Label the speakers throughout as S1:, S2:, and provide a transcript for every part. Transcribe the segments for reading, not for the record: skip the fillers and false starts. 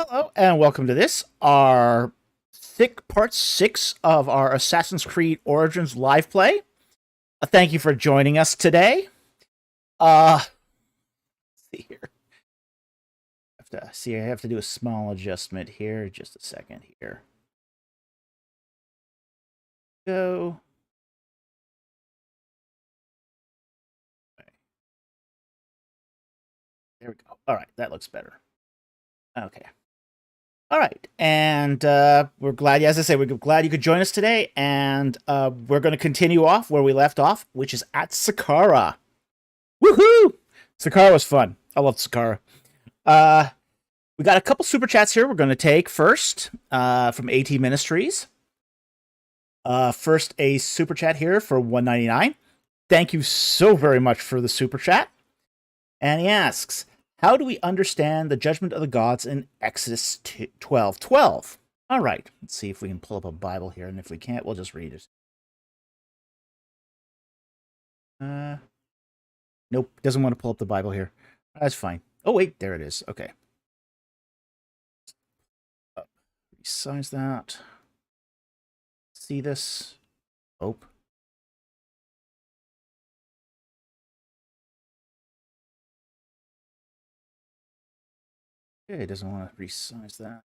S1: Hello and welcome to this, our part 6 of our Assassin's Creed Origins live play. Thank you for joining us today. Let's see here. I have to do a small adjustment here. Just a second here. Go. Okay. There we go. All right, that looks better. Okay. All right, and we're glad, as I say, we're glad you could join us today, and we're going to continue off where we left off, which is at Saqqara. Woohoo! Saqqara was fun. I love Saqqara. We got a couple super chats here we're going to take first from AT Ministries. First, a super chat here for $1.99. Thank you so very much for the super chat. And he asks, how do we understand the judgment of the gods in Exodus 12:12? All right, let's see if we can pull up a Bible here, and if we can't, we'll just read it. Nope, doesn't want to pull up the Bible here. That's fine. Oh, wait, there it is. Okay. Resize that. See this? Oh. Okay, it doesn't want to resize that.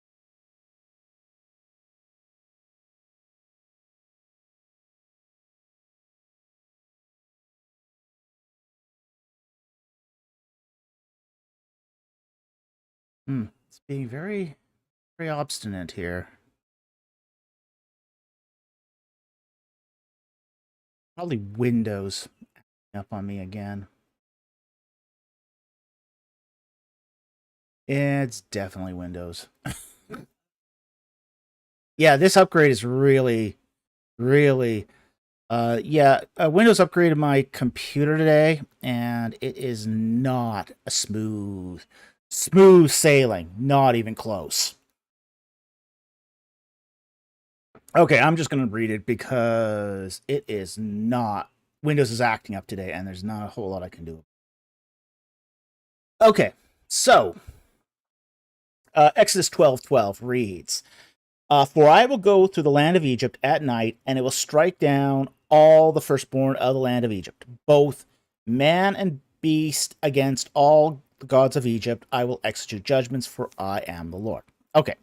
S1: It's being very, very obstinate here. Probably Windows up on me again. It's definitely Windows. Yeah, this upgrade is really, really... Windows upgraded my computer today, and it is not a smooth sailing. Not even close. Okay, I'm just going to read it because it is not... Windows is acting up today, and there's not a whole lot I can do. Okay, so... Exodus 12:12 reads, for I will go through the land of Egypt at night, and it will strike down all the firstborn of the land of Egypt, both man and beast, against all the gods of Egypt. I will execute judgments, for I am the Lord. Okay.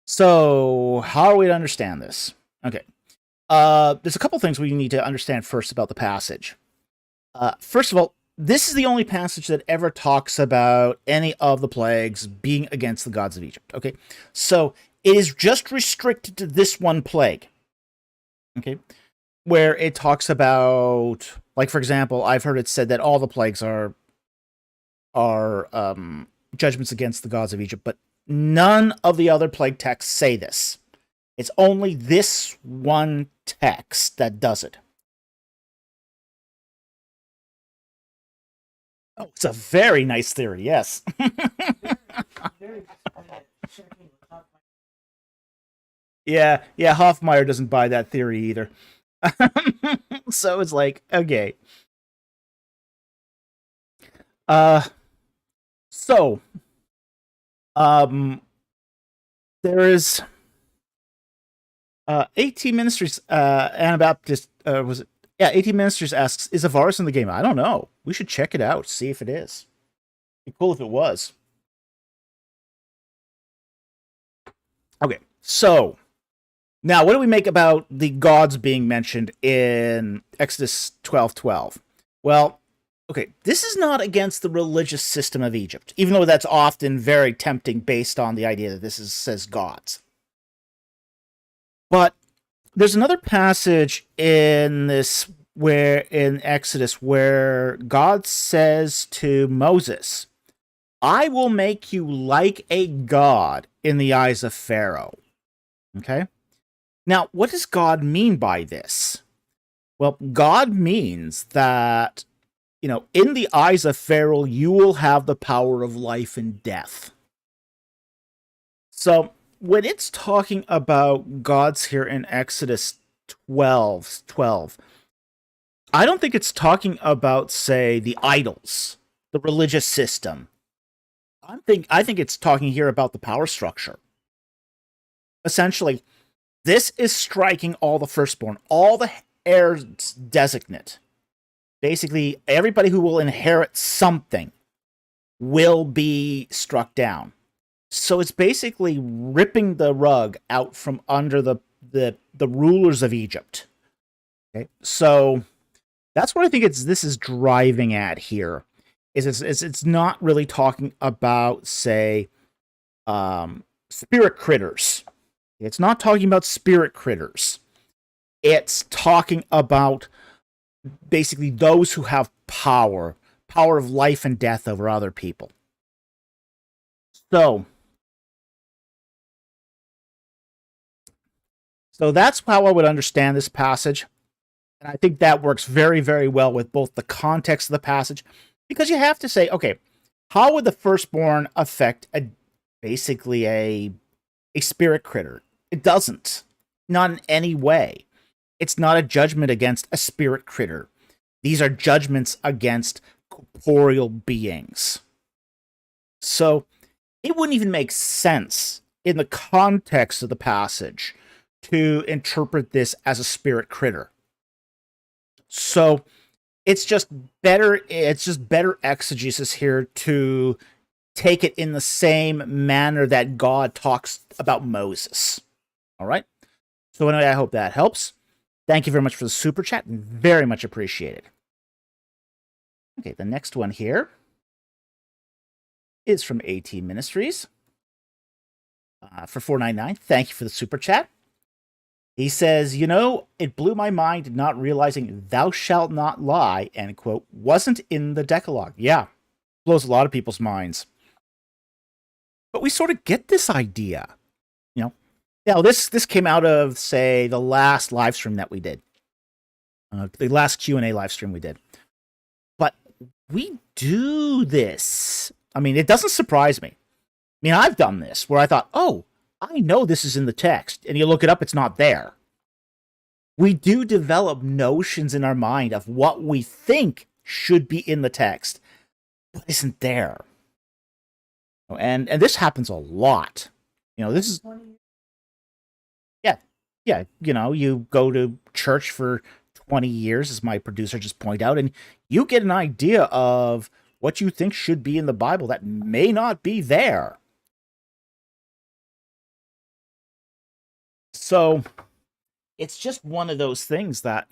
S1: So, how are we to understand this? Okay. There's a couple things we need to understand first about the passage. First of all, this is the only passage that ever talks about any of the plagues being against the gods of Egypt. Okay, so it is just restricted to this one plague. Okay, where it talks about, like, for example, I've heard it said that all the plagues are judgments against the gods of Egypt, but none of the other plague texts say this. It's only this one text that does it. Oh, it's a very nice theory, yes. Yeah, Hoffmeyer doesn't buy that theory either. So it's like, okay. There is 18 Ministries, Anabaptist, was it? Yeah, 18 Ministers asks, is Horus in the game? I don't know. We should check it out, see if it is. It'd be cool if it was. Okay, so now what do we make about the gods being mentioned in Exodus 12:12? Well, okay, this is not against the religious system of Egypt, even though that's often very tempting based on the idea that this says gods. But there's another passage in Exodus where God says to Moses, I will make you like a god in the eyes of Pharaoh. Okay? Now, what does God mean by this? Well, God means that, in the eyes of Pharaoh, you will have the power of life and death. So, when it's talking about gods here in Exodus 12:12, I don't think it's talking about, say, the idols, the religious system. I think it's talking here about the power structure. Essentially, this is striking all the firstborn, all the heirs designate. Basically, everybody who will inherit something will be struck down. So it's basically ripping the rug out from under the rulers of Egypt. Okay, so that's what I think this is driving at here. It's not really talking about, say, spirit critters. It's not talking about spirit critters. It's talking about basically those who have power of life and death over other people. So that's how I would understand this passage. And I think that works very, very well with both the context of the passage, because you have to say, okay, how would the firstborn affect basically a spirit critter? It doesn't. Not in any way. It's not a judgment against a spirit critter. These are judgments against corporeal beings. So it wouldn't even make sense in the context of the passage to interpret this as a spirit critter. So it's just better exegesis here to take it in the same manner that God talks about Moses. All right? So anyway, I hope that helps. Thank you very much for the super chat. Very much appreciated. Okay, the next one here is from AT Ministries for $4.99. Thank you for the super chat. He says, it blew my mind not realizing "thou shalt not lie," end quote, wasn't in the Decalogue. Yeah, blows a lot of people's minds. But we sort of get this idea. Now, this came out of, say, the last live stream that we did. The last Q&A live stream we did. But we do this. I mean, it doesn't surprise me. I mean, I've done this where I thought, oh, I know this is in the text. And you look it up, it's not there. We do develop notions in our mind of what we think should be in the text, but isn't there. And this happens a lot. This is... Yeah, you go to church for 20 years, as my producer just pointed out, and you get an idea of what you think should be in the Bible that may not be there. So it's just one of those things that,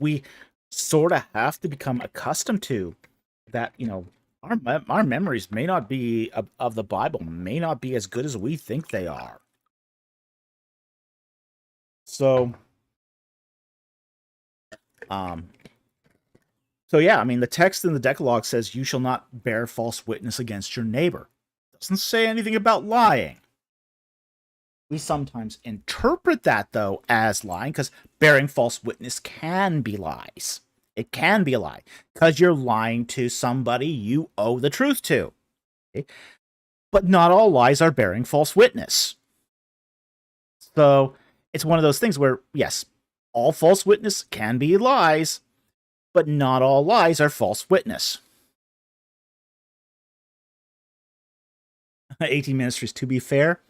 S1: we sort of have to become accustomed to, that, our memories may not be of the Bible, may not be as good as we think they are. So yeah, I mean, the text in the Decalogue says, "You shall not bear false witness against your neighbor." It doesn't say anything about lying. We sometimes interpret that, though, as lying, because bearing false witness can be lies. It can be a lie, because you're lying to somebody you owe the truth to. Okay? But not all lies are bearing false witness. So it's one of those things where, yes, all false witness can be lies, but not all lies are false witness. 18 Ministries, to be fair,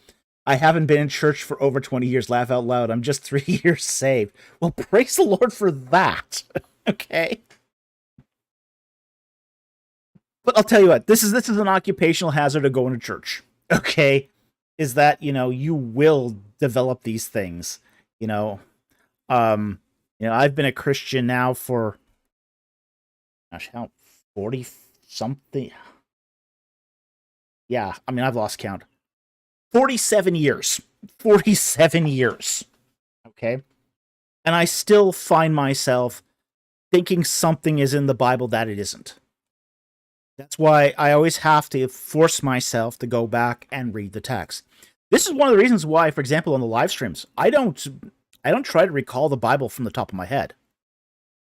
S1: I haven't been in church for over 20 years. Laugh out loud. I'm just 3 years saved. Well, praise the Lord for that. Okay. But I'll tell you what, this is an occupational hazard of going to church. Okay. Is that, you will develop these things. I've been a Christian now for, gosh, how 40 something. Yeah, I mean, I've lost count. 47 years. 47 years. Okay? And I still find myself thinking something is in the Bible that it isn't. That's why I always have to force myself to go back and read the text. This is one of the reasons why, for example, on the live streams, I don't try to recall the Bible from the top of my head.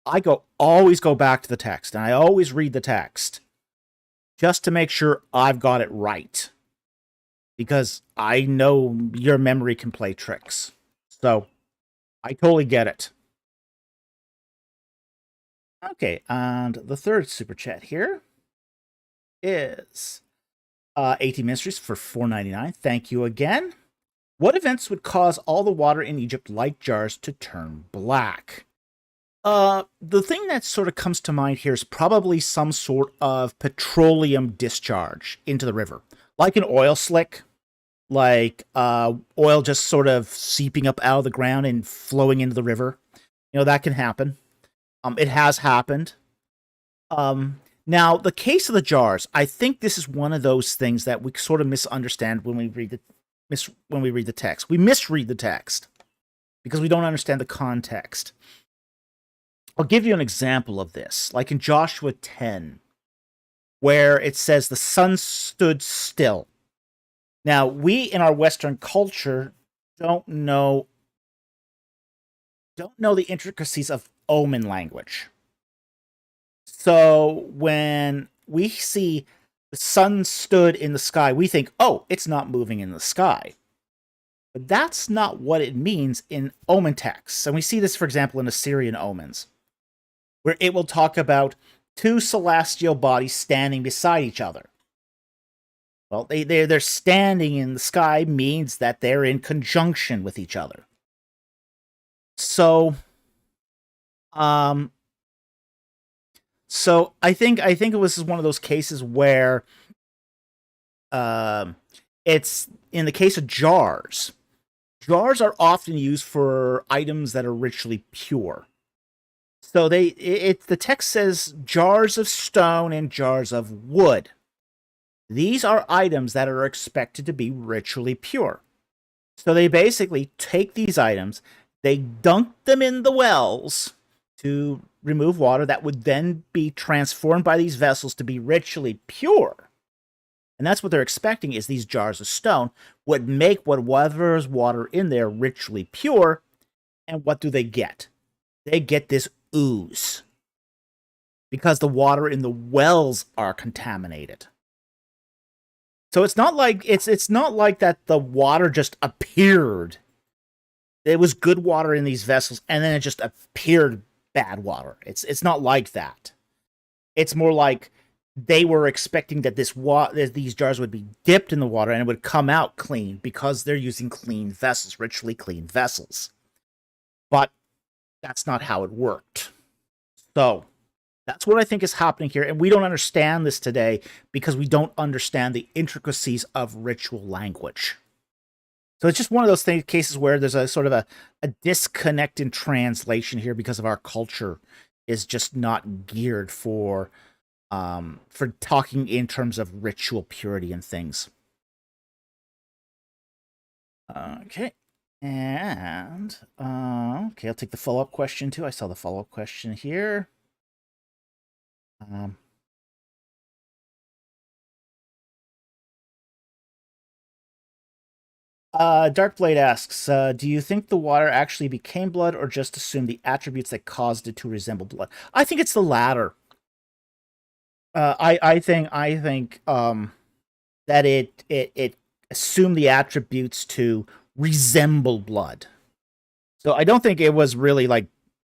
S1: I always go back to the text, and I always read the text just to make sure I've got it right. Because I know your memory can play tricks. So I totally get it. Okay, and the third super chat here is AT Ministries for $4.99. Thank you again. What events would cause all the water in Egypt, like jars, to turn black? The thing that sort of comes to mind here is probably some sort of petroleum discharge into the river, like an oil slick, like oil just sort of seeping up out of the ground and flowing into the river. That can happen. It has happened. Now, the case of the jars, I think this is one of those things that we sort of misunderstand when we read the text. We misread the text because we don't understand the context. I'll give you an example of this, like in Joshua 10, where it says the sun stood still. Now, we in our Western culture don't know the intricacies of omen language. So when we see the sun stood in the sky, we think, oh, it's not moving in the sky. But that's not what it means in omen texts. And we see this, for example, in Assyrian omens, where it will talk about two celestial bodies standing beside each other. Well, they're standing in the sky means that they're in conjunction with each other. So, I think it was one of those cases where, it's in the case of jars. Jars are often used for items that are ritually pure. So the text says jars of stone and jars of wood. These are items that are expected to be ritually pure. So they basically take these items, they dunk them in the wells to remove water that would then be transformed by these vessels to be ritually pure. And that's what they're expecting, is these jars of stone would make whatever's water in there ritually pure. And what do they get? They get this ooze, because the water in the wells are contaminated. So it's not like that the water just appeared. It was good water in these vessels, and then it just appeared bad water. It's not like that. It's more like they were expecting that these jars would be dipped in the water and it would come out clean because they're using clean vessels, ritually clean vessels. But that's not how it worked. So that's what I think is happening here. And we don't understand this today because we don't understand the intricacies of ritual language. So it's just one of those cases where there's a sort of a disconnect in translation here because of our culture is just not geared for talking in terms of ritual purity and things. Okay. And, okay, I'll take the follow-up question, too. I saw the follow-up question here. Darkblade asks, do you think the water actually became blood or just assumed the attributes that caused it to resemble blood? I think it's the latter. I think that it assumed the attributes to resemble blood. So I don't think it was really like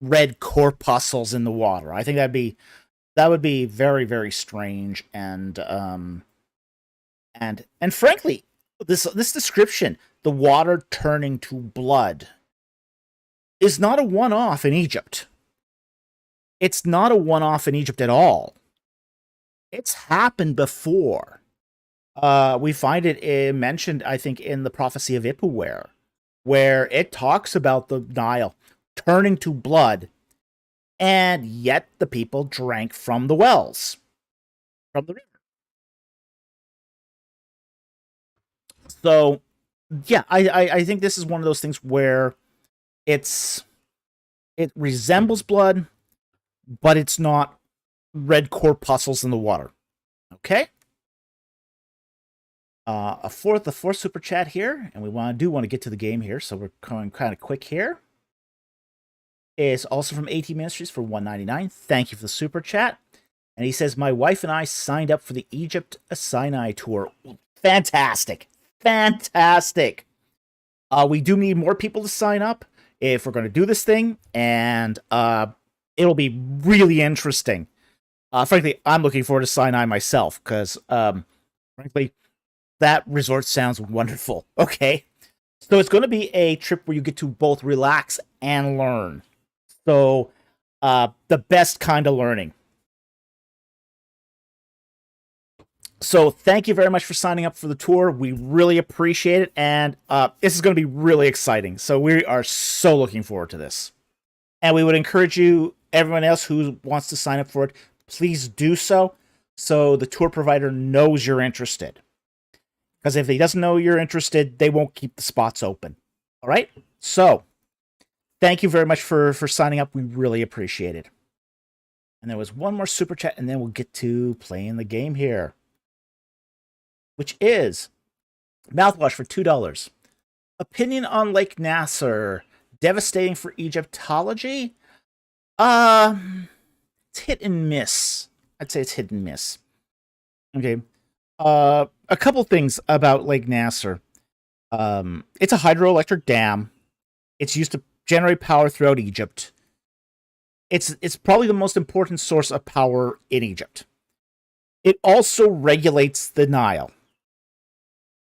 S1: red corpuscles in the water. I think that would be very, very strange, and frankly, this description, the water turning to blood, is not a one-off in Egypt. It's not a one-off in Egypt at all. It's happened before. We find it mentioned, I think, in the prophecy of Ipuwer, where it talks about the Nile turning to blood, and yet the people drank from the wells, from the river. So, yeah, I think this is one of those things where it resembles blood, but it's not red corpuscles in the water. Okay? The fourth super chat here, and we want to get to the game here, so we're going kind of quick here. Is also from AT Ministries for $1.99. Thank you for the super chat. And he says, my wife and I signed up for the Egypt Sinai tour. Fantastic. Fantastic. We do need more people to sign up if we're going to do this thing, and it'll be really interesting. Frankly, I'm looking forward to Sinai myself, because frankly, That resort sounds wonderful. Okay. So it's going to be a trip where you get to both relax and learn. So, the best kind of learning. So thank you very much for signing up for the tour. We really appreciate it. And this is going to be really exciting. So we are so looking forward to this. And we would encourage you, everyone else who wants to sign up for it, please do so. So the tour provider knows you're interested. Because if he doesn't know you're interested, they won't keep the spots open. All right? So thank you very much for signing up. We really appreciate it. And there was one more super chat, and then we'll get to playing the game here, which is mouthwash for $2. Opinion on Lake Nasser. Devastating for Egyptology? It's hit and miss. I'd say it's hit and miss. Okay. A couple things about Lake Nasser. It's a hydroelectric dam. It's used to generate power throughout Egypt. It's probably the most important source of power in Egypt. It also regulates the Nile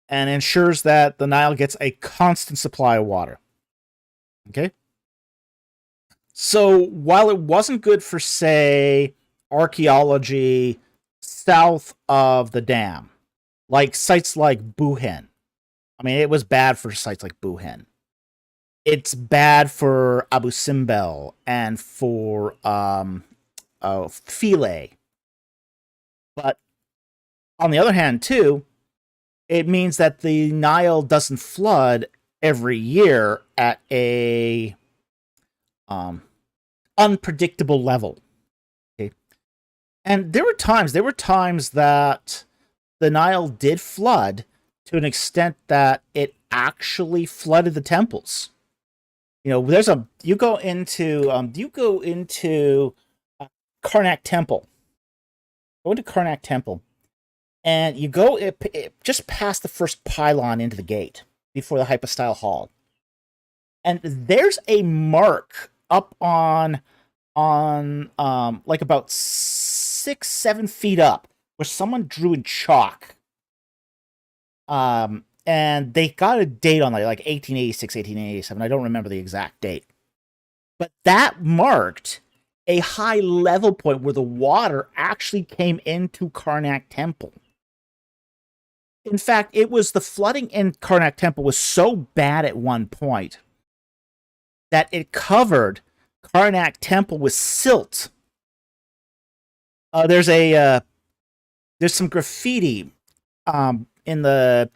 S1: and ensures that the Nile gets a constant supply of water. Okay? So, while it wasn't good for, say, archaeology south of the dam, like sites like Buhen, I mean, it was bad for sites like Buhen. It's bad for Abu Simbel and for Philae. But on the other hand, too, it means that the Nile doesn't flood every year at a unpredictable level. Okay? And there were times that the Nile did flood to an extent that it actually flooded the temples. You know, you go into Karnak Temple. Go into Karnak Temple, and you go just past the first pylon into the gate before the hypostyle hall, and there's a mark up on like about 6-7 feet up where someone drew in chalk. And they got a date on there, like 1886, 1887. I don't remember the exact date. But that marked a high level point where the water actually came into Karnak Temple. In fact, it was the flooding in Karnak Temple was so bad at one point that it covered Karnak Temple with silt. There's some graffiti in the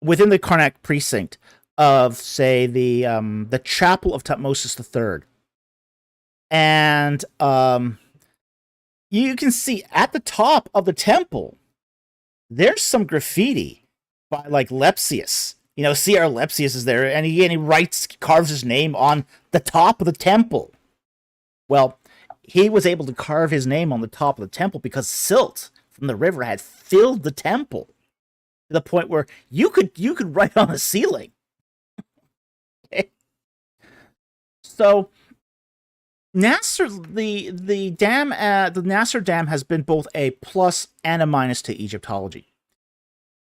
S1: within the Karnak precinct of, say, the chapel of Tutmosis III. And you can see at the top of the temple, there's some graffiti by, like, Lepsius. You know, C.R. Lepsius is there, and he carves his name on the top of the temple. Well, he was able to carve his name on the top of the temple because silt from the river had filled the temple to the point where you could write on the ceiling. Okay. So Nasser, the Nasser Dam has been both a plus and a minus to Egyptology.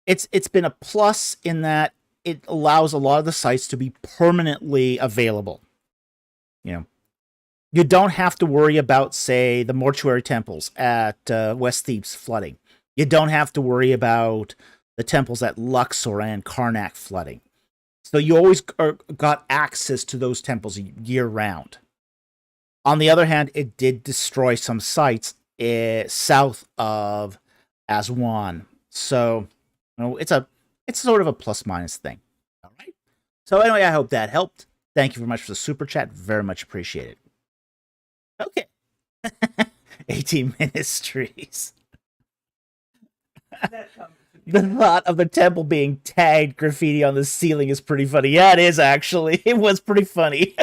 S1: It's been a plus in that it allows a lot of the sites to be permanently available. You know, you don't have to worry about, say, the mortuary temples at West Thebes flooding. You don't have to worry about the temples at Luxor and Karnak flooding. So you always got access to those temples year-round. On the other hand, it did destroy some sites south of Aswan. So, you know, it's sort of a plus-minus thing. All right? So anyway, I hope that helped. Thank you very much for the super chat. Very much appreciated. Okay. 18 ministries. The thought of the temple being tagged graffiti on the ceiling is pretty funny. Yeah, it is, actually. It was pretty funny.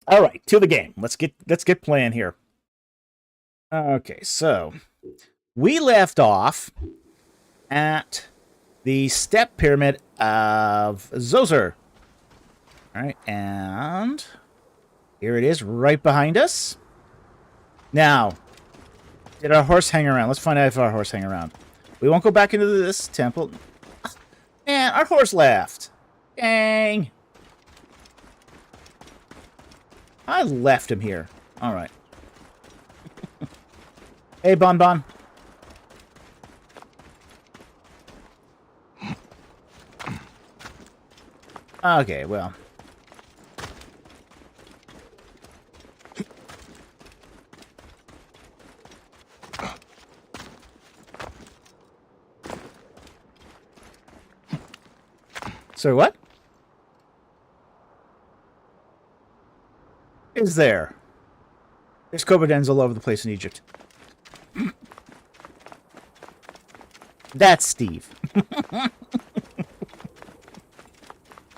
S1: All right, to the game. Let's get playing here. Okay, so we left off at the step pyramid of Zoser. All right, and here it is right behind us. Now, Did our horse hang around? Let's find out if our horse hang around. We won't go back into this temple. Man, our horse left. Dang. I left him here. All right. Hey, Bon Bon. Okay, well. So what? Is there? There's cobra dens all over the place in Egypt. That's Steve.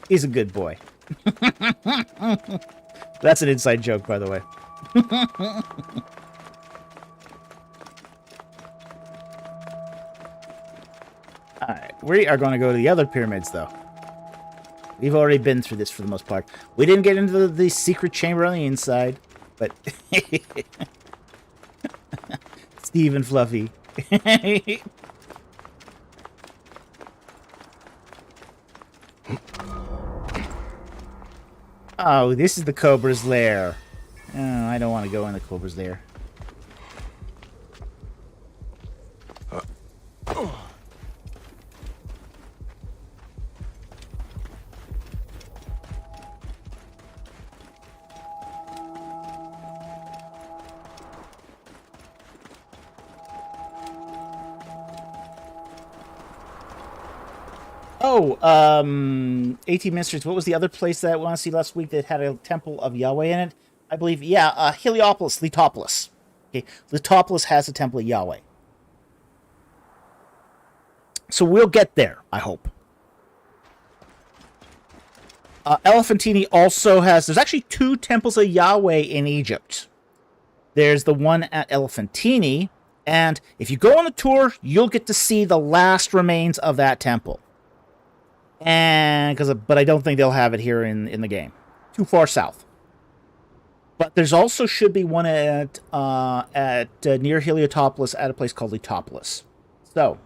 S1: He's a good boy. That's an inside joke, by the way. Alright, we are going to go to the other pyramids, though. We've already been through this for the most part. We didn't get into the secret chamber on the inside, but... Steve and Fluffy. Oh, this is the Cobra's lair. Oh, I don't want to go in the Cobra's lair. Oh, 18 Ministers. What was the other place that I want to see last week that had a temple of Yahweh in it? I believe, yeah, Heliopolis, Letopolis. Okay, Letopolis has a temple of Yahweh. So we'll get there, I hope. Elephantine also has... There's actually 2 temples of Yahweh in Egypt. There's the one at Elephantine, and if you go on the tour, you'll get to see the last remains of that temple. But I don't think they'll have it here in the game. Too far south. But there's also should be one at near Heliopolis at a place called Letopolis. So.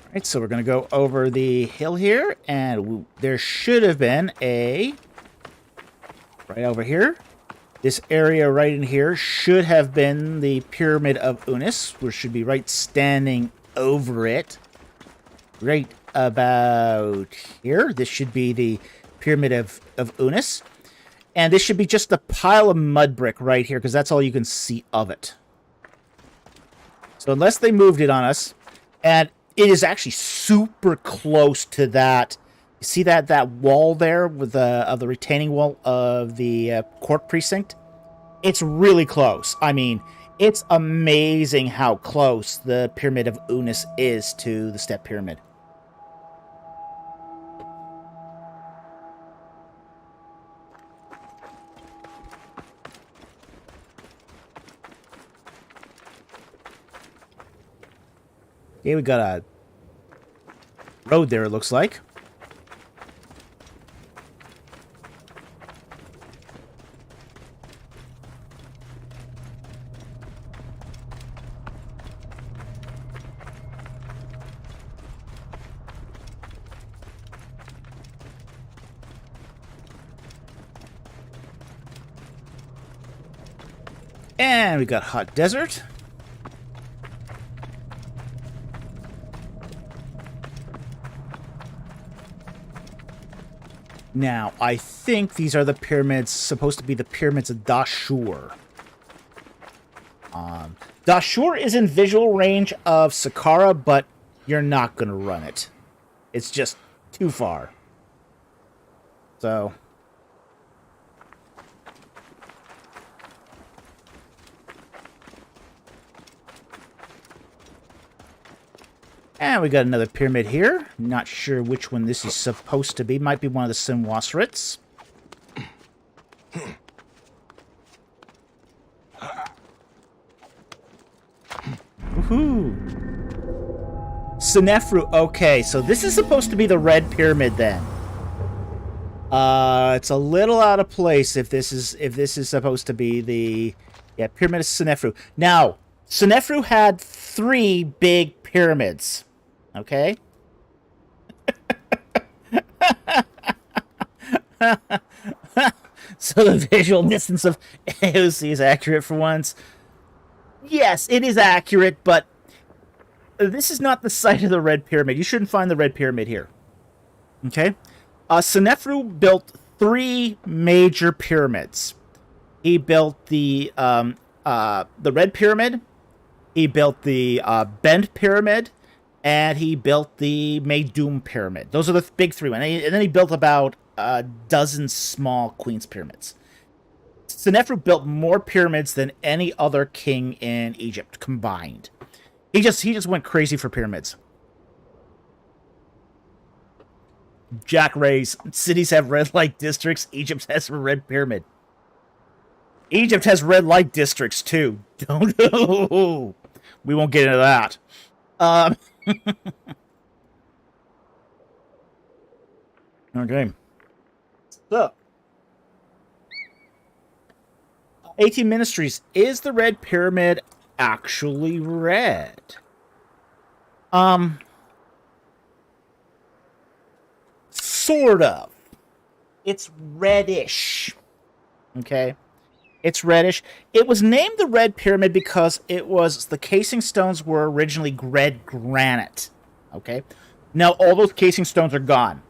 S1: Alright, so we're going to go over the hill here, and there should have been a... Right over here. This area right in here should have been the Pyramid of Unis. We should be right standing over it. Right about here. This should be the Pyramid of Unis. And this should be just a pile of mud brick right here, because that's all you can see of it. So unless they moved it on us, and it is actually super close to that. You see that wall there with of the retaining wall of the court precinct? It's really close. I mean, it's amazing how close the Pyramid of Unis is to the Step Pyramid. Okay, we got a road there, it looks like. And we got hot desert. Now, I think these are the pyramids, supposed to be the pyramids of Dashur. Dashur is in visual range of Saqqara, but you're not going to run it. It's just too far. So... And we got another pyramid here. Not sure which one this is supposed to be. Might be one of the Sinwasrits. Woohoo! Senefru. Okay, so this is supposed to be the red pyramid then. It's a little out of place if this is supposed to be the Pyramid of Senefru. Now, Senefru had 3 big pyramids. Okay? So the visual distance of AOC is accurate for once. Yes, it is accurate, but this is not the site of the Red Pyramid. You shouldn't find the Red Pyramid here. Okay? Senefru built 3 major pyramids. He built the Red Pyramid, he built the Bent Pyramid, and he built the Mayom Pyramid. Those are the big 3 ones. And then he built about a dozen small Queen's Pyramids. Senefru built more pyramids than any other king in Egypt combined. He just went crazy for pyramids. Jack Ray's cities have red light districts. Egypt has a red pyramid. Egypt has red light districts too. Don't know. We won't get into that. Okay. So, 18 Ministries, is the Red Pyramid actually red? Sort of. It's reddish. Okay? It's reddish. It was named the Red Pyramid because the casing stones were originally red granite. Okay? Now all those casing stones are gone.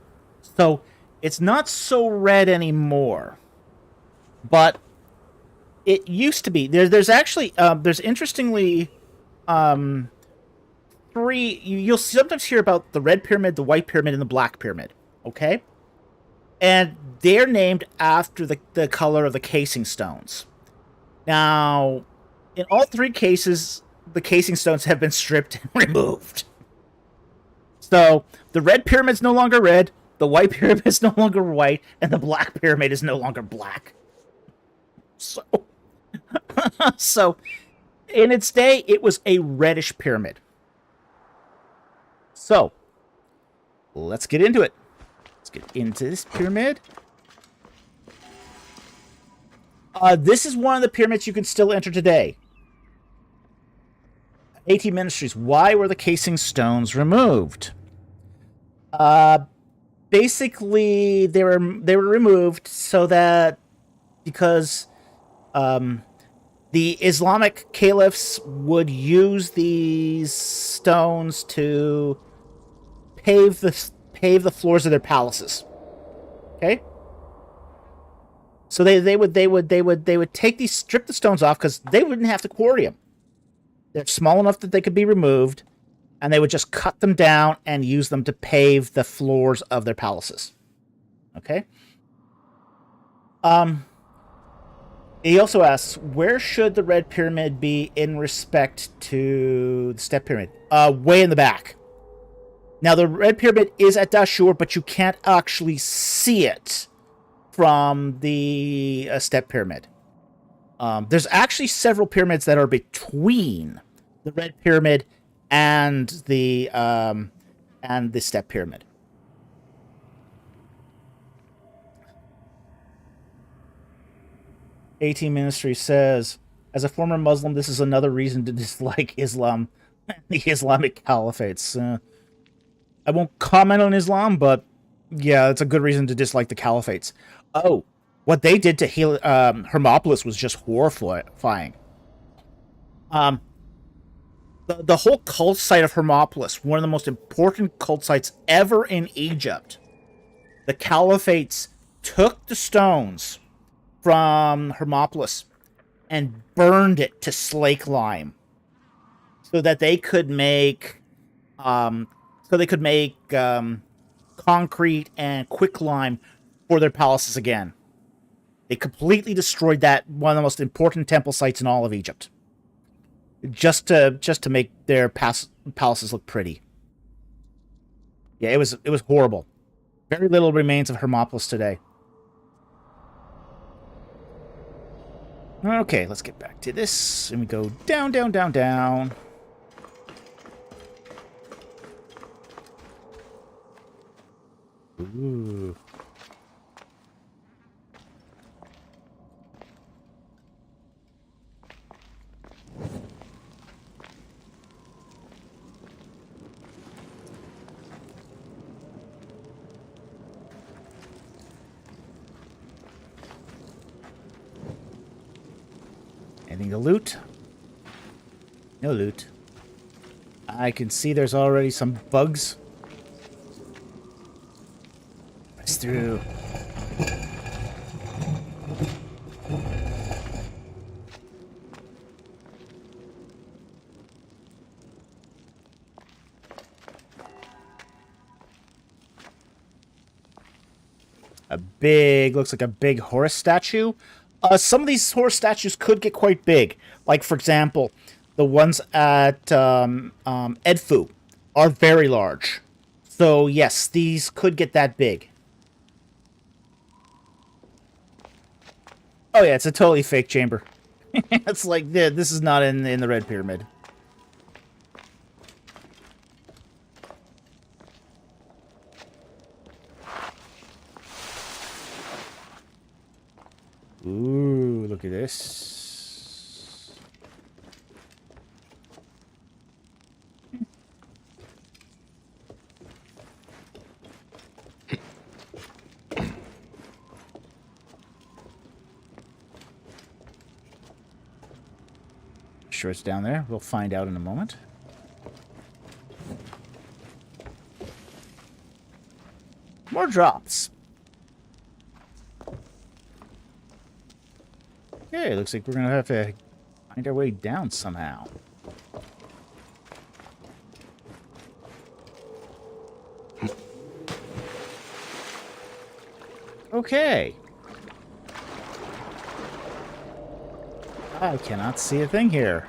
S1: So it's not so red anymore. But it used to be. There's actually there's interestingly 3. You'll sometimes hear about the Red Pyramid, the White Pyramid, and the Black Pyramid. Okay? And they're named after the color of the casing stones. Now, in all 3 cases, the casing stones have been stripped and removed. So, the Red Pyramid's no longer red, the White Pyramid is no longer white, and the Black Pyramid is no longer black. So, so in its day, it was a reddish pyramid. So, let's get into it. Let's get into this pyramid. This is one of the pyramids you can still enter today. 18 Ministries. Why were the casing stones removed? Basically, they were removed so that because the Islamic caliphs would use these stones to pave the floors of their palaces. Okay? So they would strip the stones off because they wouldn't have to quarry them. They're small enough that they could be removed, and they would just cut them down and use them to pave the floors of their palaces. Okay? He also asks, where should the Red Pyramid be in respect to the Step Pyramid? Way in the back. Now, the Red Pyramid is at Dashur, but you can't actually see it from the Step Pyramid. There's actually several pyramids that are between the Red Pyramid and the Step Pyramid. AT Ministry says, as a former Muslim, this is another reason to dislike Islam and the Islamic caliphates. I won't comment on Islam, but yeah, it's a good reason to dislike the caliphates. Oh, what they did to Hermopolis was just horrifying. The whole cult site of Hermopolis, one of the most important cult sites ever in Egypt, the caliphates took the stones from Hermopolis and burned it to slake lime so that they could make concrete and quicklime for their palaces again. They completely destroyed that, one of the most important temple sites in all of Egypt, just to make their palaces look pretty. Yeah, it was horrible. Very little remains of Hermopolis today. Okay, let's get back to this, and we go down, down, down, down. Ooh. Anything to loot? No loot. I can see there's already some bugs. Press through. Looks like a big Horus statue. Some of these Horus statues could get quite big. Like, for example, the ones at Edfu are very large. So, yes, these could get that big. Oh, yeah, it's a totally fake chamber. It's like, this is not in the Red Pyramid. Ooh, look at this. Sure it's down there. We'll find out in a moment. More drops. Okay, looks like we're gonna have to find our way down somehow. Okay. I cannot see a thing here.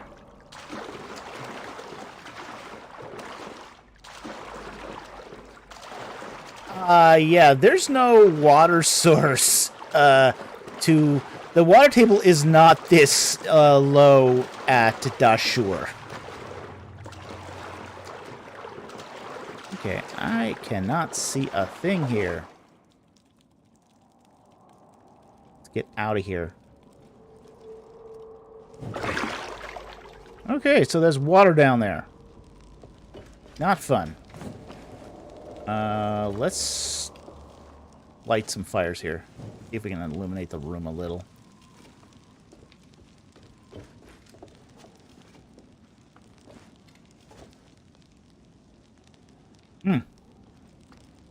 S1: Yeah, there's no water source, to... The water table is not this, low at Dashur. Okay, I cannot see a thing here. Let's get out of here. Okay, so there's water down there. Not fun. Let's light some fires here. See if we can illuminate the room a little.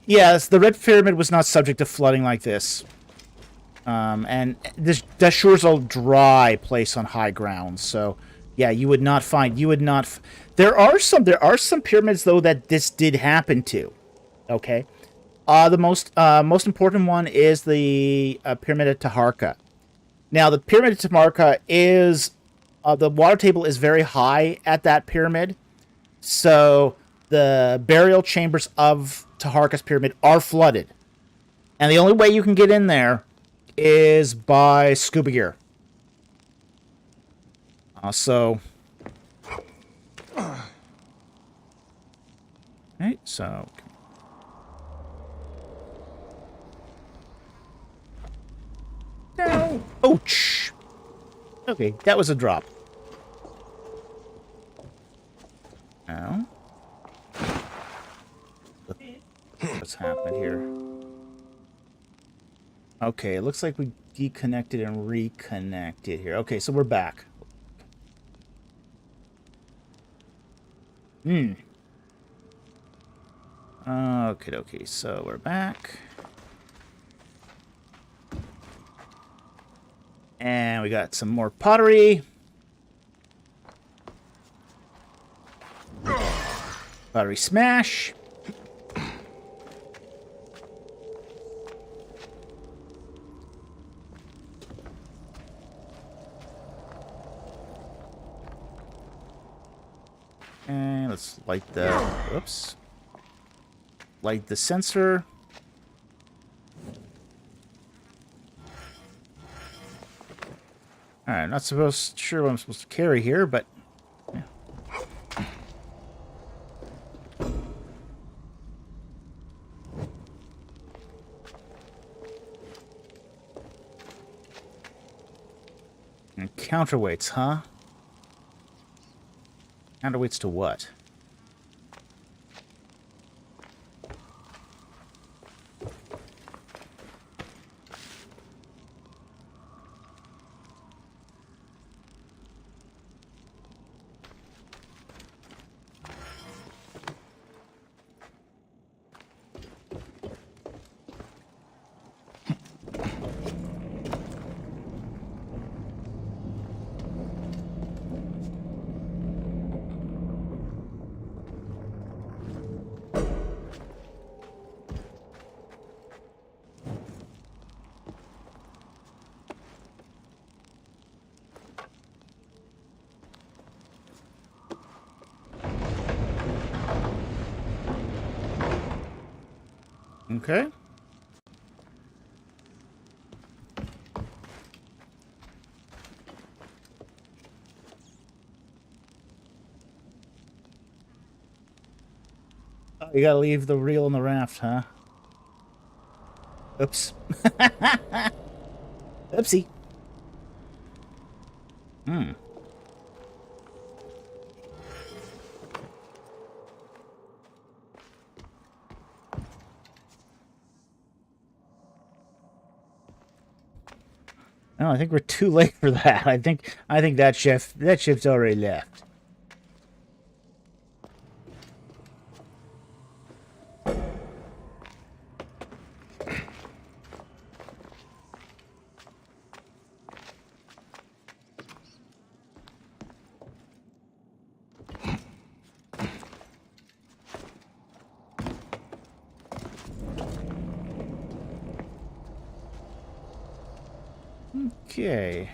S1: Yes, the Red Pyramid was not subject to flooding like this. And this Dashur's a dry place on high ground, so yeah, you would not find, there are some pyramids though that this did happen to. Okay. The most important one is the Pyramid at Taharqa. Now, the Pyramid at Taharqa is the water table is very high at that pyramid, so the burial chambers of Taharqa's pyramid are flooded, and the only way you can get in there is by scuba gear. So, okay, so. No! Ouch! Okay, that was a drop. Now, what's happened here? Okay, it looks like we deconnected and reconnected here. Okay, so we're back. Okay, so we're back. And we got some more pottery. Pottery smash. And let's light the... Oops. Light the sensor. Alright, not sure what I'm supposed to carry here, but... Yeah. And counterweights, huh? Counterweights to what? Okay. Oh, you gotta leave the reel in the raft, huh? Oops. Oopsie. Hmm. No, I think we're too late for that. I think that ship's already left. Okay.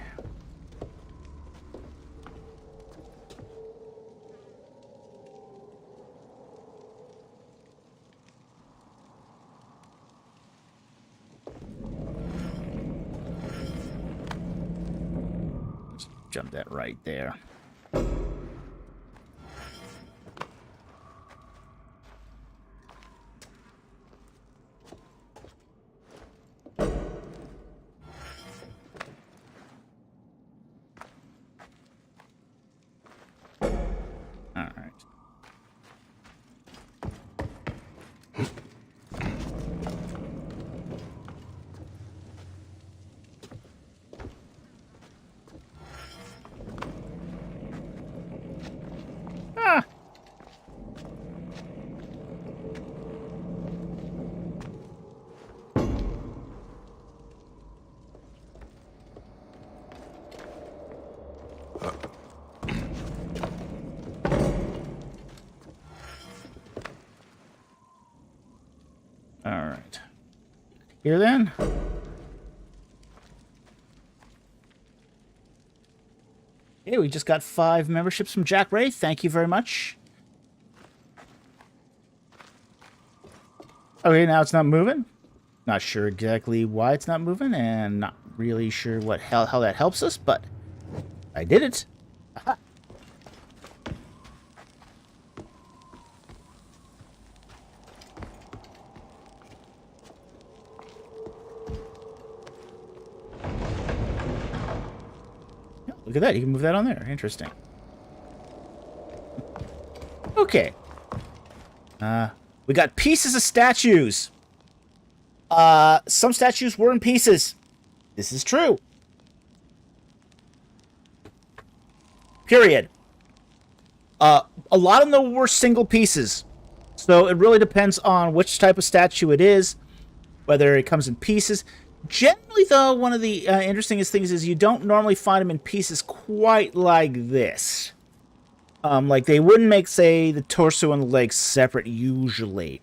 S1: Let's jump that right there. Alright. Here then? Okay, we just got 5 memberships from Jack Ray. Thank you very much. Okay, now it's not moving. Not sure exactly why it's not moving, and not really sure how that helps us, but I did it. Aha. Look at that, you can move that on there. Interesting. Okay. We got pieces of statues. Some statues were in pieces. This is true. Period. A lot of them were single pieces. So it really depends on which type of statue it is, whether it comes in pieces. Generally, though, one of the interestingest things is you don't normally find them in pieces quite like this. Like, they wouldn't make, say, the torso and the legs separate usually.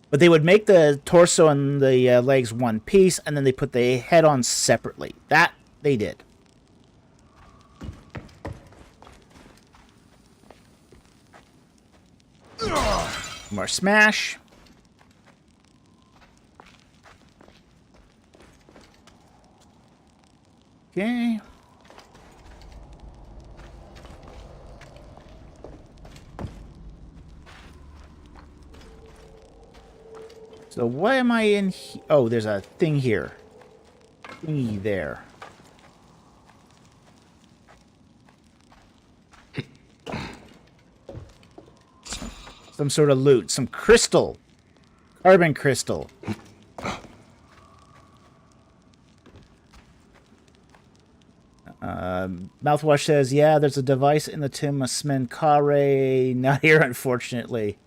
S1: But they would make the torso and the legs one piece, and then they put the head on separately. That they did. More smash. Okay. So why am I in here? Oh, there's a thing here. Thingy there. Some sort of loot. Some crystal. Carbon crystal. Mouthwash says, yeah, there's a device in the Tim Asmenkare. Not here, unfortunately.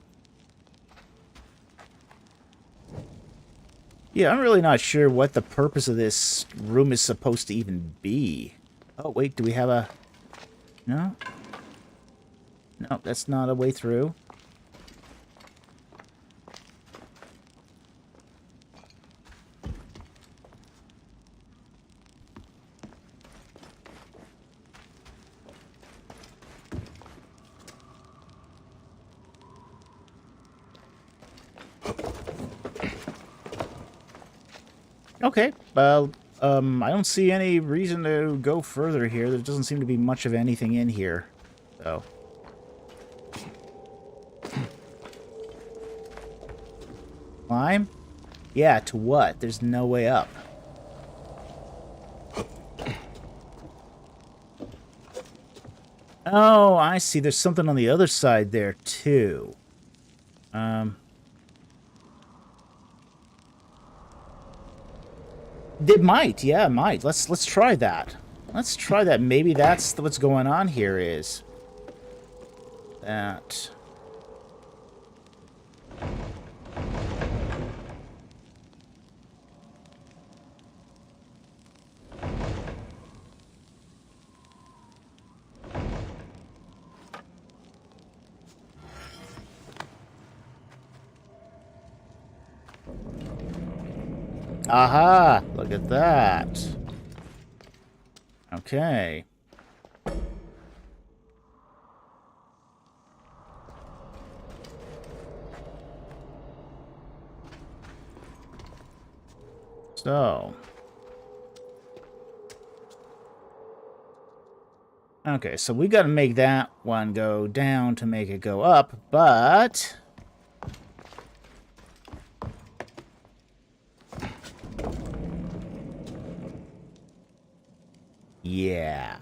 S1: Yeah, I'm really not sure what the purpose of this room is supposed to even be. Oh, wait, do we have a... No? No, that's not a way through. Okay, well, I don't see any reason to go further here. There doesn't seem to be much of anything in here, so... Climb? Yeah, to what? There's no way up. Oh, I see. There's something on the other side there, too. It might. Yeah, it might. Let's try that. Let's try that. Maybe that's what's going on here is... that... Aha! Look at that. Okay. So. Okay, so we gotta make that one go down to make it go up, but... yeah.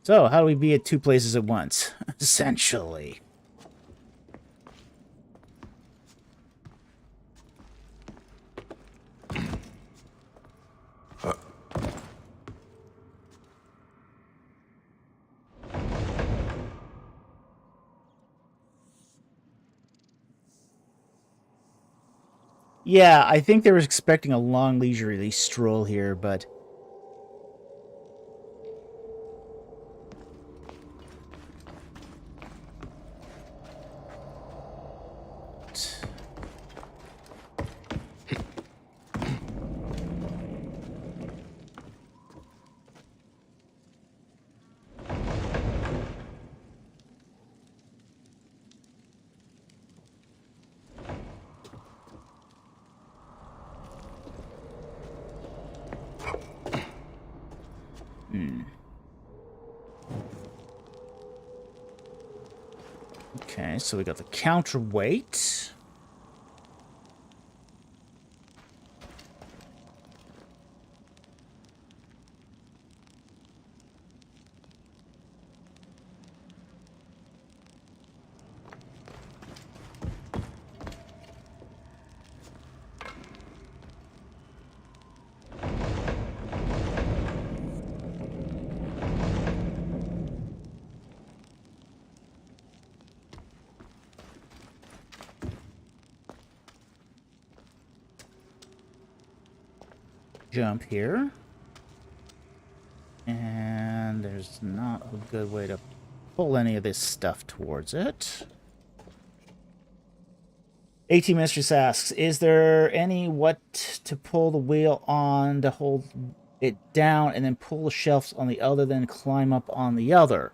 S1: So, how do we be at two places at once? Essentially. Yeah, I think they were expecting a long leisurely stroll here, but... Okay, so we got the counterweight. Jump here. And there's not a good way to pull any of this stuff towards it. AT Mistress asks, is there any what to pull the wheel on to hold it down and then pull the shelves on the other, then climb up on the other?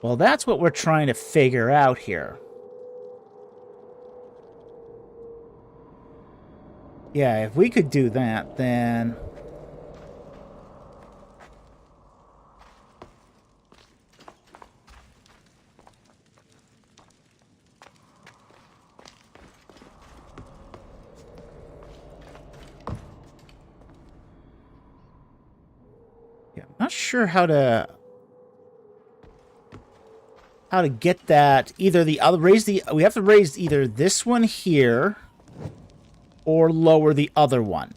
S1: Well, that's what we're trying to figure out here. Yeah, if we could do that, then... yeah, I'm not sure how to get that. Either the other we have to raise either this one here or lower the other one.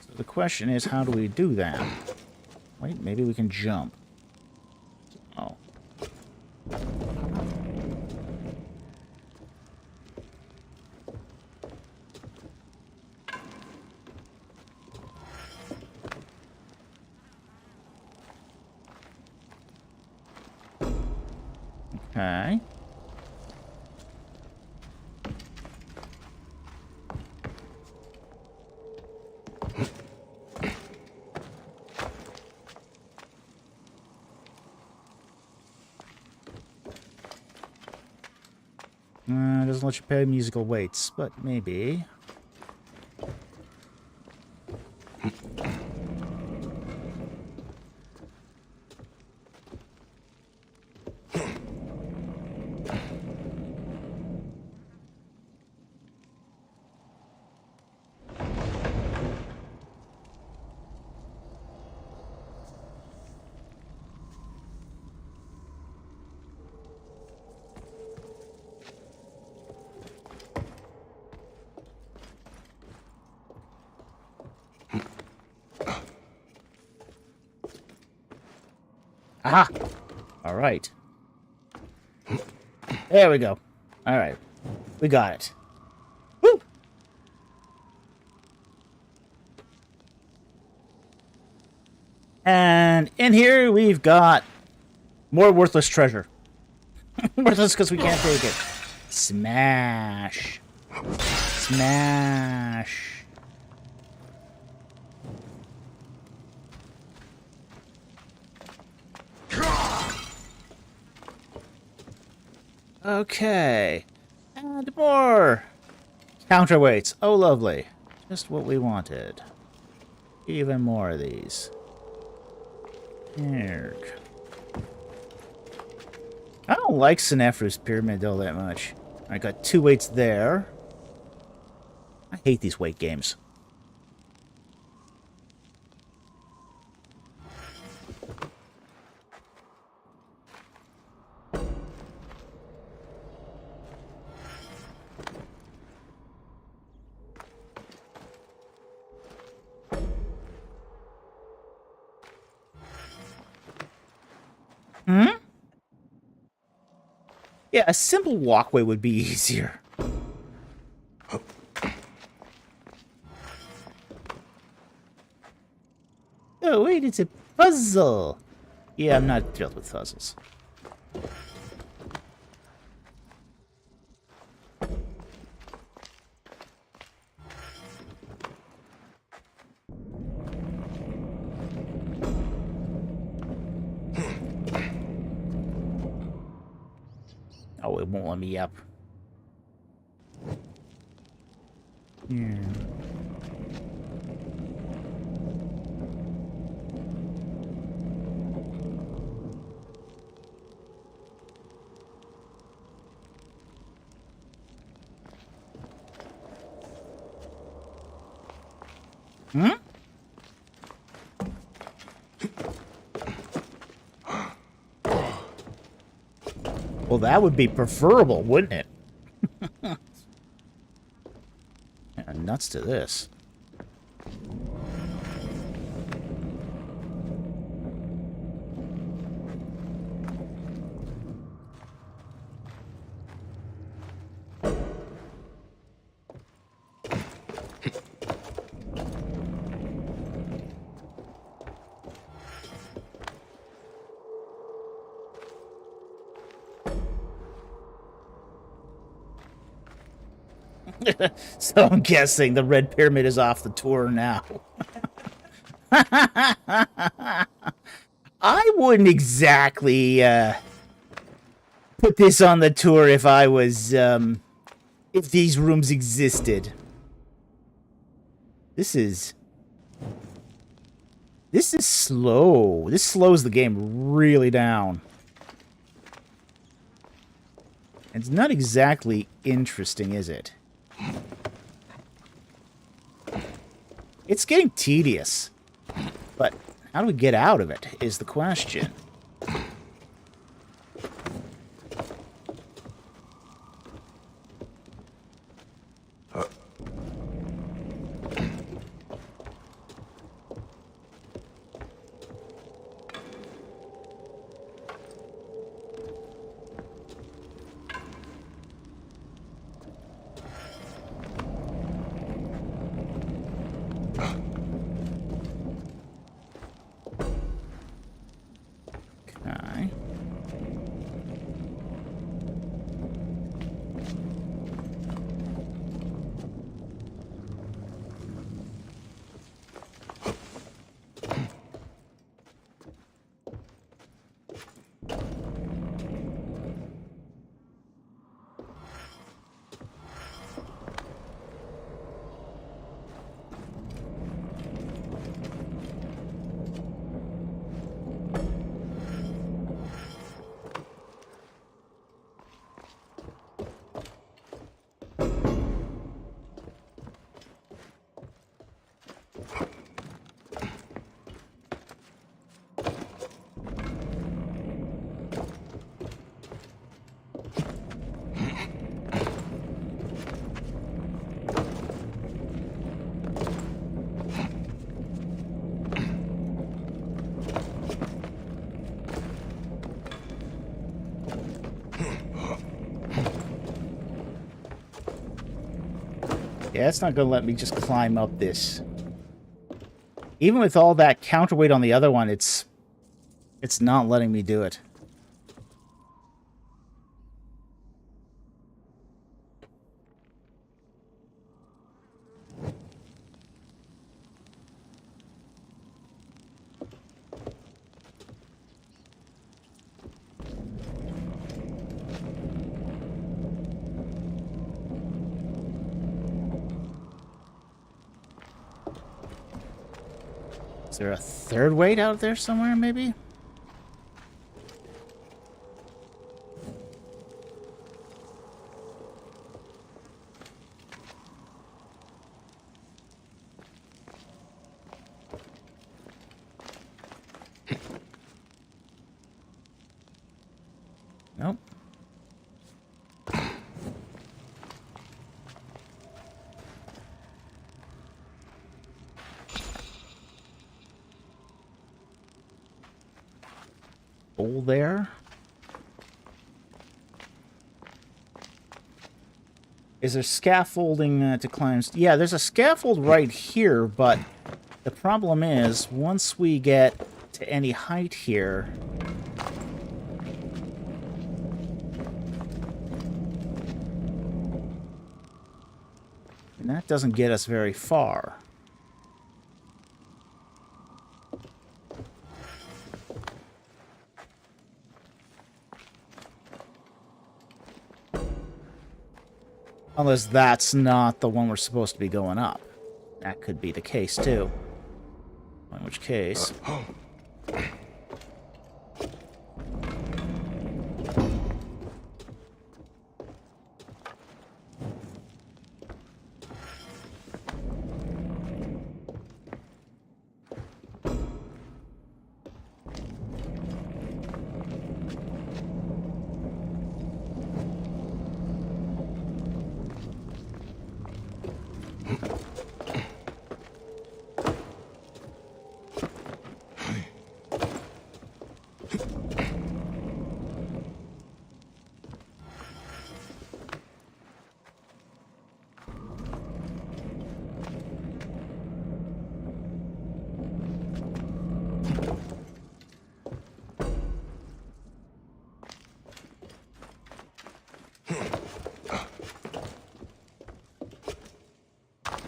S1: So the question is, how do we do that? Wait, maybe we can jump. Oh. Okay. Doesn't let you pay musical weights, but maybe. Aha! All right. There we go. All right. We got it. Woo! And in here, we've got more worthless treasure. Worthless because we can't take it. Smash. Smash. Okay. And more counterweights. Oh, lovely. Just what we wanted. Even more of these. Here. I don't like Senefru's pyramid all that much. I got 2 weights there. I hate these weight games. Yeah, a simple walkway would be easier. Oh, wait, it's a puzzle. Yeah, I'm not thrilled with puzzles. Oh, it won't let me up. Yeah. Hmm? Well, that would be preferable, wouldn't it? Yeah, nuts to this. So I'm guessing the Red Pyramid is off the tour now. I wouldn't exactly put this on the tour if I was, if these rooms existed. This is slow. This slows the game really down. It's not exactly interesting, is it? It's getting tedious. But how do we get out of it is the question. Yeah, it's not going to let me just climb up this. Even with all that counterweight on the other one, it's not letting me do it. Is there a third weight out there somewhere, maybe? Nope. Hole there. Is there scaffolding to climb? Yeah, there's a scaffold right here, but the problem is once we get to any height here, and that doesn't get us very far. Unless that's not the one we're supposed to be going up. That could be the case, too. In which case...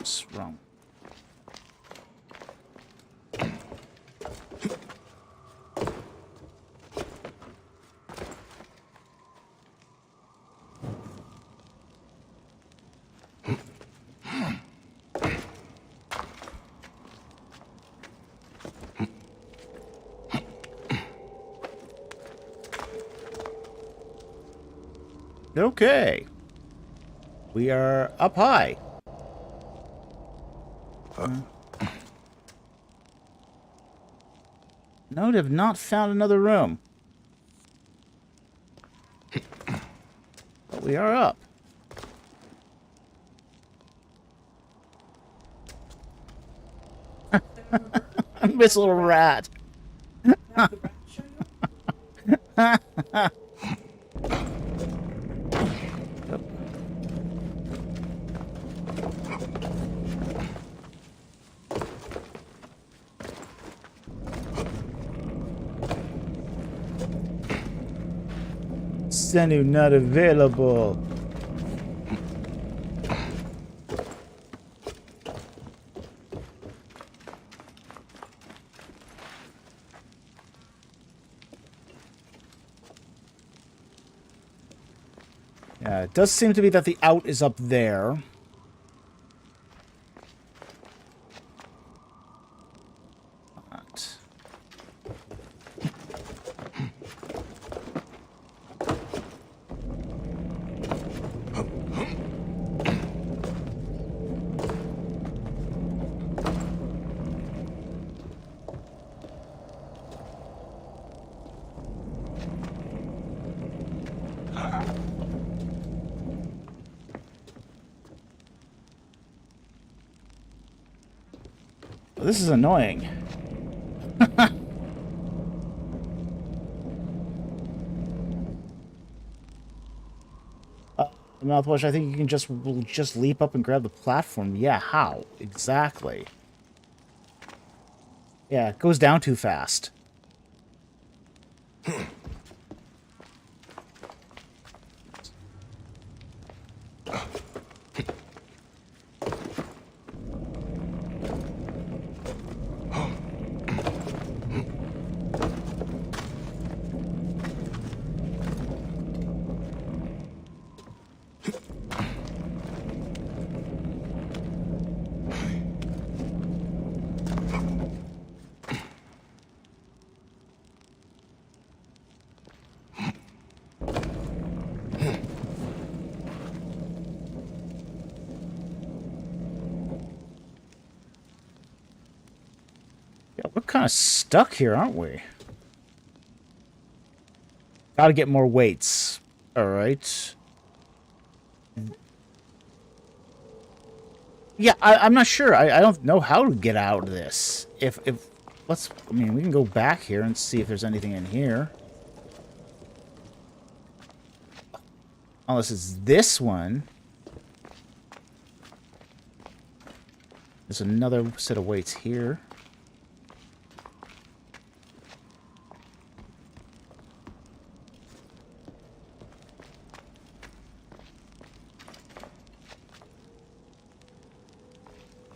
S1: What's wrong? Okay. We are up high. Note have not found another room. But we are up. Miss little rat. Senu not available. Yeah, it does seem to be that the out is up there. But... This is annoying. The mouthwash, I think you can just leap up and grab the platform. Yeah, how? Exactly. Yeah, it goes down too fast. Yeah, we're kind of stuck here, aren't we? Gotta get more weights. Alright. Yeah, I'm not sure. I don't know how to get out of this. I mean, we can go back here and see if there's anything in here. Unless it's this one. There's another set of weights here.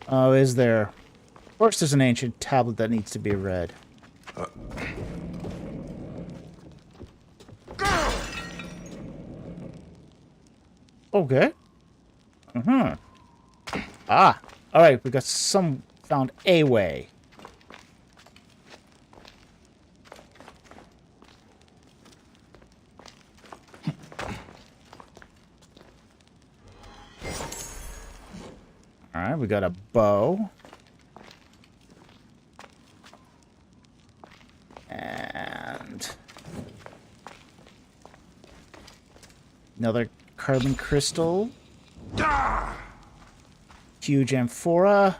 S1: Oh, is there? Of course there's an ancient tablet that needs to be read. Okay. Ah. Alright, we found a way. Alright, we got a bow. And another carbon crystal. Huge amphora.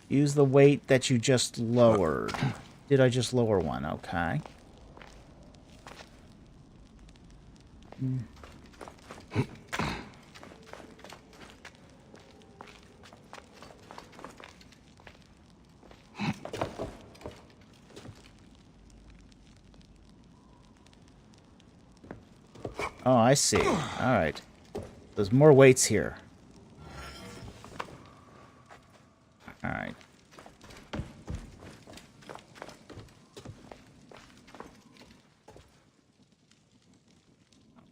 S1: Use the weight that you just lowered. Did I just lower one? Okay. Oh, I see. Alright. There's more weights here. Alright.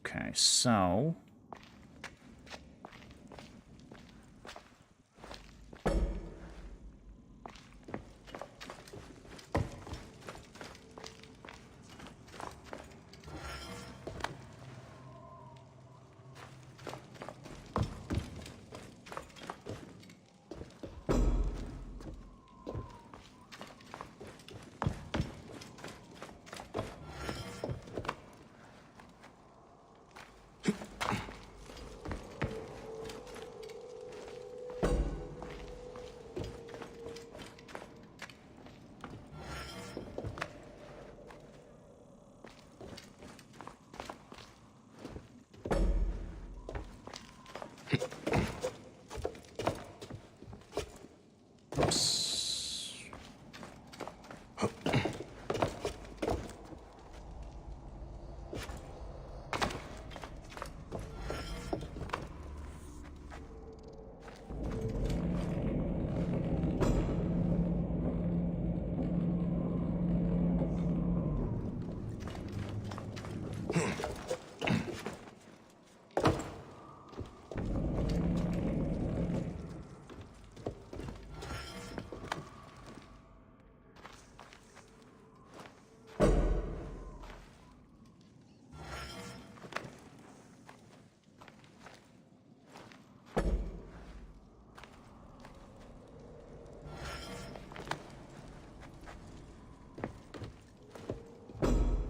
S1: Okay, so...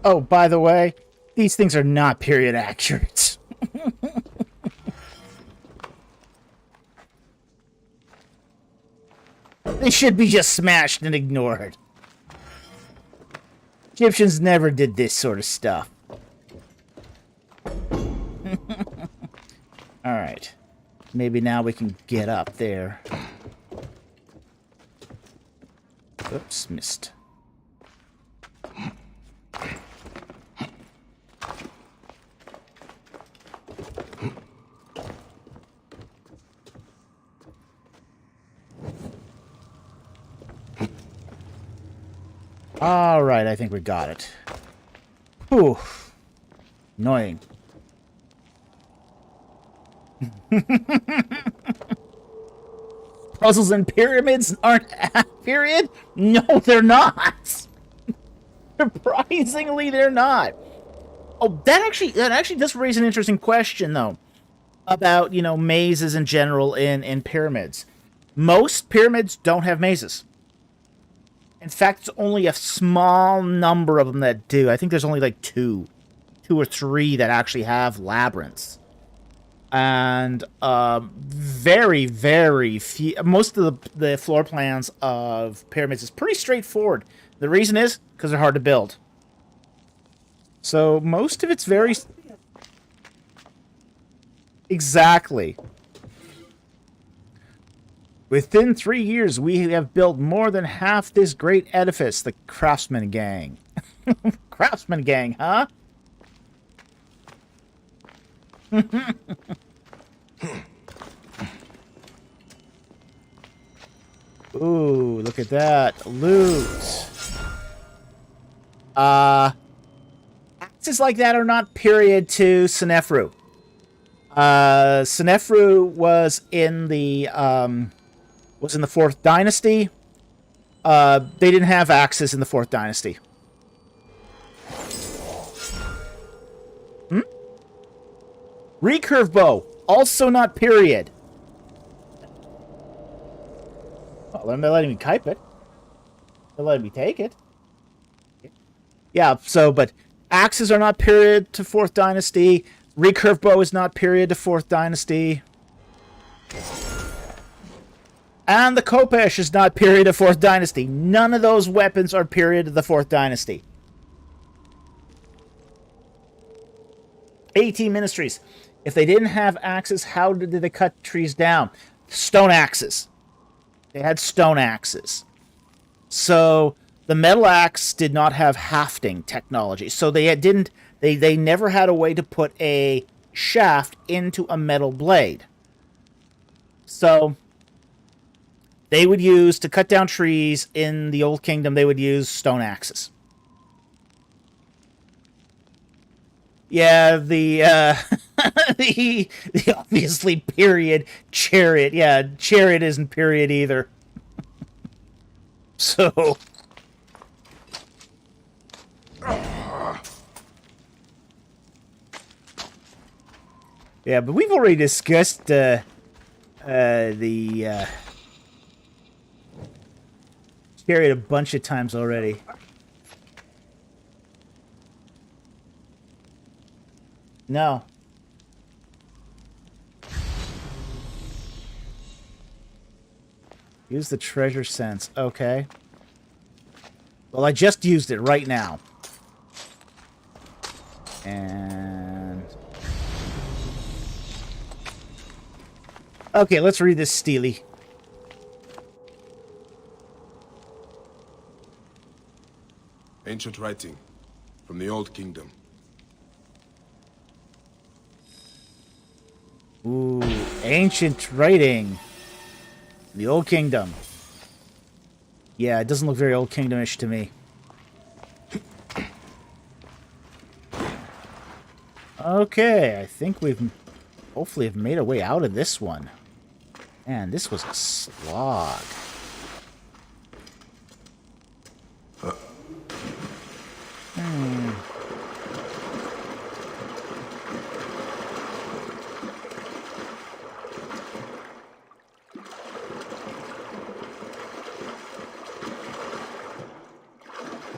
S1: Oh, by the way, these things are not period accurate. They should be just smashed and ignored. Egyptians never did this sort of stuff. Alright. Maybe now we can get up there. Oops, missed. Alright, I think we got it. Whew. Annoying. Puzzles and pyramids aren't period? No, they're not. Surprisingly, they're not. Oh, that actually does raise an interesting question, though, about, you know, mazes in general in pyramids. Most pyramids don't have mazes. In fact, it's only a small number of them that do. I think there's only like two or three that actually have labyrinths. And very, very few. Most of the floor plans of pyramids is pretty straightforward. The reason is because they're hard to build. So most of it's very... Exactly. Within 3 years, we have built more than half this great edifice, the Craftsman Gang. Craftsman Gang, huh? Ooh, look at that. Loot. Axes like that are not period to Senefru. Senefru was in the 4th Dynasty. They didn't have axes in the 4th Dynasty. Recurve bow, also not period. Oh, they're letting me type it. They're letting me take it. Yeah, so, but axes are not period to 4th Dynasty. Recurve bow is not period to 4th Dynasty. And the Khopesh is not period to 4th Dynasty. None of those weapons are period to the 4th Dynasty. 18 ministries. If they didn't have axes, how did they cut trees down? Stone axes. They had stone axes. So the metal axe did not have hafting technology. So they didn't. They never had a way to put a shaft into a metal blade. So they would use, to cut down trees in the Old Kingdom, they would use stone axes. Yeah, the obviously period chariot. Yeah, chariot isn't period either. So yeah, but we've already discussed the chariot a bunch of times already. No. Use the treasure sense. Okay. Well, I just used it right now. And... okay, let's read this Steely.
S2: Ancient writing from the Old Kingdom.
S1: Ooh, ancient writing. The Old Kingdom. Yeah, it doesn't look very Old Kingdom-ish to me. Okay, I think we've hopefully have made our way out of this one. Man, this was a slog.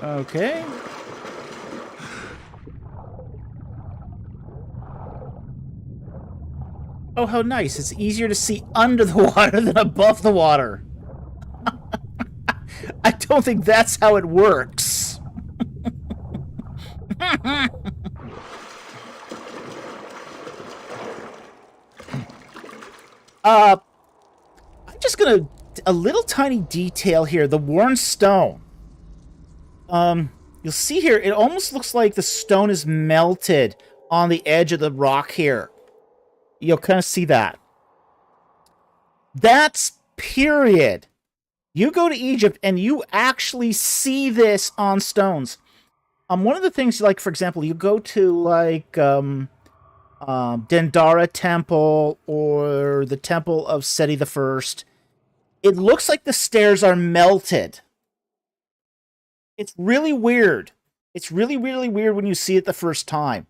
S1: Okay. Oh, how nice. It's easier to see under the water than above the water. I don't think that's how it works. I'm just gonna a little tiny detail here. The worn stone. You'll see here. It almost looks like the stone is melted on the edge of the rock here. You'll kind of see that. That's period. You go to Egypt and you actually see this on stones. One of the things, like, for example, you go to, like, Dendara Temple or the Temple of Seti the First. It looks like the stairs are melted. It's really weird. It's really, really weird when you see it the first time.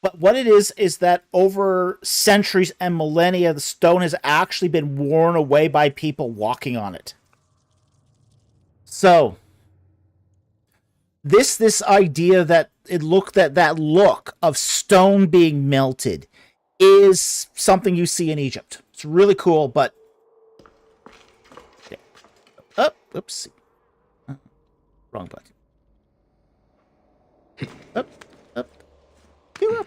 S1: But what it is that over centuries and millennia, the stone has actually been worn away by people walking on it. So, this idea that that look of stone being melted is something you see in Egypt. It's really cool, but oops. Wrong button. Up. You up.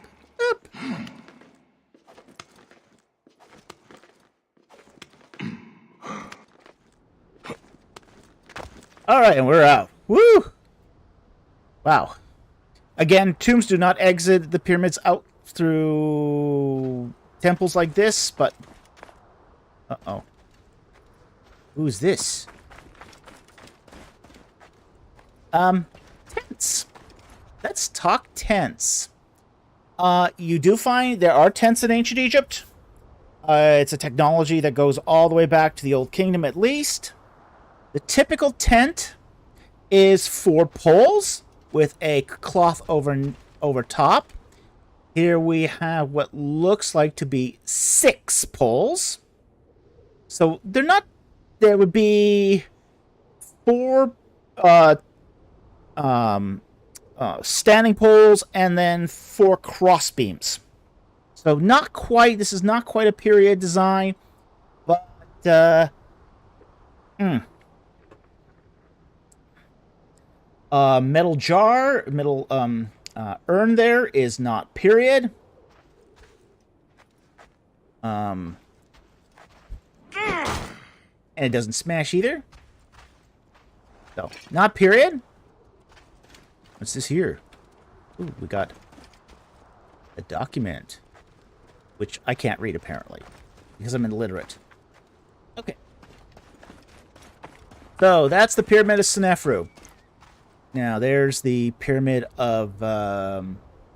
S1: All right, and we're out. Woo! Wow. Again, tombs do not exit the pyramids out through temples like this, but... Uh-oh. Who's this? Tents. Let's talk tents. You do find there are tents in ancient Egypt. It's a technology that goes all the way back to the Old Kingdom at least. The typical tent is 4 poles with a cloth over top. Here we have what looks like to be 6 poles. So they're not... There would be 4 standing poles and then 4 cross beams. So not quite... This is not quite a period design, but... Metal jar, metal urn there is not period. And it doesn't smash either. So, not period. What's this here? Ooh, we got a document, which I can't read apparently, because I'm illiterate. Okay. So, that's the Pyramid of Senefru. Now, there's the Pyramid of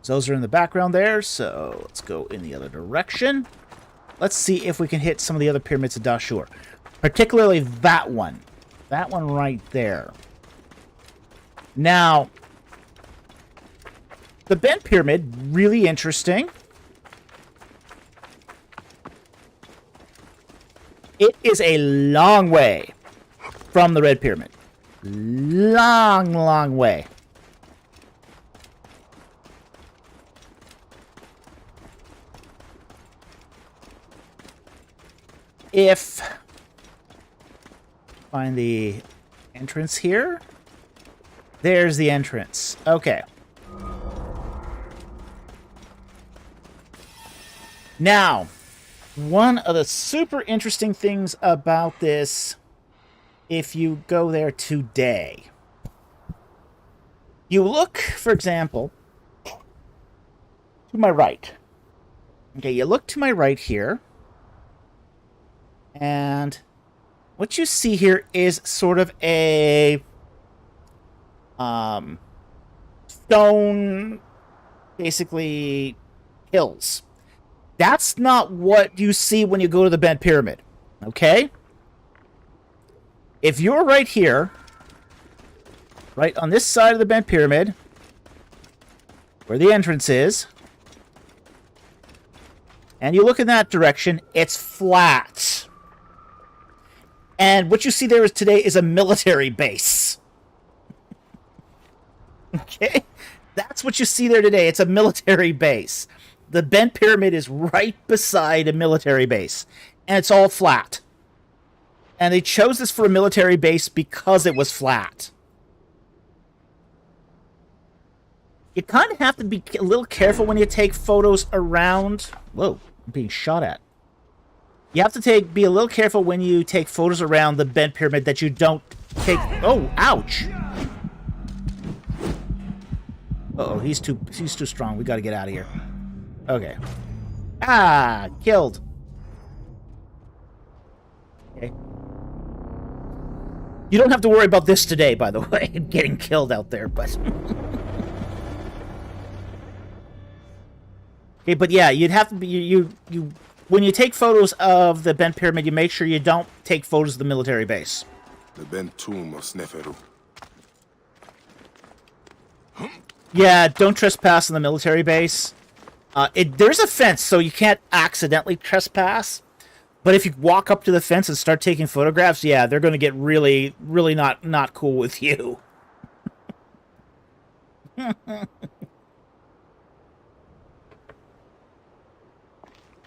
S1: Zoser in the background there, so let's go in the other direction. Let's see if we can hit some of the other pyramids of Dashur. Particularly that one. That one right there. Now, the Bent Pyramid, really interesting. It is a long way from the Red Pyramid. Long, long way. If... Find the entrance here. There's the entrance. Okay. Now, one of the super interesting things about this, if you go there today, you look, for example, to my right. Okay, you look to my right here, and what you see here is sort of a stone, basically, hills. That's not what you see when you go to the Bent Pyramid, okay? If you're right here, right on this side of the Bent Pyramid, where the entrance is, and you look in that direction, it's flat. And what you see there is today is a military base. Okay? That's what you see there today. It's a military base. The Bent Pyramid is right beside a military base. And it's all flat. And they chose this for a military base because it was flat. You kind of have to be a little careful when you take photos around. Whoa, I'm being shot at. You have to be a little careful when you take photos around the bent pyramid that you don't take. Oh, ouch! Uh-oh, he's too strong. We got to get out of here. Okay. Ah, killed. Okay. You don't have to worry about this today, by the way, getting killed out there, but... Okay, but yeah, you'd have to be... You when you take photos of the bent pyramid, you make sure you don't take photos of the military base.
S2: The bent tomb of Sneferu.
S1: Yeah, don't trespass on the military base. There's a fence, so you can't accidentally trespass. But if you walk up to the fence and start taking photographs, yeah, they're going to get really, really not cool with you.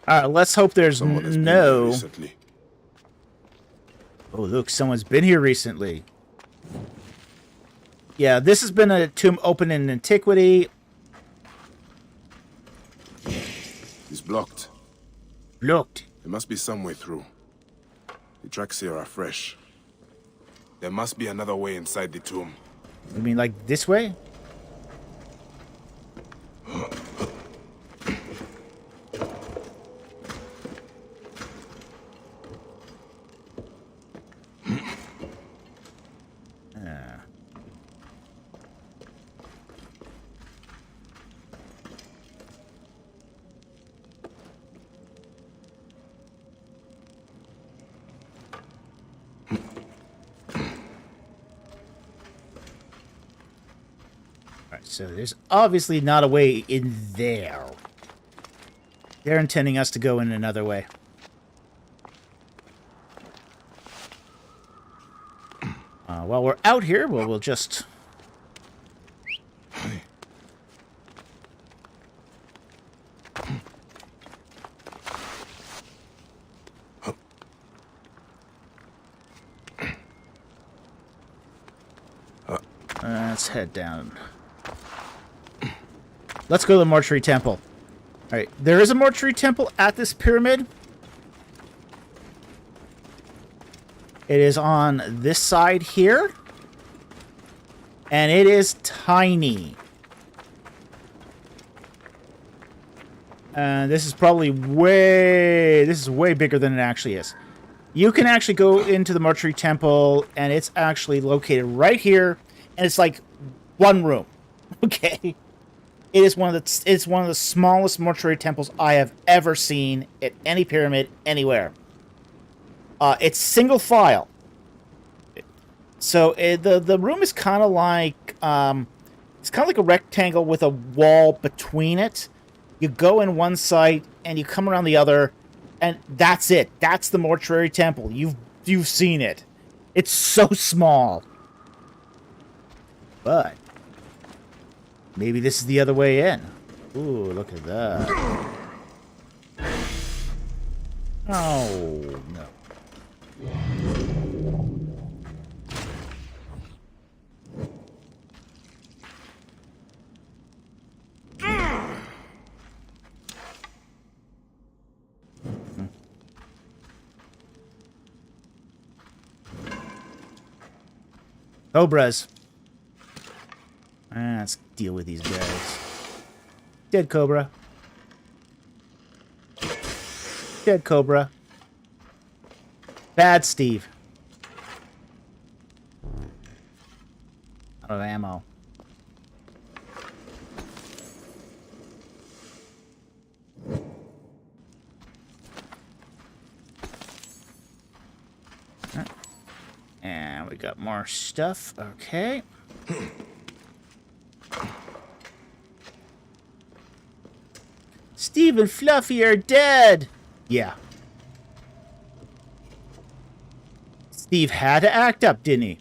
S1: Let's hope there's no... Oh, look, someone's been here recently. Yeah, this has been a tomb open in antiquity.
S2: It's blocked.
S1: Blocked.
S2: There must be some way through. The tracks here are fresh. There must be another way inside the tomb.
S1: You mean like this way? So there's obviously not a way in there. They're intending us to go in another way. While we're out here, we'll just... Let's head down. Let's go to the mortuary temple. Alright, there is a mortuary temple at this pyramid. It is on this side here. And it is tiny. This is probably way... This is way bigger than it actually is. You can actually go into the mortuary temple, and it's actually located right here. And it's like one room. Okay? It is one of the smallest mortuary temples I have ever seen at any pyramid anywhere. It's single file, so the room is kind of like it's kind of like a rectangle with a wall between it. You go in one side and you come around the other, and that's it. That's the mortuary temple. You've seen it. It's so small, but. Maybe this is the other way in. Ooh, look at that. Oh, no. Cobras. Let's deal with these guys. Dead Cobra. Dead Cobra. Bad Steve. Out of ammo. And we got more stuff. Okay. Steve and Fluffy are dead! Yeah. Steve had to act up, didn't he?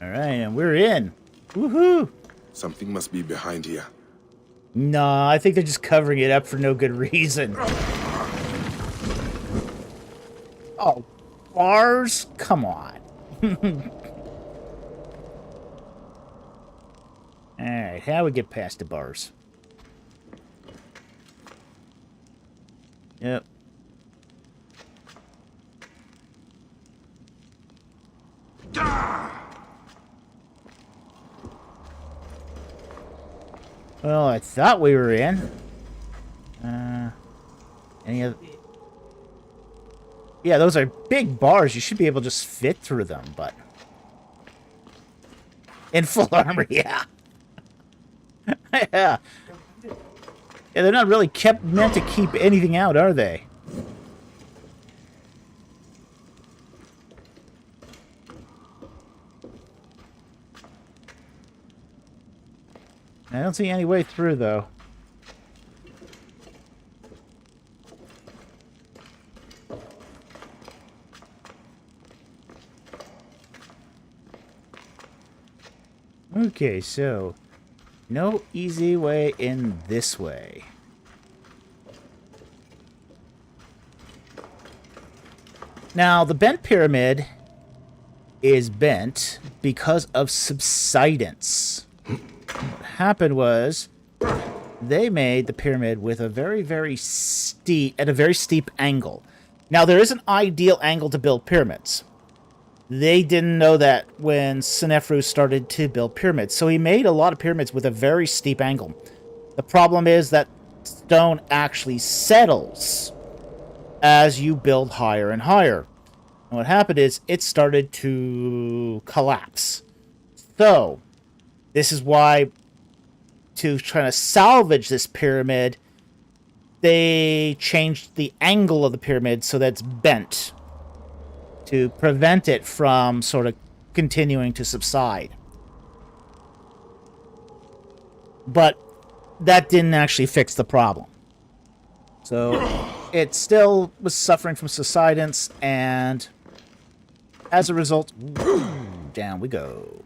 S1: Alright, and we're in. Woohoo!
S2: Something must be behind here.
S1: No, I think they're just covering it up for no good reason. Oh, bars? Come on. Alright, how do we get past the bars? Yep. Well, I thought we were in. Any other... Yeah, those are big bars. You should be able to just fit through them, but... In full armor, yeah. Yeah. Yeah, they're not really meant to keep anything out, are they? I don't see any way through, though. Okay, so... no easy way in this way. Now, the bent pyramid is bent because of subsidence. What happened was they made the pyramid with a very steep angle. Now, there is an ideal angle to build pyramids. They didn't know that when Senefru started to build pyramids. So he made a lot of pyramids with a very steep angle. The problem is that stone actually settles as you build higher and higher. And what happened is it started to collapse. So, this is why, to try to salvage this pyramid, they changed the angle of the pyramid so that it's bent, to prevent it from sort of continuing to subside. But that didn't actually fix the problem. So it still was suffering from subsidence, and as a result, down we go.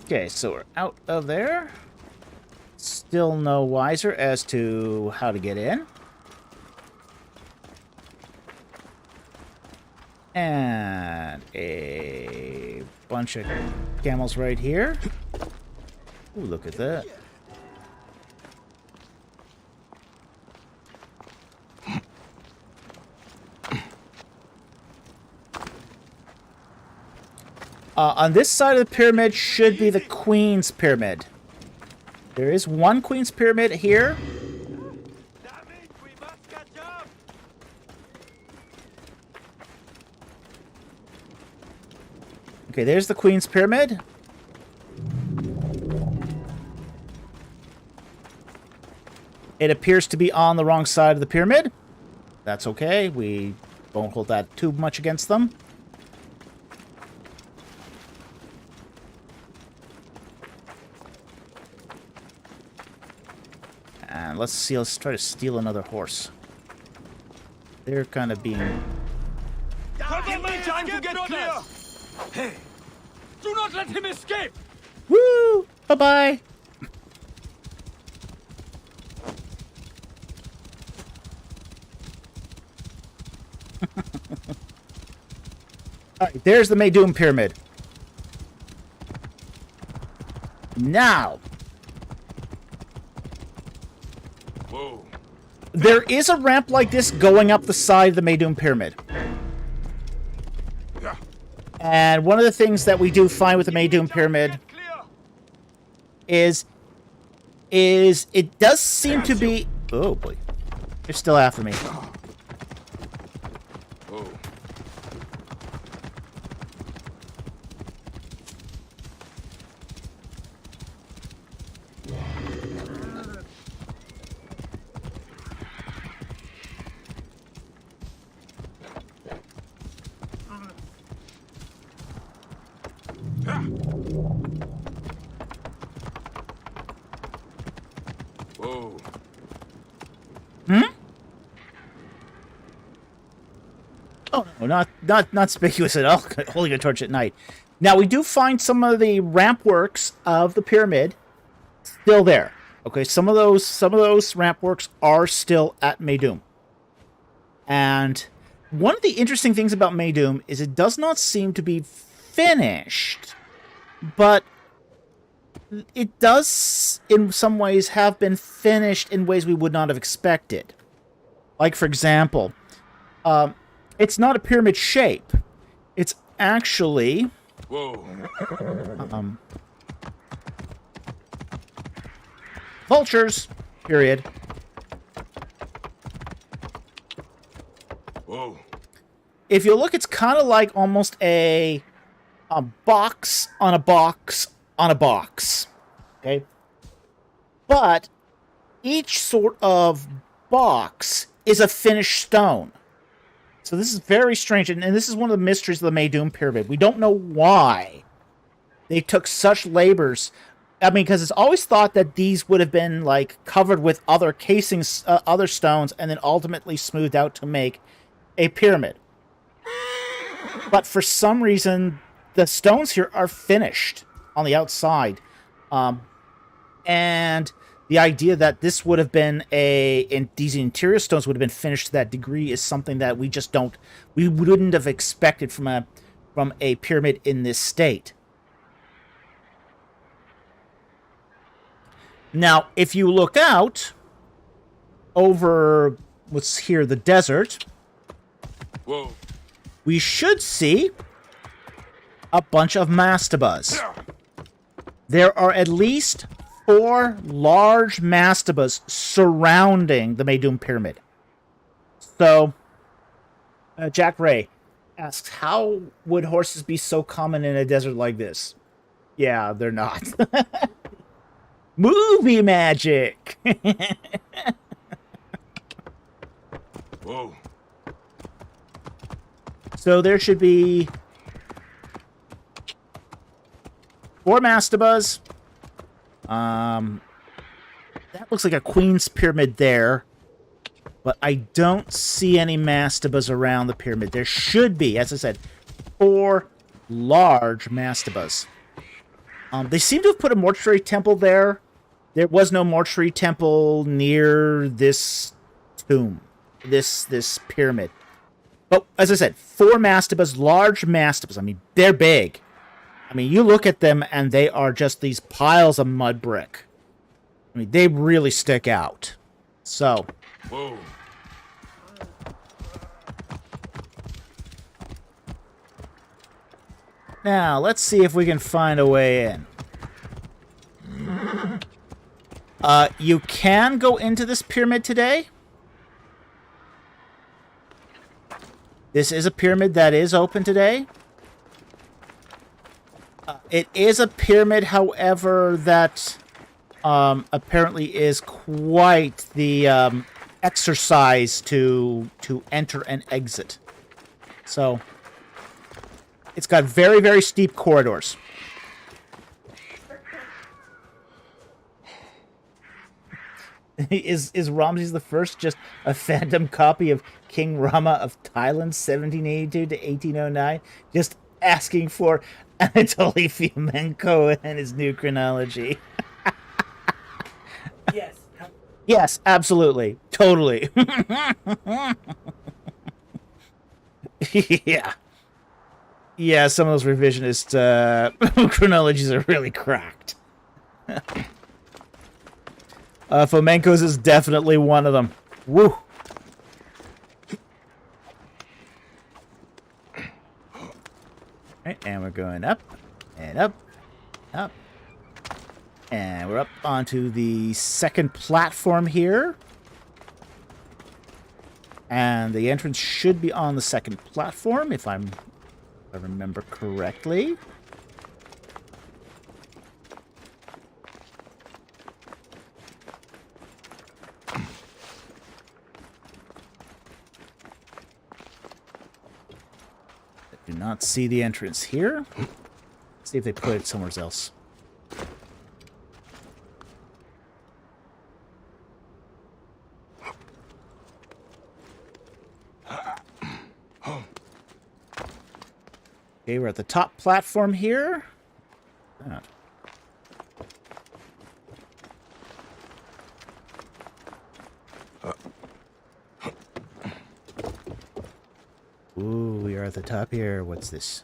S1: Okay, so we're out of there. Still no wiser as to how to get in. And a bunch of camels right here. Ooh, look at that. On this side of the pyramid should be the Queen's Pyramid. There is one Queen's Pyramid here. Okay, there's the Queen's Pyramid. It appears to be on the wrong side of the pyramid. That's okay. We won't hold that too much against them. And let's see. Let's try to steal another horse. They're kind of being...
S3: Time to get clear! Hey! Do not let him escape!
S1: Woo! Bye-bye! Alright, there's the Mayom Pyramid. Now...
S2: Whoa.
S1: there is a ramp like this going up the side of the Mayom Pyramid.
S2: Yeah.
S1: And one of the things that we do find with the Mayom Pyramid is it does seem to be... oh boy. They're still after me.
S2: Whoa. Whoa.
S1: Oh no, not conspicuous at all. Holding a torch at night. Now we do find some of the ramp works of the pyramid still there. Okay, some of those ramp works are still at Maydoum. And one of the interesting things about Maydoum is it does not seem to be finished, but it does, in some ways, have been finished in ways we would not have expected. Like, for example, it's not a pyramid shape. It's actually...
S2: Whoa.
S1: Vultures, period.
S2: Whoa.
S1: If you look, it's kind of like almost a box on a box on a box. Okay? But each sort of box is a finished stone. So this is very strange, and this is one of the mysteries of the Maydoum Pyramid. We don't know why they took such labors. I mean, because it's always thought that these would have been, like, covered with other casings, other stones, and then ultimately smoothed out to make a pyramid. But for some reason, the stones here are finished on the outside. And the idea that this would have been these interior stones would have been finished to that degree is something that we wouldn't have expected from a pyramid in this state. Now, if you look out over what's here, the desert,
S2: Whoa.
S1: we should see a bunch of mastabas. There are at least 4 large mastabas surrounding the Maydoum Pyramid. So, Jack Ray asks, how would horses be so common in a desert like this? Yeah, they're not. Movie magic!
S2: Whoa.
S1: So there should be 4 mastabas. That looks like a queen's pyramid there. But I don't see any mastabas around the pyramid. There should be, as I said, 4 large mastabas. They seem to have put a mortuary temple there. There was no mortuary temple near this tomb, this pyramid. But, as I said, 4 mastabas, large mastabas. I mean, they're big. I mean, you look at them and they are just these piles of mud brick. I mean, they really stick out. So.
S2: Whoa.
S1: Now, let's see if we can find a way in. You can go into this pyramid today. This is a pyramid that is open today. It is a pyramid, however, that apparently is quite the exercise to enter and exit. So, it's got very, very steep corridors. Is Ramses the First just a phantom copy of King Rama of Thailand, 1782 to 1809? Just asking for Anatoly Fomenko and his new chronology.
S4: Yes.
S1: Yes, absolutely. Totally. Yeah. Yeah, some of those revisionist chronologies are really cracked. Fomenko's is definitely one of them. Woo! Right, and we're going up, and up, up. And we're up onto the second platform here. And the entrance should be on the second platform, if I remember correctly. I do not see the entrance here. Let's see if they put it somewhere else. Okay, we're at the top platform here. Ooh, we are at the top here. What's this?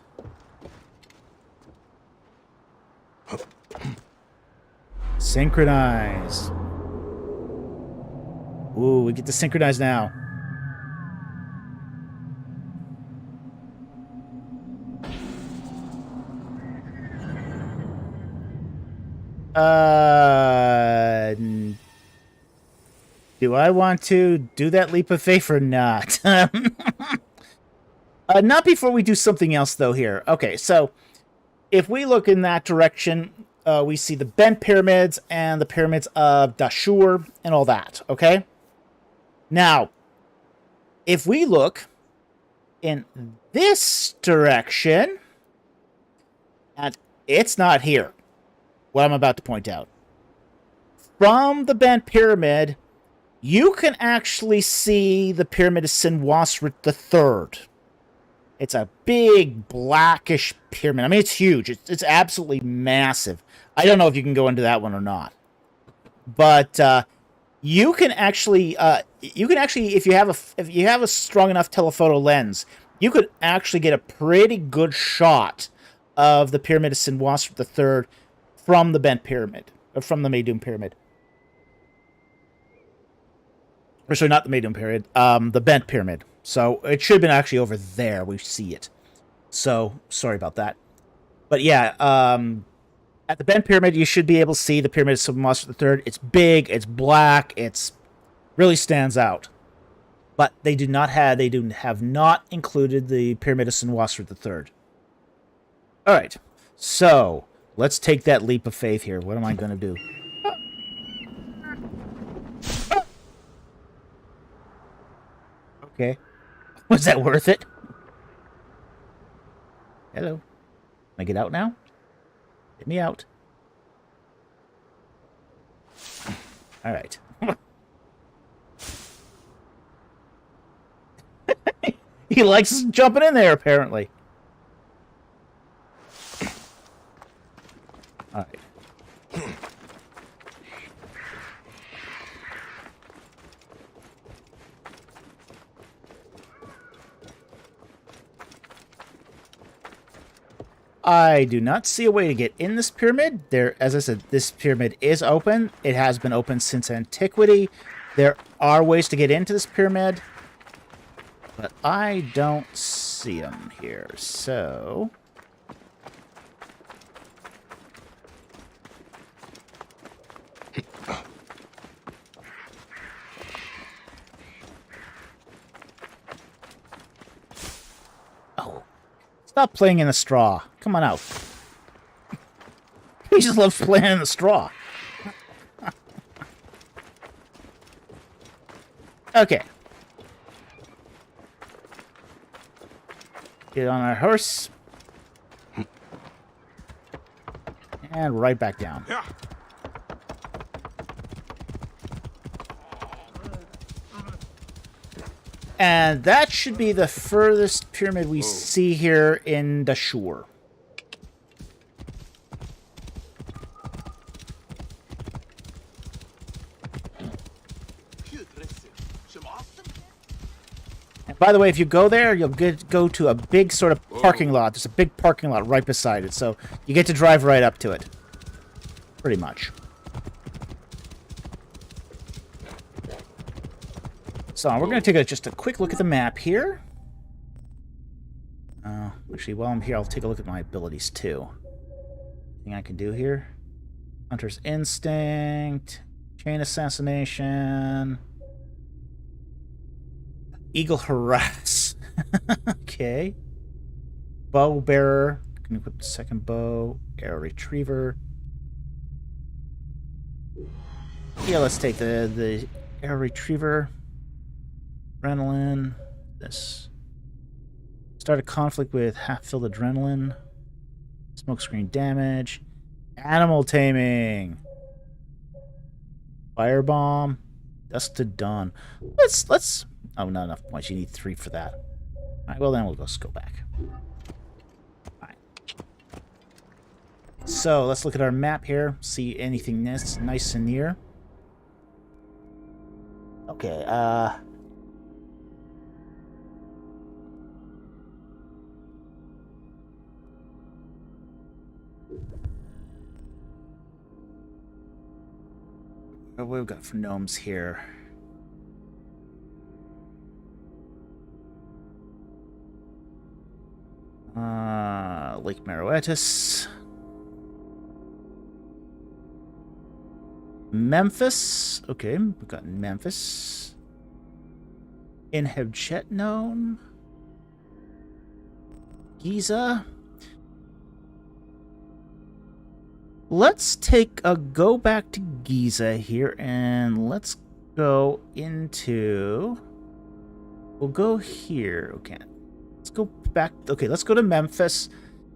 S1: Synchronize. Ooh, we get to synchronize now. Do I want to do that leap of faith or not? Not before we do something else, though, here. Okay, so if we look in that direction, we see the bent pyramids and the pyramids of Dashur and all that, okay? Now, if we look in this direction, and it's not here, what I'm about to point out. From the bent pyramid, you can actually see the Pyramid of Senwosret III. It's a big, blackish pyramid. I mean, it's huge. It's absolutely massive. I don't know if you can go into that one or not. But you can actually, if you have a strong enough telephoto lens, you could actually get a pretty good shot of the Pyramid of Senwosret III from the bent pyramid, or from the Mayom Pyramid. Or sorry, not the Mayom Pyramid, the bent pyramid. So it should have been actually over there. We see it. So sorry about that. But yeah, at the bent pyramid, you should be able to see the Pyramid of Senwosret III. It's big. It's black. It's really stands out. But they do have not included the Pyramid of Senwosret III. All right. So let's take that leap of faith here. What am I going to do? Okay. Was that worth it? Hello. Can I get out now? Get me out. All right. He likes jumping in there, apparently. All right. I do not see a way to get in this pyramid. As I said, this pyramid is open. It has been open since antiquity. There are ways to get into this pyramid, but I don't see them here. So oh, stop playing in the straw. Come on out. He just loves playing in the straw. Okay. Get on our horse. And right back down.
S2: Yeah.
S1: And that should be the furthest pyramid we see here in Dashur. And by the way, if you go there, you'll go to a big sort of parking lot. There's a big parking lot right beside it, so you get to drive right up to it. Pretty much. So we're going to take just a quick look at the map here. Actually, while I'm here, I'll take a look at my abilities too. Anything I can do here? Hunter's Instinct, Chain Assassination, Eagle Harass. Okay. Bow Bearer. Can equip the second bow. Arrow Retriever. Yeah, let's take the Arrow Retriever. Adrenaline. This. Start a conflict with half-filled adrenaline. Smokescreen damage. Animal taming. Firebomb. Dusk to dawn. Let's. Oh, not enough points. You need 3 for that. All right. Well, then we'll just go back. All right. So let's look at our map here. See anything nice and near. Okay. What we've got for gnomes here? Lake Meroetis. Memphis. Okay, we've got Memphis. Inhebjet known. Giza. Let's take a go back to Giza here, and let's go into... We'll go here. Okay. Let's go back. Okay, let's go to Memphis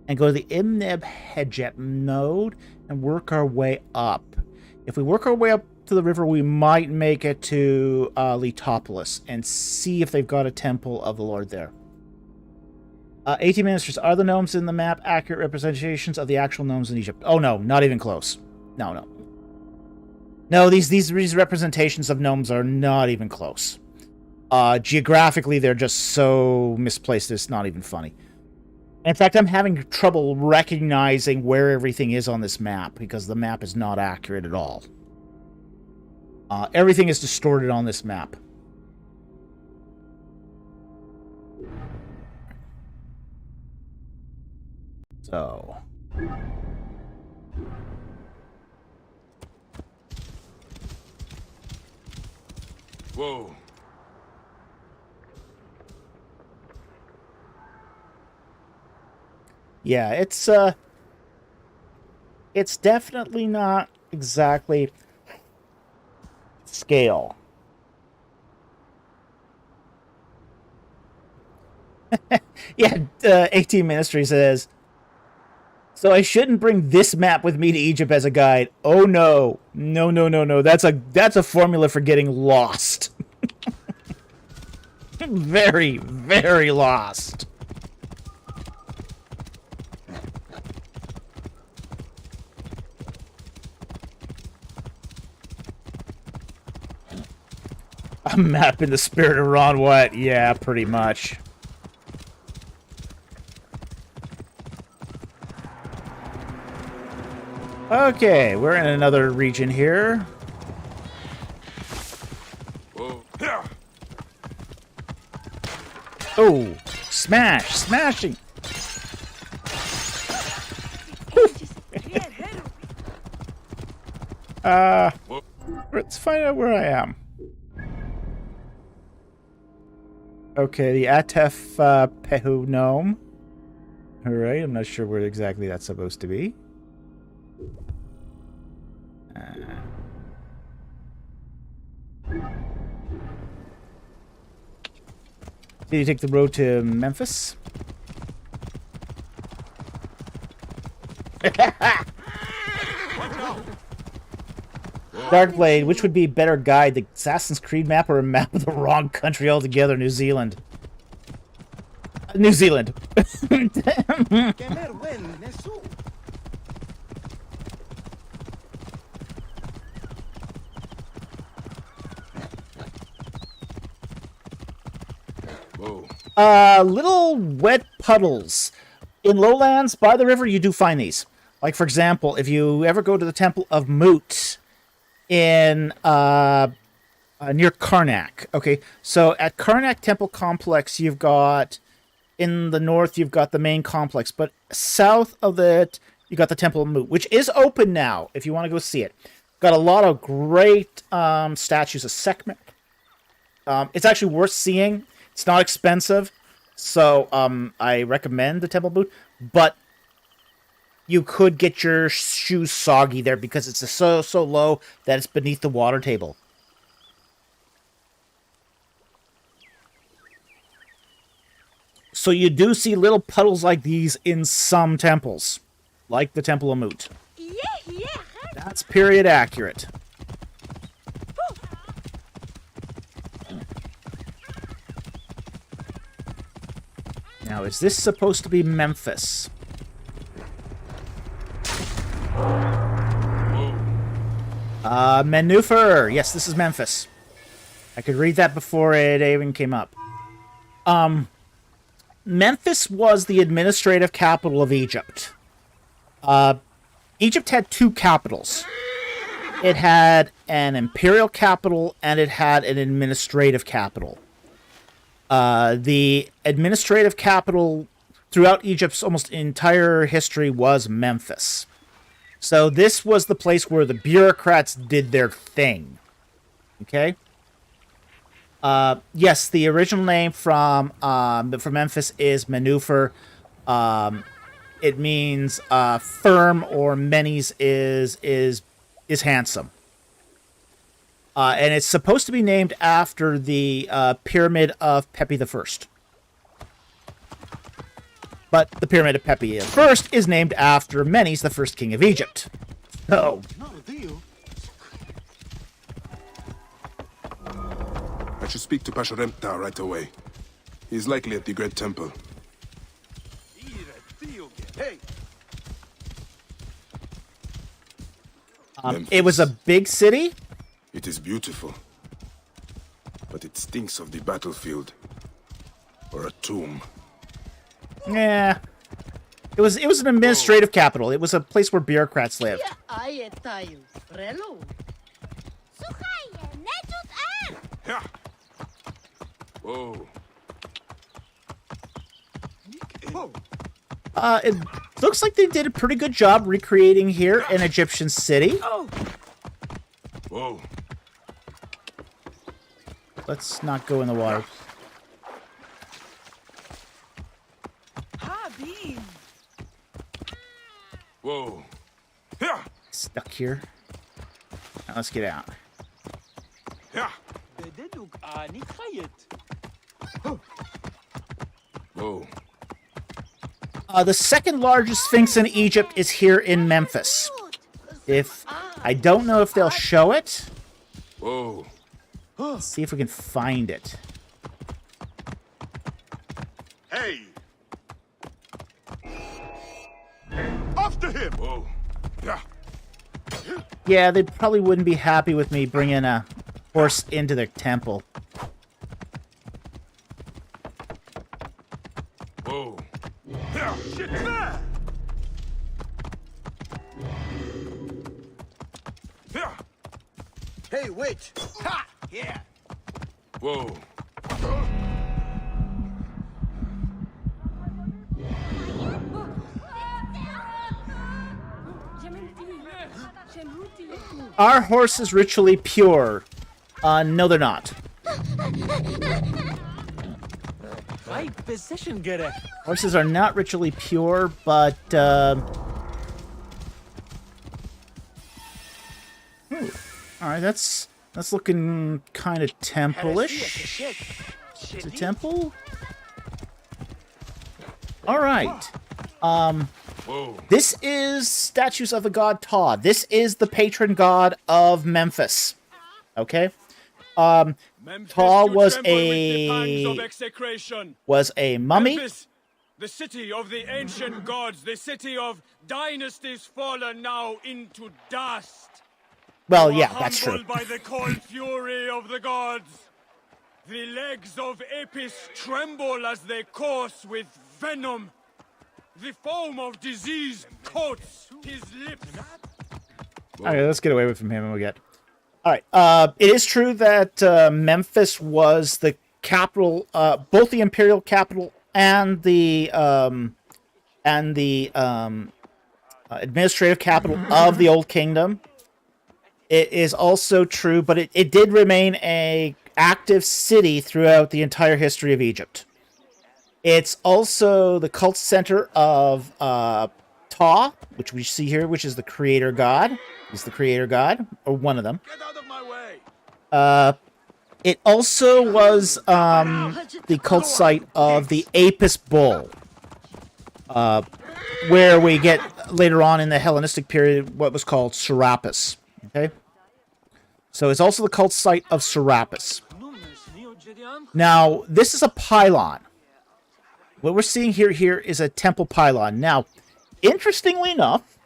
S1: and go to the Inhebjet node and work our way up. If we work our way up to the river, we might make it to Heliopolis and see if they've got a temple of the Lord there. 18 ministers. Are the gnomes in the map accurate representations of the actual gnomes in Egypt? Oh, no. Not even close. No. No, these representations of gnomes are not even close. Geographically, they're just so misplaced it's not even funny. In fact, I'm having trouble recognizing where everything is on this map because the map is not accurate at all. Everything is distorted on this map. So...
S2: Whoa.
S1: Yeah, it's definitely not exactly scale. Yeah, 18 Ministry says, so I shouldn't bring this map with me to Egypt as a guide. Oh no. No. That's a formula for getting lost. Very, very lost. A map in the spirit of Ron What? Yeah, pretty much. Okay, we're in another region here.
S2: Whoa.
S1: Oh, smashing. Let's find out where I am. Okay, the Atef Pehu Gnome. Alright, I'm not sure where exactly that's supposed to be. Did you take the road to Memphis? Darkblade, which would be a better guide, the Assassin's Creed map or a map of the wrong country altogether? New Zealand. New Zealand.
S2: Whoa.
S1: Little wet puddles. In lowlands, by the river, you do find these. Like, for example, if you ever go to the Temple of Mut in near Karnak. Okay, so at Karnak Temple Complex, you've got, in the north, you've got the main complex, but south of it, you got the Temple of Mut, which is open now, if you want to go see it. Got a lot of great statues of Sekhmet. It's actually worth seeing. It's not expensive, so I recommend the Temple of Mut, but you could get your shoes soggy there because it's so low that it's beneath the water table. So you do see little puddles like these in some temples, like the Temple of Mut. That's period accurate. Now, is this supposed to be Memphis? Menufer. Yes, this is Memphis. I could read that before it even came up. Memphis was the administrative capital of Egypt. Egypt had two capitals. it had an imperial capital and it had an administrative capital. The administrative capital throughout Egypt's almost entire history was Memphis. So this was the place where the bureaucrats did their thing. Okay? Yes, the original name from Memphis is Menufer. It means firm, or Menes is handsome. And it's supposed to be named after the pyramid of Pepi the First. But the pyramid of Pepi the First is named after Menes, the first king of Egypt. So,
S2: I should speak to Pasharemta right away. He's likely at the Great Temple.
S3: Hey,
S1: it was a big city.
S2: It is beautiful, but it stinks of the battlefield. Or a tomb.
S1: Yeah. It was an administrative capital. It was a place where bureaucrats lived.
S2: Yeah. Whoa.
S1: It looks like they did a pretty good job recreating here an Egyptian city.
S2: Whoa.
S1: Let's not go in the water.
S2: Whoa. Yeah.
S1: Stuck here. Now let's get out.
S2: Yeah. Whoa.
S1: The second largest sphinx in Egypt is here in Memphis. I don't know if they'll show it.
S2: Whoa.
S1: Let's see if we can find it.
S3: hey! After him!
S2: Whoa. Yeah.
S1: Yeah, they probably wouldn't be happy with me bringing a horse into their temple.
S2: Whoa.
S3: Yeah. Shit there!
S2: Yeah.
S3: Hey, wait! Ha! Yeah!
S2: Whoa.
S1: Are horses ritually pure? No, they're not.
S4: Right position, Gere.
S1: Horses are not ritually pure, but all right, that's looking kind of temple-ish. It's a temple. All right.
S2: Whoa.
S1: This is statues of the god Ptah. This is the patron god of Memphis. Okay.
S3: Memphis,
S1: Ptah
S3: you
S1: was
S3: tremble with the pangs of execration.
S1: a mummy.
S3: Memphis, the city of the ancient gods, the city of dynasties fallen now into dust.
S1: Well,
S3: You are
S1: yeah, that's true.
S3: humbled by the cold fury of the gods. The legs of Apis tremble as they course with venom. The foam of disease coats his lips.
S1: All right, let's get away from him and we get. All right. It is true that Memphis was the capital, both the imperial capital and the administrative capital of the Old Kingdom. It is also true, but it did remain a active city throughout the entire history of Egypt. It's also the cult center of Ptah, which we see here, which is the creator god. He's the creator god, or one of them.
S3: Get out of my way.
S1: It also was the cult site of the Apis bull, where we get later on in the Hellenistic period what was called Serapis. Okay, so it's also the cult site of Serapis. Now, this is a pylon. What we're seeing here is a temple pylon. Now, interestingly enough,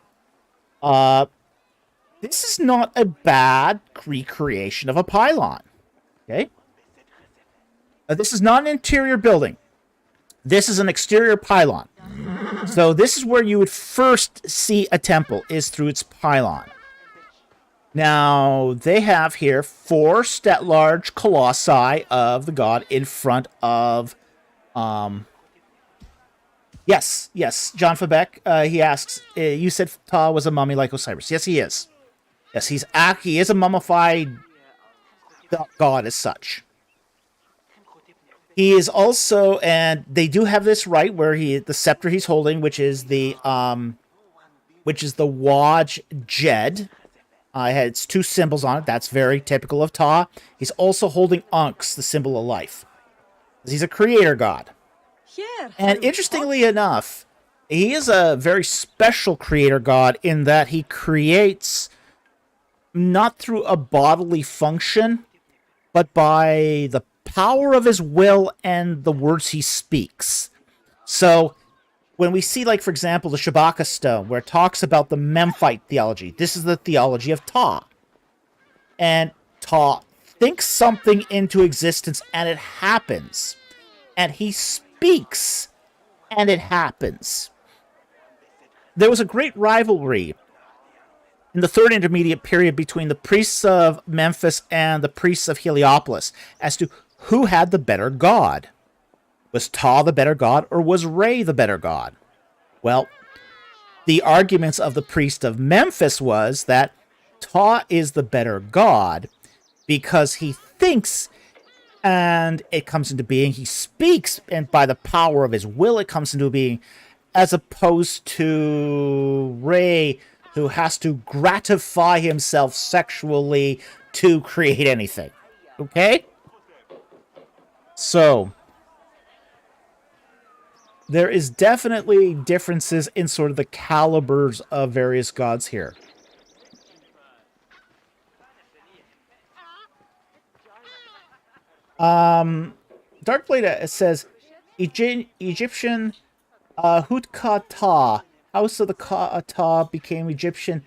S1: this is not a bad recreation of a pylon. Okay? This is not an interior building. This is an exterior pylon. So this is where you would first see a temple, is through its pylon. Now, they have here 4 large colossi of the god in front of, yes, John Febeck, he asks, you said Ptah was a mummy like Osiris. Yes, he is. Yes, he is a mummified god as such. He is also, and they do have this right, where the scepter he's holding, which is the Waj Jed. It's 2 symbols on it. That's very typical of Ptah. He's also holding Unks, the symbol of life. He's a creator god. And interestingly enough, he is a very special creator god in that he creates not through a bodily function, but by the power of his will and the words he speaks. So, when we see, like, for example, the Shabaka stone, where it talks about the Memphite theology, this is the theology of Ptah. And Ptah thinks something into existence, and it happens. And he speaks, and it happens. There was a great rivalry in the Third Intermediate Period between the priests of Memphis and the priests of Heliopolis as to who had the better god. Was Ptah the better god, or was Re the better god? Well, the arguments of the priest of Memphis was that Ptah is the better god because he thinks and it comes into being. He speaks, and by the power of his will it comes into being, as opposed to Re, who has to gratify himself sexually to create anything. Okay? So, there is definitely differences in sort of the calibers of various gods here. Darkblade says, Egyptian Hutkata, house of the Ka became Egyptian.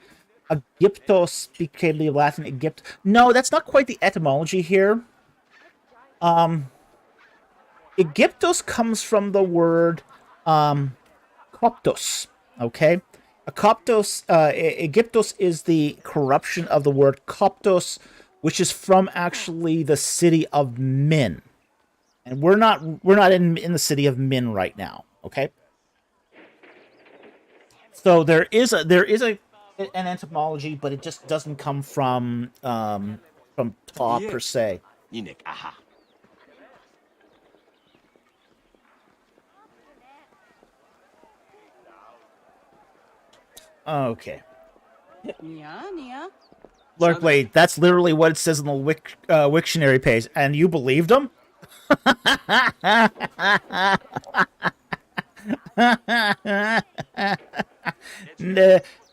S1: Egyptos became the Latin Egypt. No, that's not quite the etymology here. Egyptos comes from the word Coptos, okay? Egyptos is the corruption of the word Coptos, which is from actually the city of Min. And we're not in the city of Min right now, okay? So there is an etymology, but it just doesn't come from Ptah per se. Okay. Lurkblade, that's literally what it says on the Wiktionary page, and you believed him?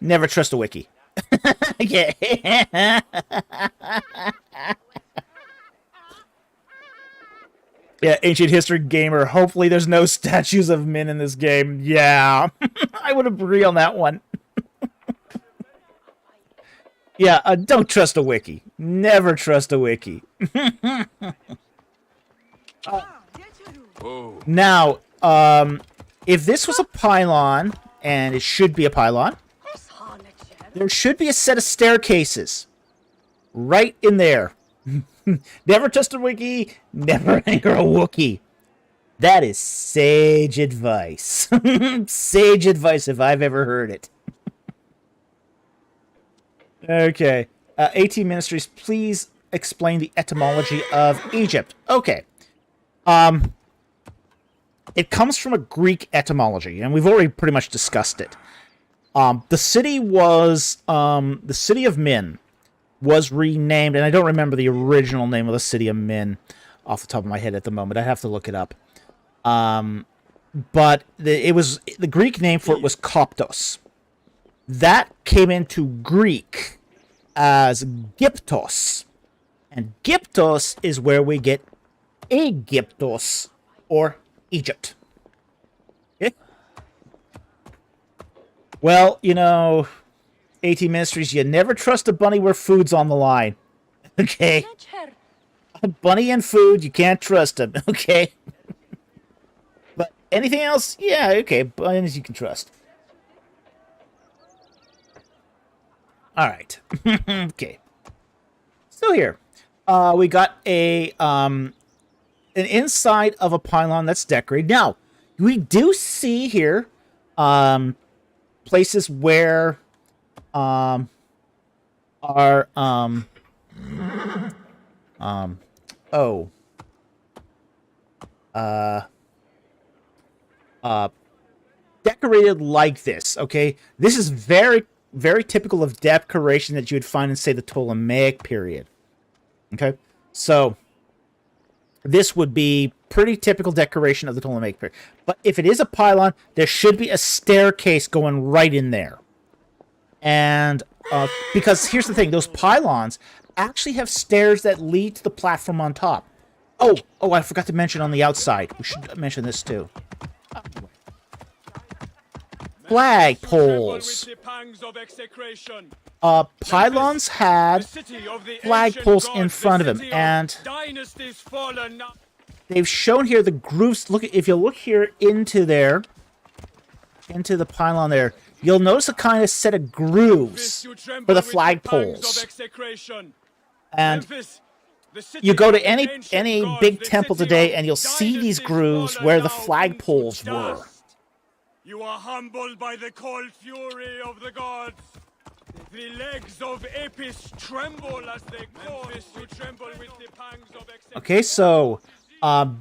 S1: Never trust a wiki. Yeah. Yeah, ancient history gamer. Hopefully there's no statues of men in this game. Yeah. I would agree on that one. Yeah, don't trust a wiki. Never trust a wiki. Now, if this was a pylon, and it should be a pylon, there should be a set of staircases right in there. Never trust a wiki, never anger a Wookiee. That is sage advice. Sage advice if I've ever heard it. Okay. AT Ministries, please explain the etymology of Egypt. Okay. It comes from a Greek etymology, and we've already pretty much discussed it. The city of Min was renamed, and I don't remember the original name of the city of Min off the top of my head at the moment. I have to look it up. But the Greek name for it was Koptos. That came into Greek as Gyptos. And Gyptos is where we get Aegyptos, or Egypt. Okay? Well, AT Ministries, you never trust a bunny where food's on the line. Okay? A bunny and food, you can't trust them. Okay? But anything else? Yeah, okay. Bunnies you can trust. Alright. Okay. So here, we got a an inside of a pylon that's decorated. Now, we do see here places where are oh decorated like this. Okay, this is very typical of decoration that you would find in, say, the Ptolemaic period. Okay, so this would be pretty typical decoration of the Ptolemaic period. But if it is a pylon, there should be a staircase going right in there. And because here's the thing, those pylons actually have stairs that lead to the platform on top. Oh, I forgot to mention on the outside. We should mention this too. Flag poles. Pylons had flag poles in front of them, and they've shown here the grooves. Look, if you look here into there, into the pylon there, you'll notice a kind of set of grooves for the flag poles. And you go to any big temple today, and you'll see these grooves where the flag poles were.
S3: You are humbled by the cold fury of the gods. The legs of Apis tremble as they course. You tremble with the pangs of execution.
S1: Okay, so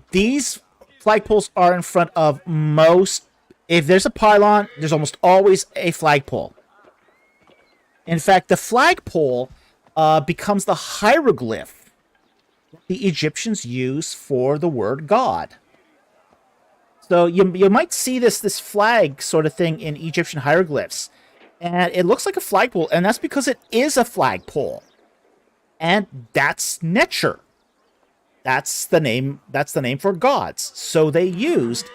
S1: these flagpoles are in front of most. If there's a pylon, there's almost always a flagpole. In fact, the flagpole becomes the hieroglyph the Egyptians use for the word God. So you might see this flag sort of thing in Egyptian hieroglyphs, and it looks like a flagpole, and that's because it is a flagpole, and that's Netcher. That's the name for gods. So they used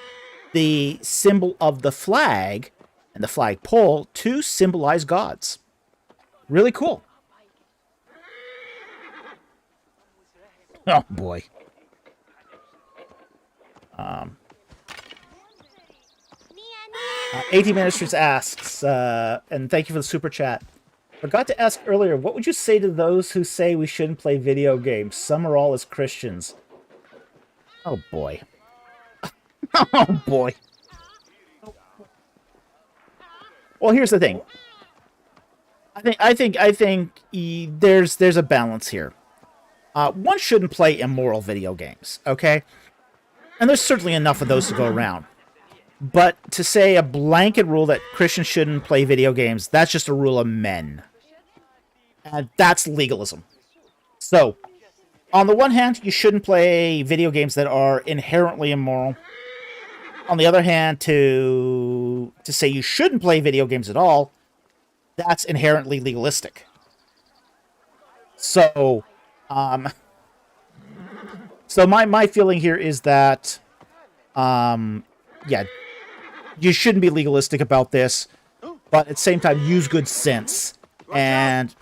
S1: the symbol of the flag and the flagpole to symbolize gods. Really cool. Oh boy. 18 Ministers asks, and thank you for the super chat. Forgot to ask earlier, what would you say to those who say we shouldn't play video games? Some or all as Christians. Oh boy. Oh boy. Well, here's the thing. I think there's a balance here. One shouldn't play immoral video games, okay? And there's certainly enough of those to go around. But to say a blanket rule that Christians shouldn't play video games, that's just a rule of men. And that's legalism. So, on the one hand, you shouldn't play video games that are inherently immoral. On the other hand, to say you shouldn't play video games at all, that's inherently legalistic. So, so my feeling here is that, yeah, you shouldn't be legalistic about this, but at the same time, use good sense and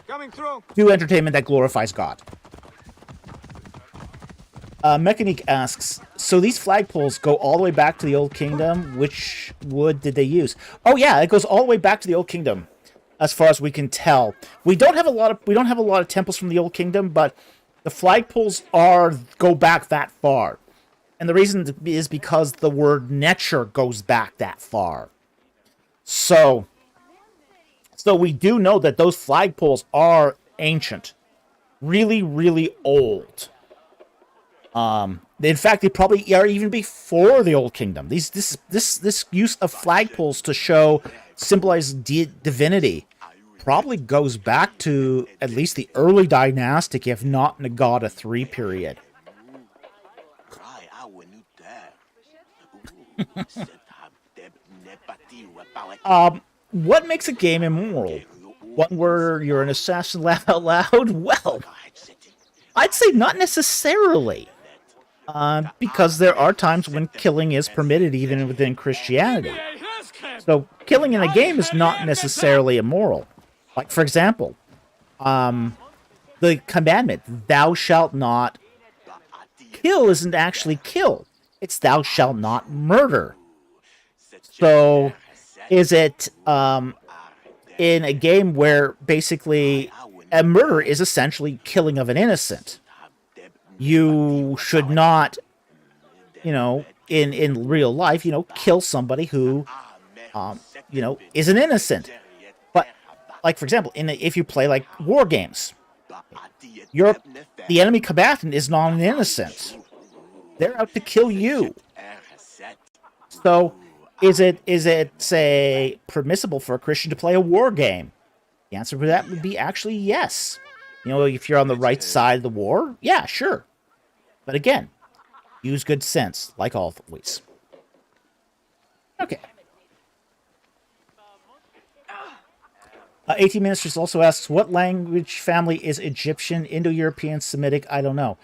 S1: do entertainment that glorifies God. Mechanique asks, so these flagpoles go all the way back to the Old Kingdom? Which wood did they use? Oh yeah, it goes all the way back to the Old Kingdom, as far as we can tell. We don't have a lot of temples from the Old Kingdom, but the flagpoles go back that far. And the reason is because the word Netcher goes back that far. So we do know that those flagpoles are ancient. Really, really old. In fact, they probably are even before the Old Kingdom. This use of flagpoles to symbolize divinity probably goes back to at least the early dynastic, if not Nagata III period. What makes a game immoral? One where you're an assassin, laugh out loud? Well, I'd say not necessarily. Because there are times when killing is permitted even within Christianity. So killing in a game is not necessarily immoral. Like, for example, the commandment, thou shalt not kill, isn't actually kill. It's thou shalt not murder. So, is it in a game where basically a murder is essentially killing of an innocent. You should not, in real life, kill somebody who, is an innocent. But, like, for example, if you play, like, war games, the enemy combatant is not an innocent. They're out to kill you. So, is it, say, permissible for a Christian to play a war game? The answer to that would be actually yes. If you're on the right side of the war, yeah, sure. But again, use good sense, like always. Okay. 18 Ministers also asks, what language family is Egyptian, Indo-European, Semitic? I don't know.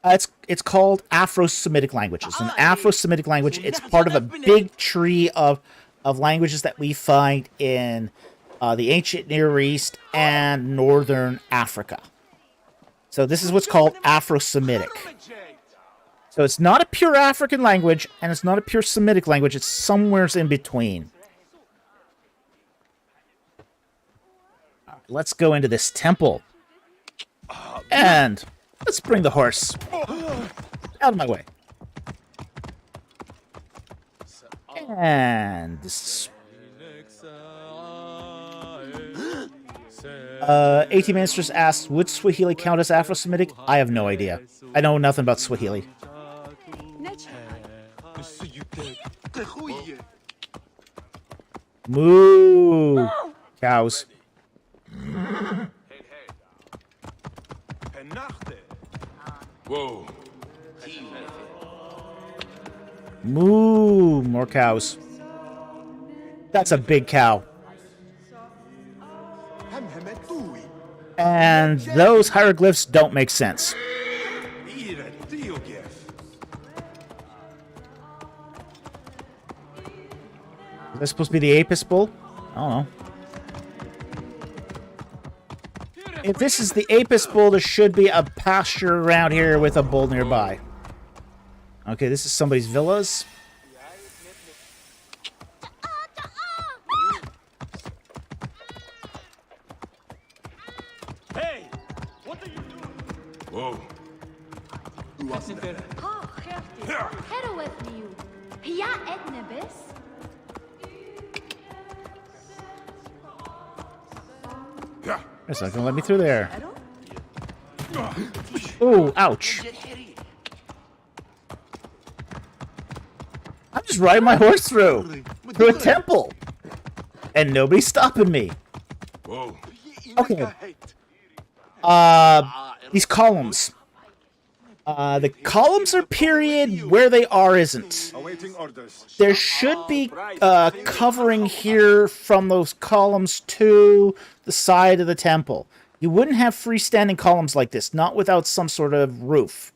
S1: It's called Afro-Semitic languages. An Afro-Semitic language, it's part of a big tree of languages that we find in the ancient Near East and Northern Africa. So this is what's called Afro-Semitic. So it's not a pure African language, and it's not a pure Semitic language. It's somewhere in between. Let's go into this temple. And let's bring the horse out of my way. And 18 Ministers asks, would Swahili count as Afro-Semitic? I have no idea. I know nothing about Swahili. Moo! Cows.
S2: Whoa.
S1: Moo! More cows. That's a big cow. And those hieroglyphs don't make sense. Is that supposed to be the Apis bull? I don't know. If this is the Apis bull, there should be a pasture around here with a bull nearby. Okay, this is somebody's villas.
S3: Hey! What are you doing?
S2: Whoa. Yeah.
S1: It's not gonna let me through there. Ooh, ouch. I'm just riding my horse through a temple. And nobody's stopping me.
S2: Whoa.
S1: Okay. These columns. The columns are period, where they are isn't.
S3: Awaiting orders.
S1: There should be covering here from those columns to the side of the temple. You wouldn't have freestanding columns like this, not without some sort of roof.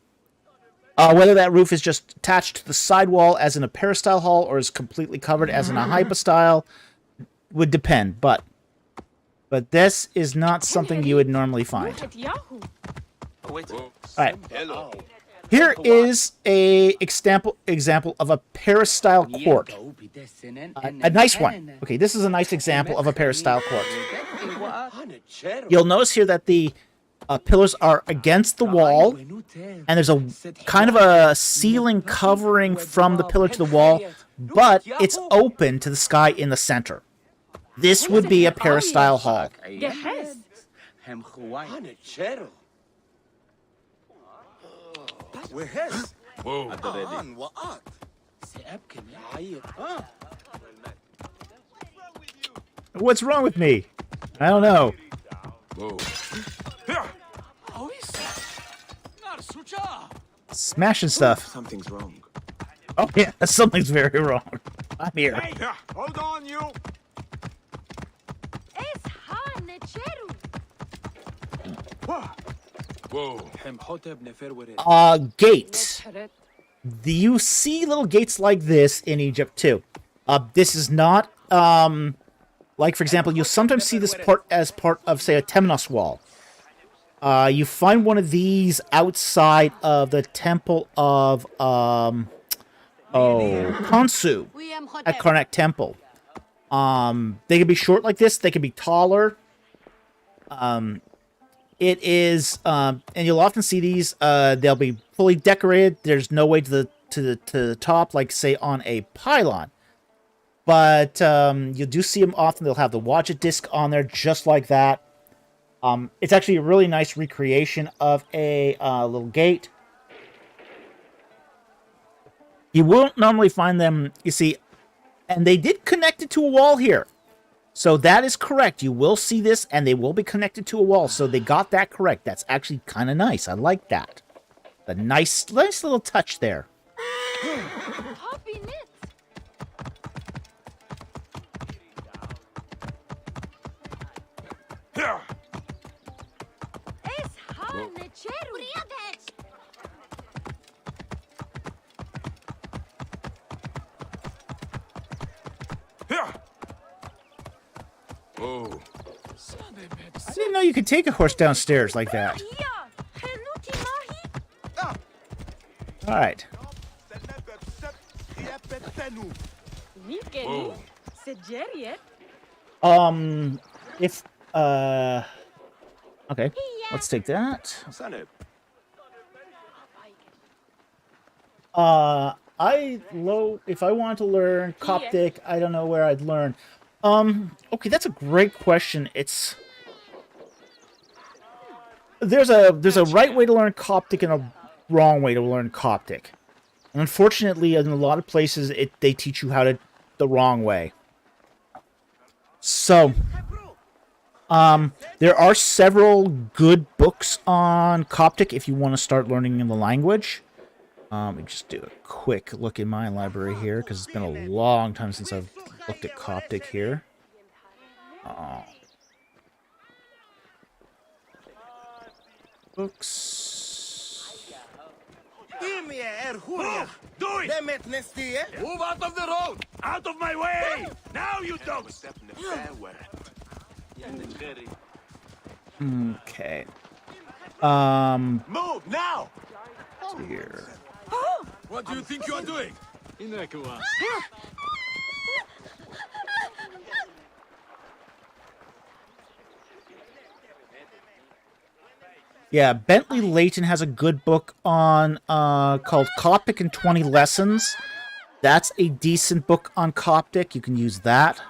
S1: Whether that roof is just attached to the side wall as in a peristyle hall or is completely covered as in a hypostyle would depend, but this is not something you would normally find. Alright. Here is a example of a peristyle court. A nice one. Okay, this is a nice example of a peristyle court. You'll notice here that the pillars are against the wall, and there's a kind of a ceiling covering from the pillar to the wall, but it's open to the sky in the center. This would be a peristyle hall.
S2: Whoa.
S1: What's wrong with me? I don't know.
S2: Whoa.
S1: Smashing stuff.
S2: Something's wrong.
S1: Oh yeah, something's very wrong. I'm here.
S3: Hey! Hold on, you!
S2: Whoa.
S1: Gate. You see little gates like this in Egypt too. This is not, like for example, you'll sometimes see this part as part of, say, a Temenos wall. You find one of these outside of the temple of, Khonsu at Karnak Temple. They can be short like this, they can be taller. it is, and you'll often see these. They'll be fully decorated. There's no way to the top, like say on a pylon. But you do see them often. They'll have the watch it disc on there, just like that. It's actually a really nice recreation of a little gate. You won't normally find them, you see, and they did connect it to a wall here. So that is correct. You will see this, and they will be connected to a wall. So they got that correct. That's actually kind of nice. I like that. A nice little touch there.
S2: Oh.
S1: I didn't know you could take a horse downstairs like that. All right. Okay, let's take that. If I want to learn Coptic, I don't know where I'd learn. Okay, that's a great question. There's a right way to learn Coptic and a wrong way to learn Coptic. And unfortunately, in a lot of places, they teach you the wrong way. So, there are several good books on Coptic if you want to start learning in the language. Let me just do a quick look in my library here, because it's been a long time since I've looked at Coptic here. Books.
S3: Move! Do it! Move out of the road! Out of my way! Now, you dogs!
S1: Okay.
S3: Move now!
S1: Here.
S3: What do you think you're doing?
S1: Yeah, Bentley Layton has a good book on called Coptic in 20 Lessons. That's a decent book on Coptic. You can use that.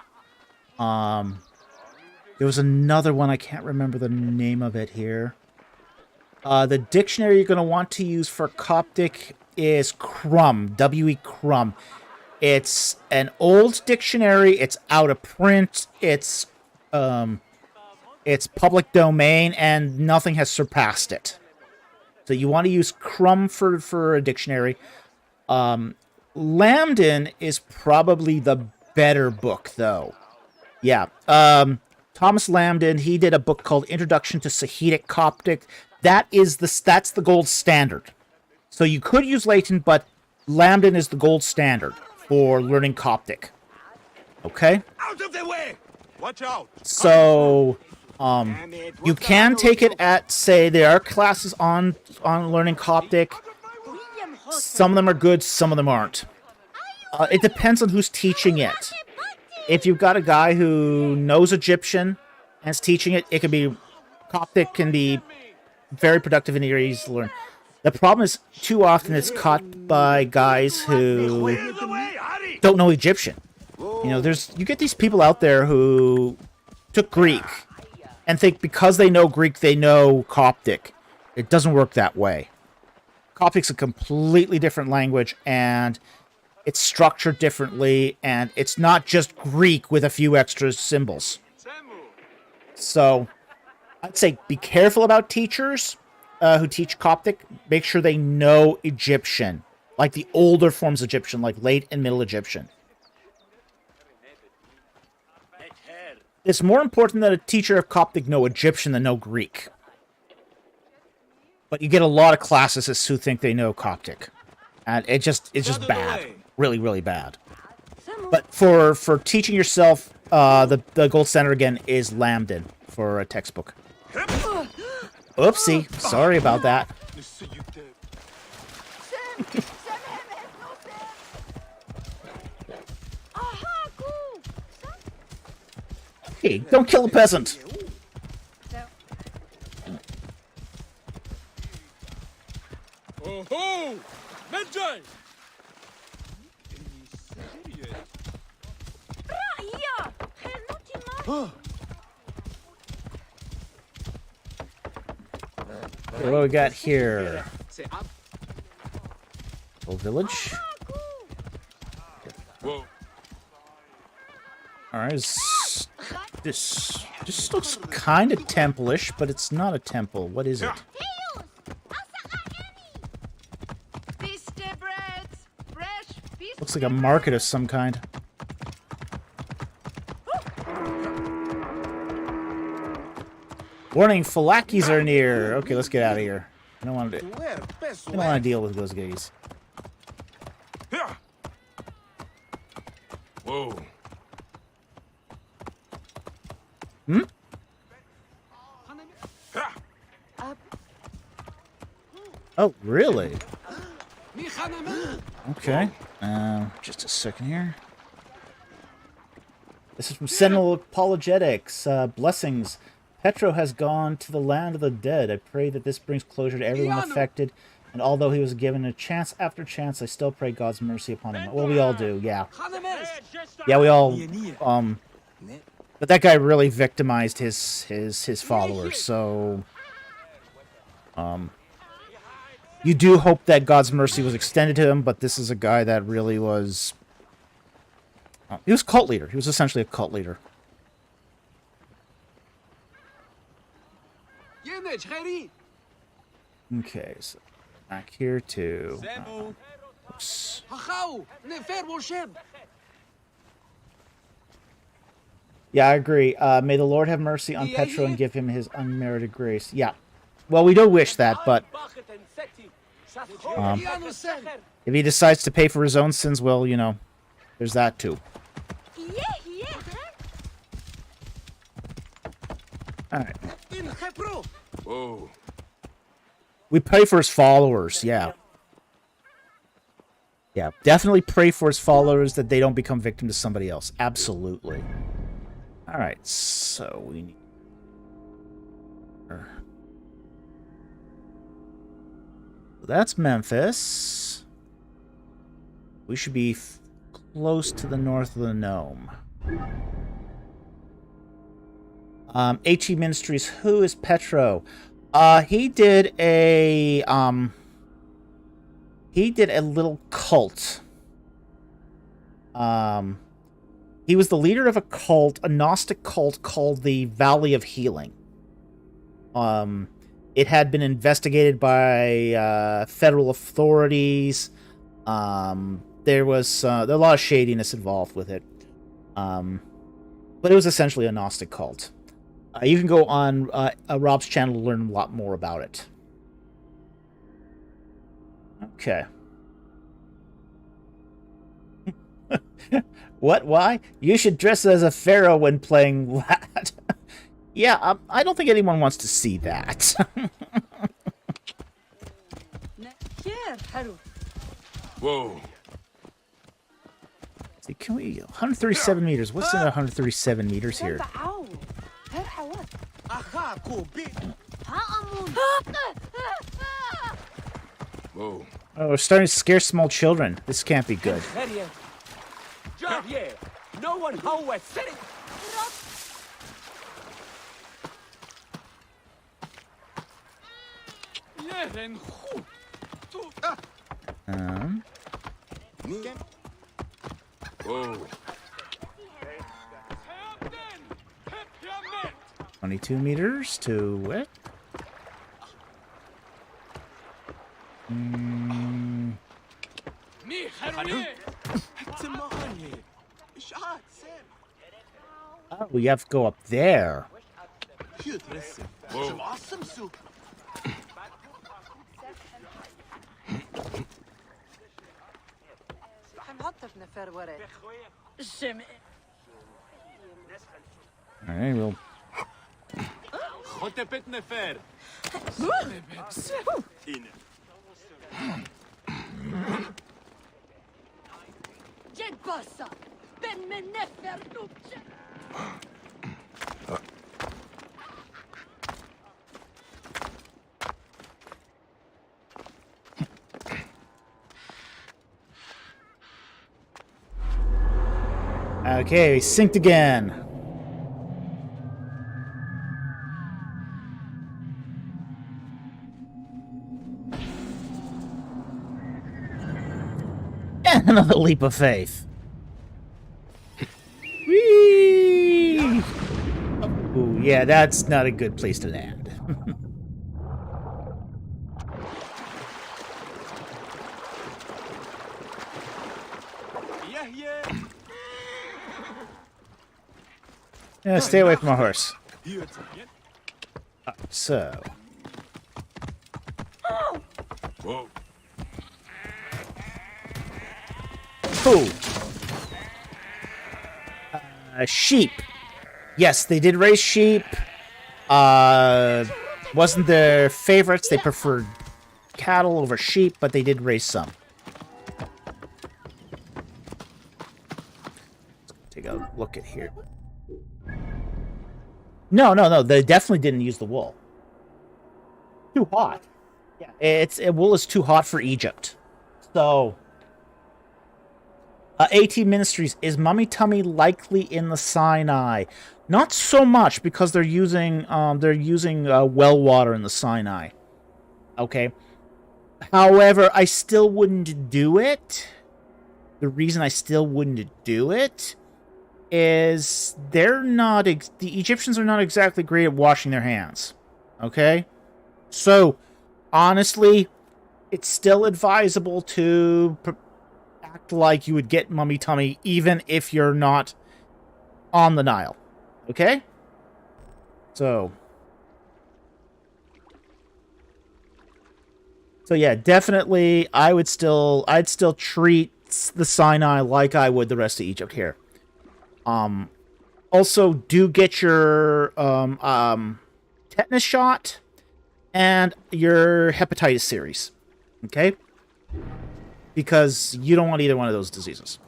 S1: There was another one, I can't remember the name of it here. The dictionary you're going to want to use for Coptic is Crum, W.E. Crum. It's an old dictionary. It's out of print. It's public domain, and nothing has surpassed it. So you want to use Crum for a dictionary. Lambden is probably the better book, though. Yeah. Thomas Lambden, he did a book called Introduction to Sahidic Coptic. That's the gold standard. So you could use Layton, but Lambden is the gold standard for learning Coptic. Okay?
S3: Out of the way! Watch out!
S1: So, you can take it at, say, there are classes on learning Coptic. Some of them are good, some of them aren't. It depends on who's teaching it. If you've got a guy who knows Egyptian and is teaching it, Coptic can be very productive and easy to learn. The problem is, too often it's caught by guys who don't know Egyptian. You know, you get these people out there who took Greek and think because they know Greek, they know Coptic. It doesn't work that way. Coptic's a completely different language, and it's structured differently, and it's not just Greek with a few extra symbols. So, I'd say be careful about teachers who teach Coptic. Make sure they know Egyptian, like the older forms of Egyptian, like late and middle Egyptian. It's more important that a teacher of Coptic know Egyptian than know Greek. But you get a lot of classicists who think they know Coptic. And it's just bad. Really, really bad. But for teaching yourself, the gold standard again is Lambden for a textbook. Oopsie. Sorry about that. Hey, don't kill a peasant.
S3: Oh ho! Medjay!
S1: Okay, what we got here? Little village.
S2: Whoa.
S1: Alright, this looks kind of temple-ish, but it's not a temple. What is it? Looks like a market of some kind. Warning, Falakis are near. Okay, let's get out of here. I don't want to deal with those guys.
S2: Whoa.
S1: Hmm? Oh, really? Okay. Just a second here. This is from Sentinel Apologetics. Blessings. Petro has gone to the land of the dead. I pray that this brings closure to everyone affected. And although he was given a chance after chance, I still pray God's mercy upon him. Well, we all do, yeah. Yeah, we all, but that guy really victimized his followers, so, you do hope that God's mercy was extended to him, but this is a guy that really was, he was a cult leader. He was essentially a cult leader. Okay, so back here to... oops. Yeah, I agree. May the Lord have mercy on Petro and give him his unmerited grace. Yeah. Well, we do wish that, but... if he decides to pay for his own sins, well, you know, there's that too. Alright.
S2: Whoa.
S1: We pray for his followers, yeah. Yeah, definitely pray for his followers that they don't become victim to somebody else. Absolutely. Alright, so we need... that's Memphis. We should be close to the north of the Nome. HE Ministries, who is Petro? He did a little cult. He was the leader of a cult, a Gnostic cult called the Valley of Healing. It had been investigated by federal authorities. There was a lot of shadiness involved with it. But it was essentially a Gnostic cult. You can go on Rob's channel to learn a lot more about it. Okay. What? Why? You should dress as a pharaoh when playing that. Yeah, I don't think anyone wants to see that.
S2: Whoa.
S1: See, can we... 137 meters. What's in 137 meters here?
S2: Whoa.
S1: Oh, we're starting to scare small children. This can't be good.
S4: No one how said it.
S2: Whoa.
S1: 22 meters to what? Oh, we have to go up there.
S2: Whoa.
S1: Alright, we'll... Okay, synced again. And another leap of faith. Whee! Ooh, yeah, that's not a good place to land. Yeah, stay away from my horse. So.
S2: Whoa.
S1: Cool. Sheep. Yes, they did raise sheep. Wasn't their favorites. They preferred cattle over sheep, but they did raise some. Let's take a look at here. No. They definitely didn't use the wool. Too hot. Yeah, wool is too hot for Egypt. So, AT Ministries, is Mummy Tummy likely in the Sinai? Not so much because they're using well water in the Sinai. Okay. However, I still wouldn't do it. The reason I still wouldn't do it is the Egyptians are not exactly great at washing their hands. Okay? So, honestly, it's still advisable to act like you would get Mummy Tummy even if you're not on the Nile. Okay? So yeah, definitely I'd still treat the Sinai like I would the rest of Egypt here. Also do get your tetanus shot and your hepatitis series. Okay? Because you don't want either one of those diseases.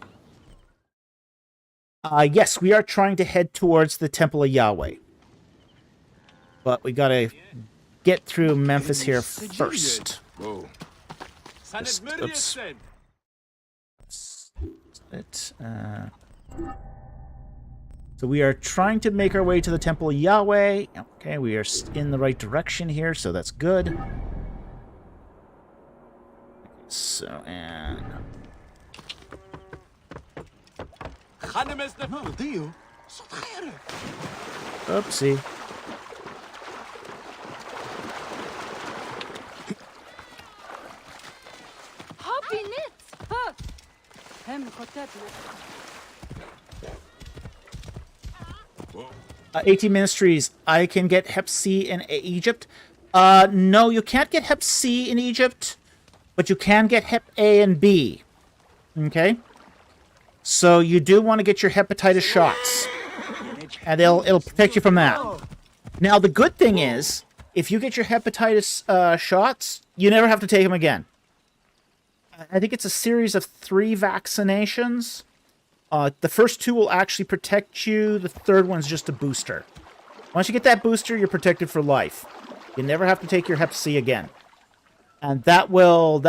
S1: Yes, we are trying to head towards the Temple of Yahweh. But we gotta get through Memphis here first.
S2: Whoa.
S1: Oops. So we are trying to make our way to the Temple of Yahweh. Okay, we are in the right direction here, so that's good. So, and... Oopsie. AT Ministries, I can get Hep C in Egypt. No, you can't get Hep C in Egypt, but you can get Hep A and B. Okay? So you do want to get your hepatitis shots. And it'll protect you from that. Now, the good thing is, if you get your hepatitis shots, you never have to take them again. I think it's a series of 3 vaccinations. The first 2 will actually protect you. The third one's just a booster. Once you get that booster, you're protected for life. You never have to take your Hep C again. And that will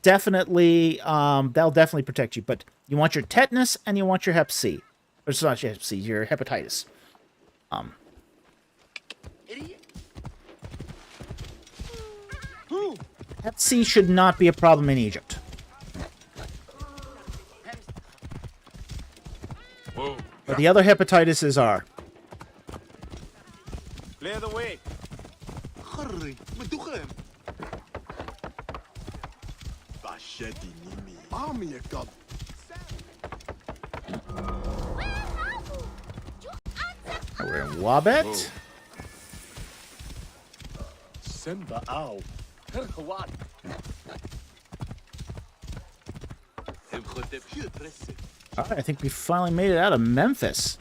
S1: definitely protect you. But you want your tetanus and you want your Hep C. Or it's not your Hep C, your hepatitis. Hep C should not be a problem in Egypt. But the other hepatitises are.
S3: Clear the way.
S1: We're in Wabet. All right, I think we finally made it out of Memphis.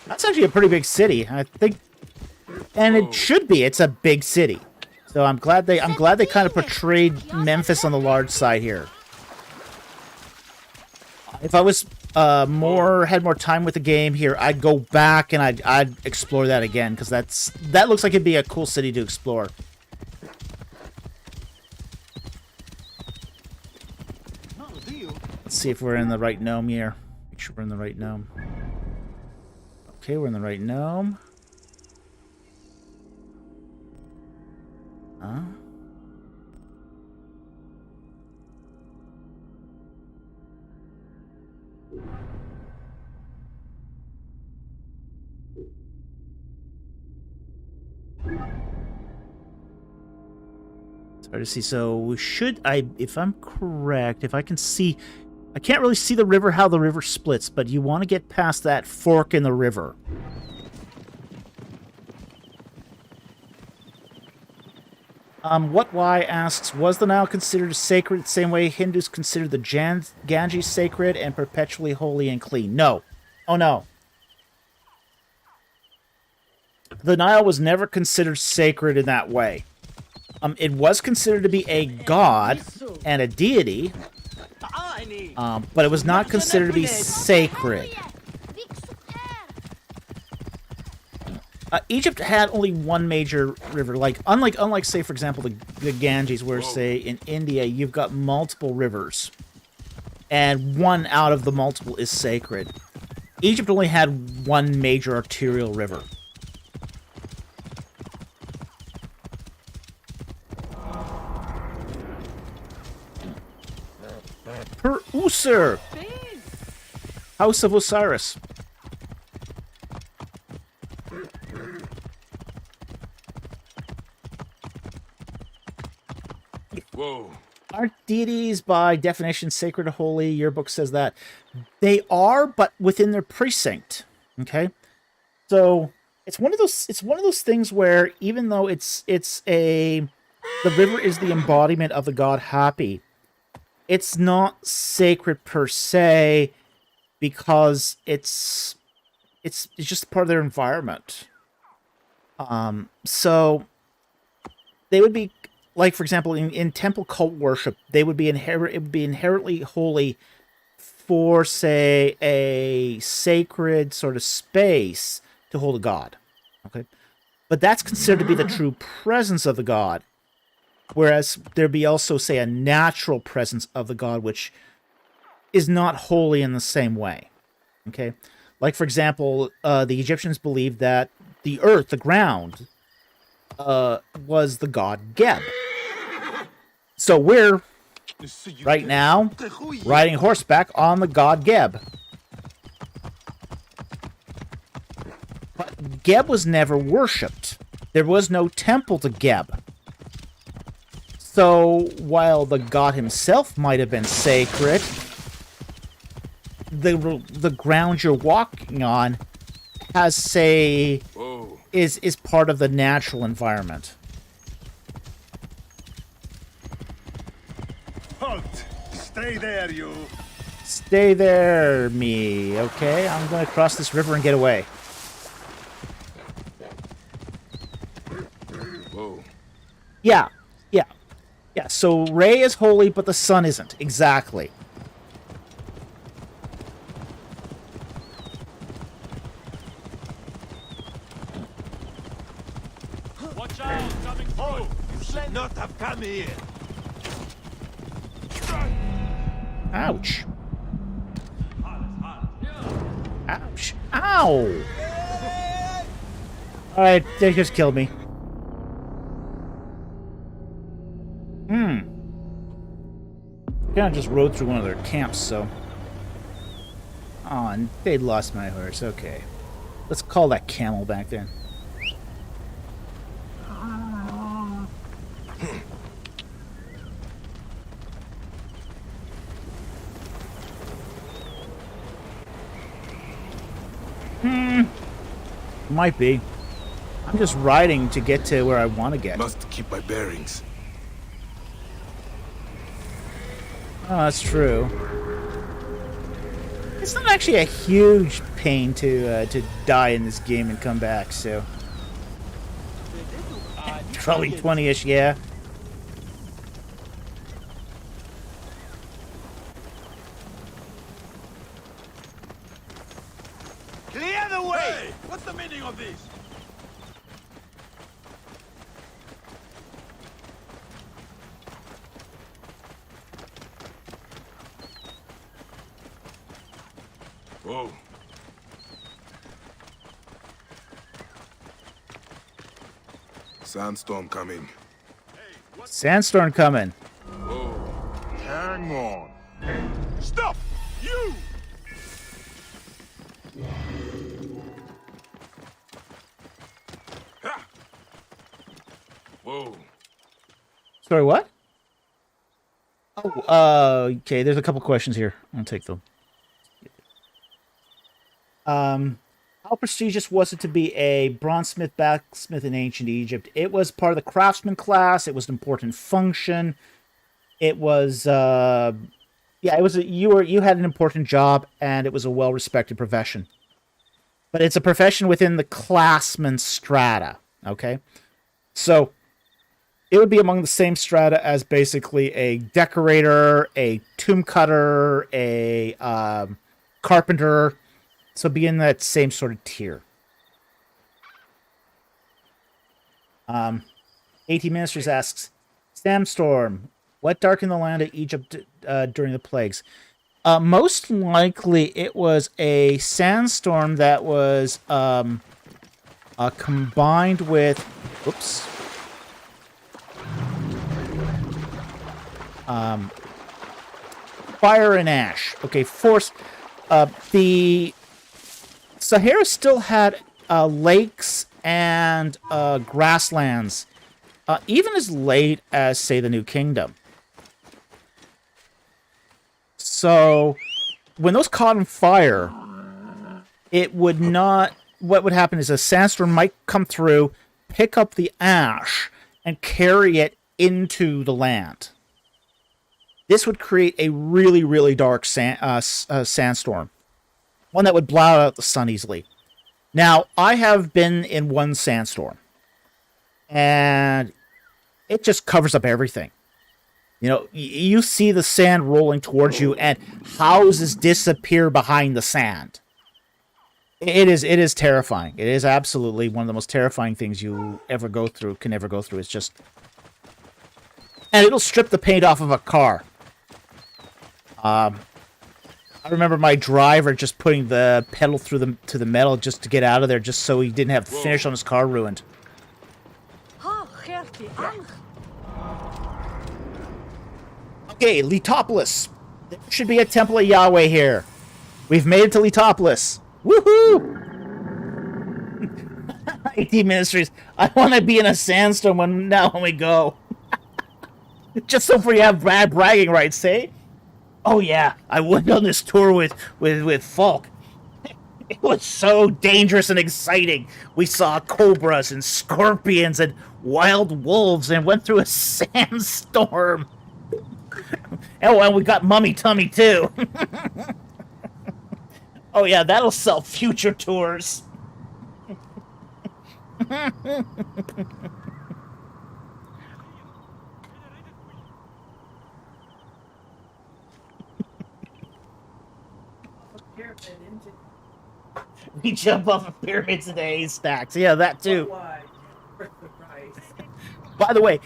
S1: That's actually a pretty big city, I think, and it should be. It's a big city, so I'm glad they kind of portrayed Memphis on the large side here. If I was had more time with the game here, I'd go back and I'd explore that again because that looks like it'd be a cool city to explore. Let's see if we're in the right gnome here. Make sure we're in the right gnome. Okay, we're in the right gnome. Huh? It's hard to see. So should I, if I'm correct, if I can see, I can't really see the river, how the river splits, but you want to get past that fork in the river. What Y asks, was the Nile considered sacred the same way Hindus consider the Ganges sacred and perpetually holy and clean? No. Oh, no. The Nile was never considered sacred in that way. It was considered to be a god and a deity, but it was not considered to be sacred. Egypt had only one major river, like unlike say for example the Ganges, where say in India you've got multiple rivers, and one out of the multiple is sacred. Egypt only had one major arterial river. Per User, House of Osiris.
S2: Whoa.
S1: Aren't deities by definition sacred or holy? Your book says that. They are, but within their precinct. Okay? So it's one of those things where even though the river is the embodiment of the god Hapi, it's not sacred per se because it's just part of their environment. So they would be, like, for example, in temple cult worship, it would be inherently holy for, say, a sacred sort of space to hold a god. Okay? But that's considered to be the true presence of the god. Whereas there'd be also, say, a natural presence of the god, which is not holy in the same way. Okay? Like, for example, the Egyptians believed that the earth, the ground, was the god Geb. So we're, right now, riding horseback on the god Geb. But Geb was never worshipped. There was no temple to Geb. So while the god himself might have been sacred, the ground you're walking on has, say, is part of the natural environment.
S5: Halt! Stay there, you!
S1: Stay there, me. Okay, I'm going to cross this river and get away.
S2: Whoa.
S1: Yeah. Yeah, so Re is holy, but the sun isn't. Exactly.
S3: Watch out, coming through!
S5: You should not have come here!
S1: Ouch. Ouch. Ow! Alright, they just killed me. Kind of just rode through one of their camps, so... Oh, and they'd lost my horse. Okay. Let's call that camel back then. Might be. I'm just riding to get to where I want to get.
S2: Must keep my bearings.
S1: Oh, that's true. It's not actually a huge pain to die in this game and come back, so... Probably 20-ish, yeah.
S5: Clear the way! Hey, what's the meaning of this?
S2: Whoa. Sandstorm coming.
S1: Sandstorm coming.
S5: Hang on. Stop! You!
S2: Whoa.
S1: Sorry, what? Oh, okay, there's a couple questions here. I'll take them. How prestigious was it to be a bronzesmith, blacksmith in ancient Egypt? It was part of the craftsman class. It was an important function. It was, yeah, it was. You had an important job, and it was a well-respected profession. But it's a profession within the classman strata. Okay, so it would be among the same strata as basically a decorator, a tomb cutter, a carpenter. So be in that same sort of tier. AT Ministers asks, Sandstorm, what darkened the land of Egypt during the plagues? Most likely it was a sandstorm that was combined with... Whoops. Fire and ash. Okay, force... the Sahara still had lakes and grasslands, even as late as, say, the New Kingdom. So, when those caught on fire, it would not... What would happen is a sandstorm might come through, pick up the ash, and carry it into the land. This would create a really, really dark sandstorm. One that would blow out the sun easily. Now, I have been in one sandstorm. And it just covers up everything. You know, you see the sand rolling towards you and houses disappear behind the sand. It is terrifying. It is absolutely one of the most terrifying things you can ever go through. It's just... And it'll strip the paint off of a car. I remember my driver just putting the pedal through to the metal just to get out of there, just so he didn't have the finish on his car ruined. Okay, Heliopolis. There should be a temple of Yahweh here. We've made it to Heliopolis. Woohoo! AT Ministries. I want to be in a sandstorm when we go. Just so we have bad bragging rights, eh? Oh yeah, I went on this tour with Falk. It was so dangerous and exciting. We saw cobras and scorpions and wild wolves and went through a sandstorm. Oh, and we got Mummy Tummy too. Oh yeah, that'll sell future tours. We jump off of pyramids and haystacks. Yeah, that too. By the way,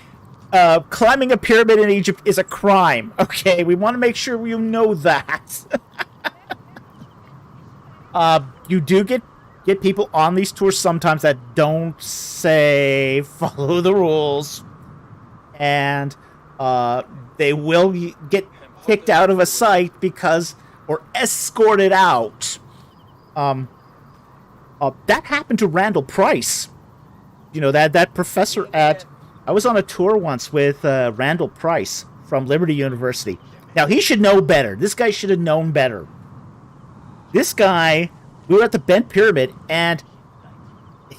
S1: climbing a pyramid in Egypt is a crime. Okay, we want to make sure you know that. You do get people on these tours sometimes that don't say follow the rules, and they will get kicked out of a site or escorted out. That happened to Randall Price. You know, that professor at... I was on a tour once with Randall Price from Liberty University. Now, he should know better. This guy should have known better. This guy, we were at the Bent Pyramid, and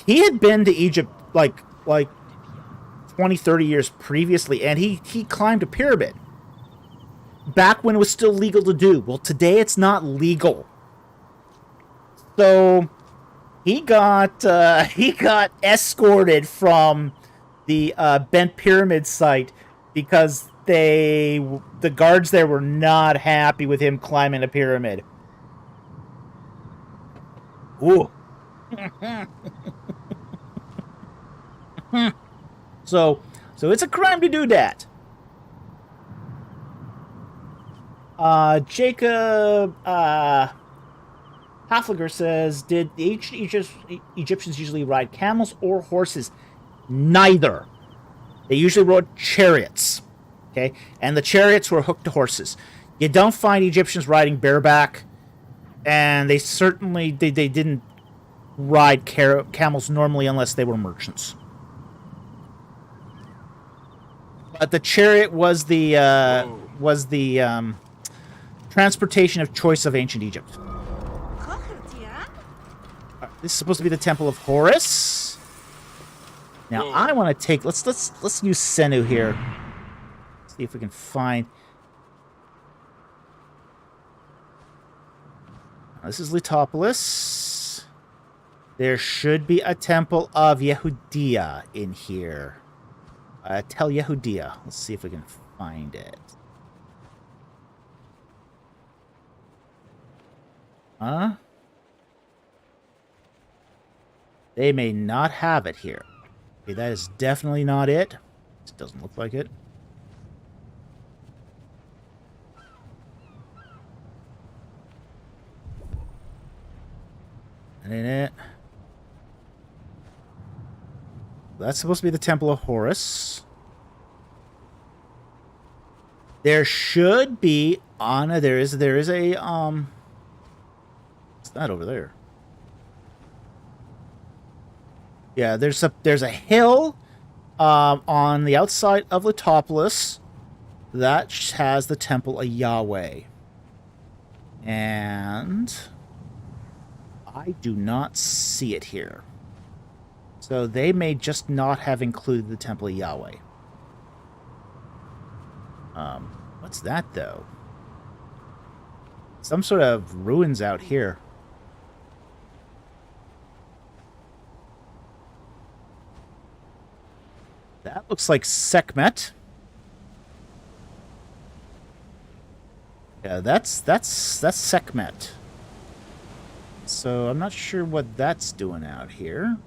S1: he had been to Egypt like 20, 30 years previously, and he climbed a pyramid. Back when it was still legal to do. Well, today it's not legal. So he got escorted from the Bent Pyramid site because the guards there were not happy with him climbing a pyramid. Ooh. So it's a crime to do that. Jacob Hafliger says, did the ancient Egyptians usually ride camels or horses? Neither. They usually rode chariots. Okay? And the chariots were hooked to horses. You don't find Egyptians riding bareback. And they certainly they didn't ride camels normally unless they were merchants. But the chariot was the transportation of choice of ancient Egypt. This is supposed to be the Temple of Horus. Now I want to take let's use Senu here. See if we can find. This is Heliopolis. There should be a Temple of Yehudia in here. Tel Yehudia. Let's see if we can find it. Huh? They may not have it here. Okay, that is definitely not it. It doesn't look like it. That ain't it. That's supposed to be the Temple of Horus. There should be Anna. There is a what's that over there? Yeah, there's a hill on the outside of Heliopolis that has the Temple of Yahweh. And I do not see it here. So they may just not have included the Temple of Yahweh. What's that, though? Some sort of ruins out here. That looks like Sekhmet. Yeah, that's Sekhmet. So I'm not sure what that's doing out here.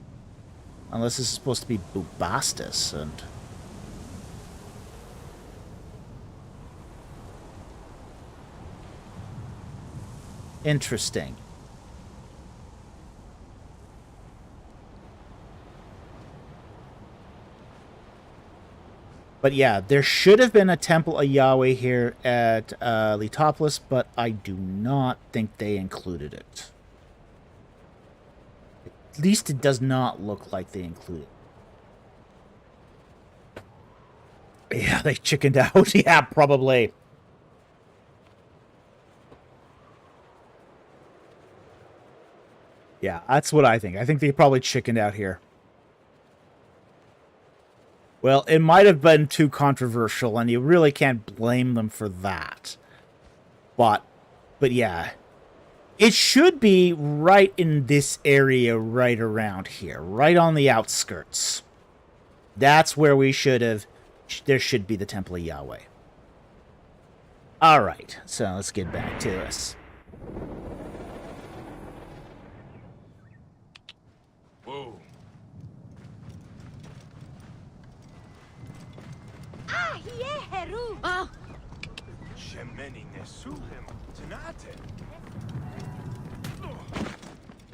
S1: Unless this is supposed to be Bubastis and... Interesting. But yeah, there should have been a Temple of Yahweh here at Heliopolis, but I do not think they included it. At least it does not look like they included it. Yeah, they chickened out. Yeah, probably. Yeah, that's what I think. I think they probably chickened out here. Well, it might have been too controversial, and you really can't blame them for that. But yeah. It should be right in this area right around here. Right on the outskirts. That's where we should have... There should be the Temple of Yahweh. Alright, so let's get back to this.
S5: Whoa.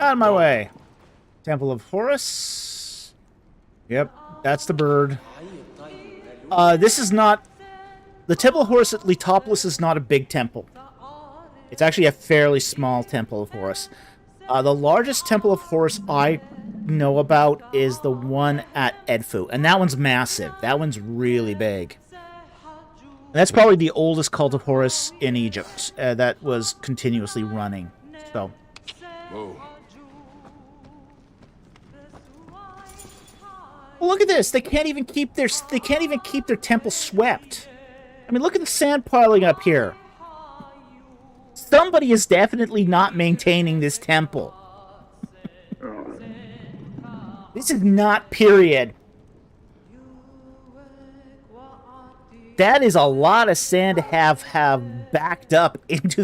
S1: Out of my way. Temple of Horus. Yep, that's the bird. This is not... The Temple of Horus at Heliopolis is not a big temple. It's actually a fairly small Temple of Horus. The largest Temple of Horus I know about is the one at Edfu. And that one's massive. That one's really big. And that's probably the oldest cult of Horus in Egypt that was continuously running. So...
S5: Whoa.
S1: Well, look at this. They can't even keep their temple swept. I mean, look at the sand piling up here. Somebody is definitely not maintaining this temple. This is not period. That is a lot of sand to have backed up into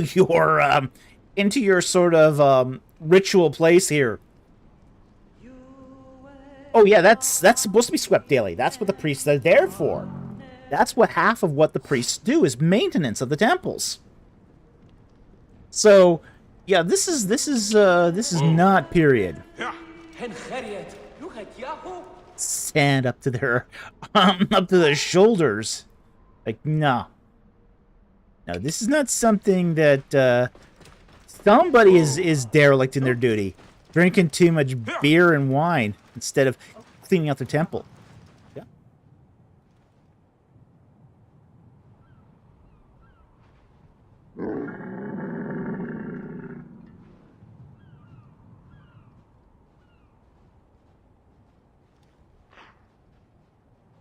S1: your sort of ritual place here. Oh yeah, that's supposed to be swept daily. That's what the priests are there for. That's what half of what the priests do is maintenance of the temples. So, yeah, this is not period. stand up to their shoulders. Like, no. No, this is not something that somebody is derelict in their duty. Drinking too much beer and wine instead of cleaning out the temple. Yeah.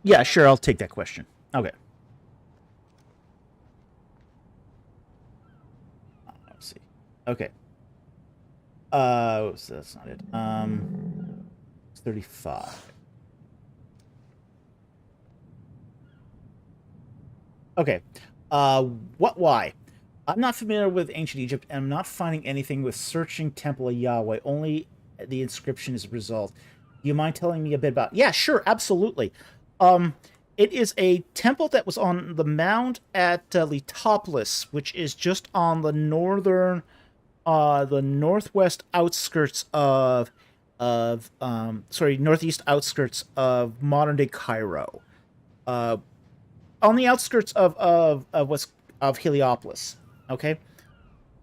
S1: Yeah, sure, I'll take that question. Okay. Let's see. Okay. So that's not it. 35. Okay. Why? I'm not familiar with ancient Egypt, and I'm not finding anything with searching Temple of Yahweh. Only the inscription is a result. Do you mind telling me a bit about? Yeah, sure, absolutely. It is a temple that was on the mound at Heliopolis, which is just on the northwest outskirts northeast outskirts of modern day Cairo. On the outskirts of Heliopolis. Okay,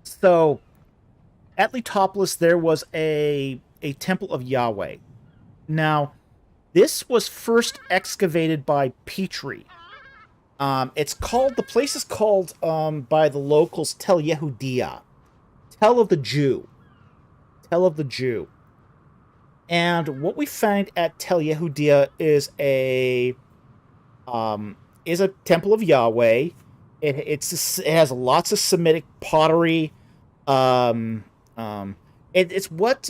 S1: so at Heliopolis there was a temple of Yahweh. Now, this was first excavated by Petrie. The place is called by the locals Tel Yehudia, Tell of the Jew. And what we find at Tel Yehudia is a temple of Yahweh. It has lots of Semitic pottery. It's what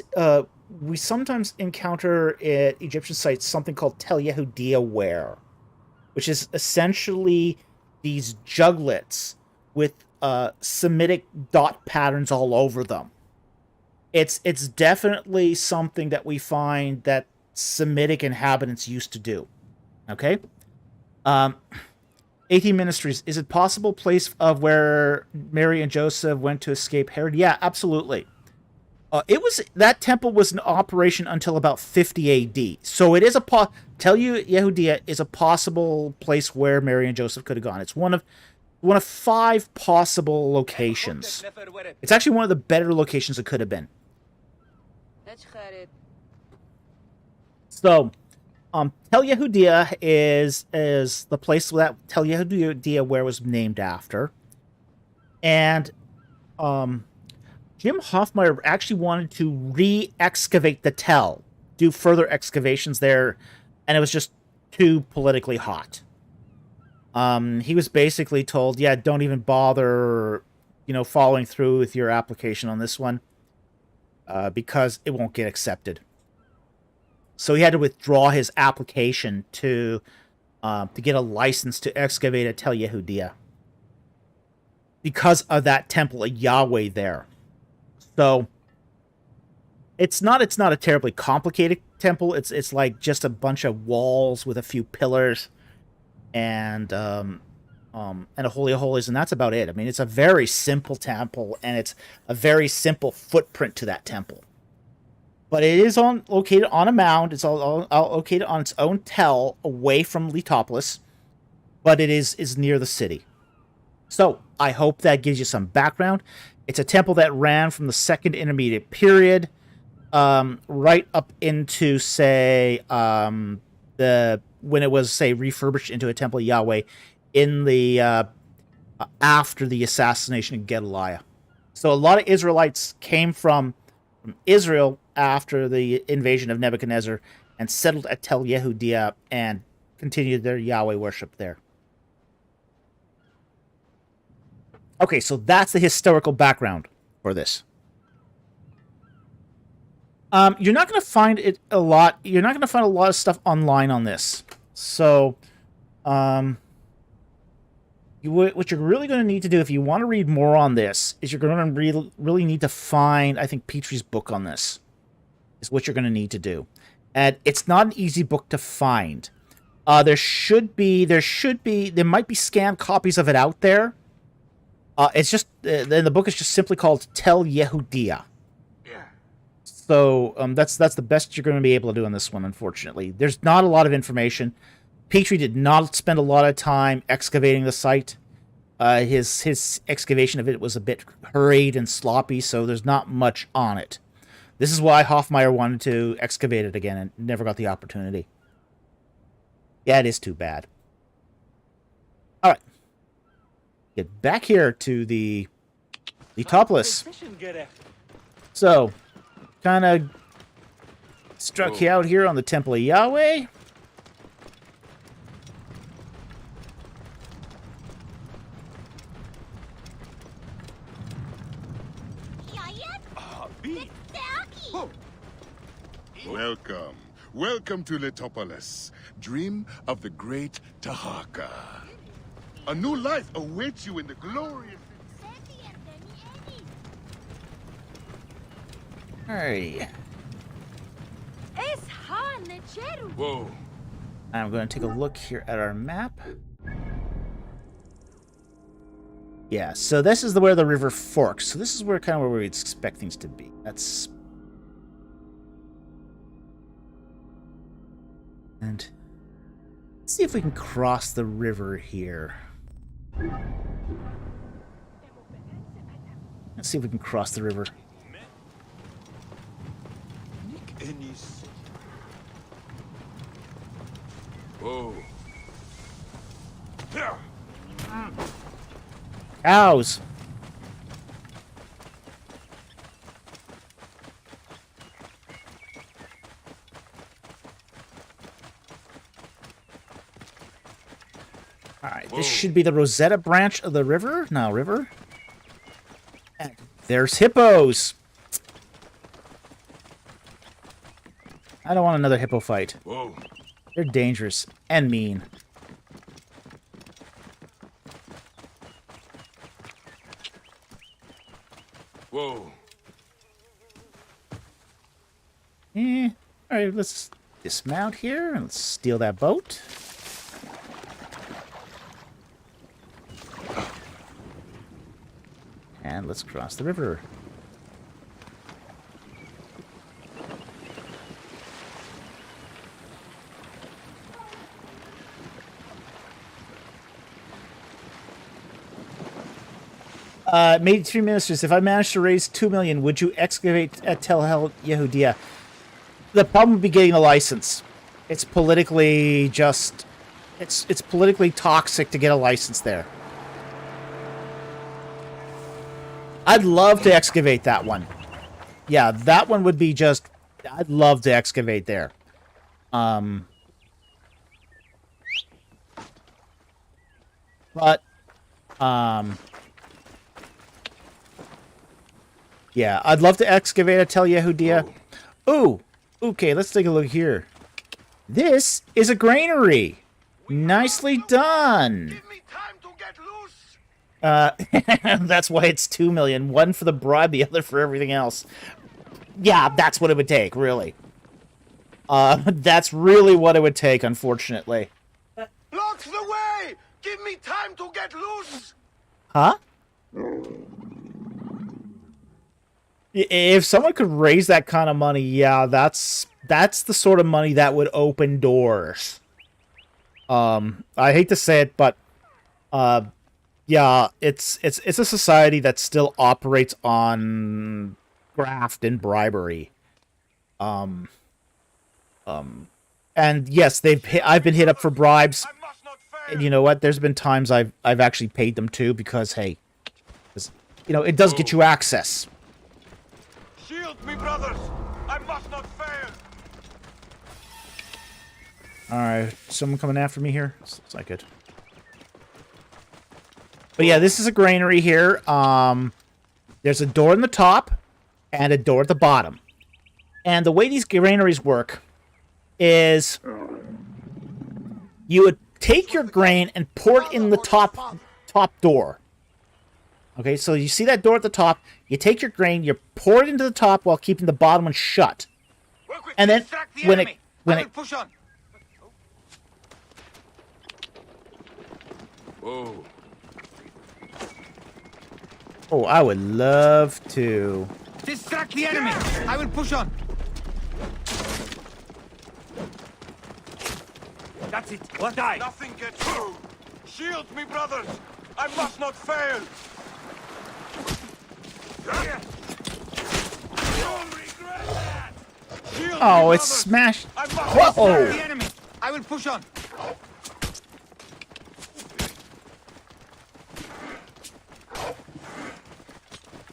S1: we sometimes encounter at Egyptian sites, something called Tel Yehudia ware, which is essentially these juglets with Semitic dot patterns all over them. It's definitely something that we find that Semitic inhabitants used to do. Okay? 18 Ministries. Is it possible place of where Mary and Joseph went to escape Herod? Yeah, absolutely. That temple was in operation until about 50 AD. So it is Tel Yehudia is a possible place where Mary and Joseph could have gone. It's one of 5 possible locations. It's actually one of the better locations it could have been. So, Tel Yehudia is the place that Tel Yehudia where was named after. And Jim Hoffmeyer actually wanted to re-excavate the Tel, do further excavations there, and it was just too politically hot. He was basically told, yeah, don't even bother, following through with your application on this one, because it won't get accepted. So he had to withdraw his application to get a license to excavate at Tel Yehudia because of that temple of Yahweh there. So it's not a terribly complicated temple. It's like just a bunch of walls with a few pillars and a Holy of Holies, and that's about it. I mean, it's a very simple temple, and it's a very simple footprint to that temple. But it is located on a mound. It's all located on its own tell, away from Heliopolis, but it is near the city. So I hope that gives you some background. It's a temple that ran from the Second Intermediate Period, right up into, say, when it was, say, refurbished into a temple of Yahweh in the after the assassination of Gedaliah. So a lot of Israelites came from Israel after the invasion of Nebuchadnezzar and settled at Tel Yehudia and continued their Yahweh worship there. Okay, so that's the historical background for this. You're not going to find it a lot. You're not going to find a lot of stuff online on this. So, what you're really going to need to do if you want to read more on this is you're going to really need to find, I think, Petrie's book on this is what you're going to need to do. And it's not an easy book to find. There might be scanned copies of it out there. It's just, then the book is just simply called Tel Yehudia.
S5: Yeah.
S1: So that's the best you're going to be able to do on this one, unfortunately. There's not a lot of information. Petrie did not spend a lot of time excavating the site. His excavation of it was a bit hurried and sloppy, so there's not much on it. This is why Hoffmeyer wanted to excavate it again and never got the opportunity. Yeah, it is too bad. All right. Get back here to the topless. So, kind of struck you out here on the Temple of Yahweh.
S6: Welcome. Welcome to Heliopolis. Dream of the great Tahaka. A new life awaits you in the glorious...
S1: Alrighty.
S5: Whoa.
S1: I'm going to take a look here at our map. Yeah, so this is where the river forks. So this is where kind of where we expect things to be. That's... And let's see if we can cross the river here. Let's see if we can cross the river.
S5: Whoa.
S1: Cows! Alright, this should be the Rosetta branch of the river. Now, river. And there's hippos! I don't want another hippo fight.
S5: Whoa.
S1: They're dangerous and mean.
S5: Whoa.
S1: Alright, let's dismount here and let's steal that boat. And let's cross the river. Made 3 ministers. If I managed to raise 2 million, would you excavate at Tel Yehudia? The problem would be getting a license. It's politically just... It's politically toxic to get a license there. I'd love to excavate that one. Yeah, that one would be just... I'd love to excavate there. But... yeah, I'd love to excavate at Tel Yehudia. Ooh, okay, let's take a look here. This is a granary. Nicely done.
S6: Give me time to get loose!
S1: That's why it's 2 million. One for the bribe, the other for everything else. Yeah, that's what it would take, really. That's really what it would take, unfortunately.
S6: Lock the way! Give me time to get loose!
S1: Huh? If someone could raise that kind of money, yeah, that's the sort of money that would open doors. I hate to say it, but yeah, it's a society that still operates on graft and bribery. And yes, I've been hit up for bribes.
S6: I must not fail!
S1: And you know what? There's been times I've actually paid them too because hey, you know, it does get you access.
S6: Shield me, brothers! I must not fail!
S1: Alright, someone coming after me here? Looks like it. But yeah, this is a granary here. There's a door in the top and a door at the bottom. And the way these granaries work is you would take your grain and pour it in the top door. Okay, so you see that door at the top, you take your grain, you pour it into the top while keeping the bottom one shut. And then when it
S6: push on.
S5: Whoa.
S1: Oh, I would love to
S4: Distract the enemy! I will push on! That's it. What? Die!
S3: Nothing gets through. Shield me, brothers. I must not fail. You'll regret that. Shield me,
S1: Oh, it's
S3: brothers.
S1: smashed.
S3: I must
S4: Distract the
S1: Whoa!
S4: enemy! I will push on!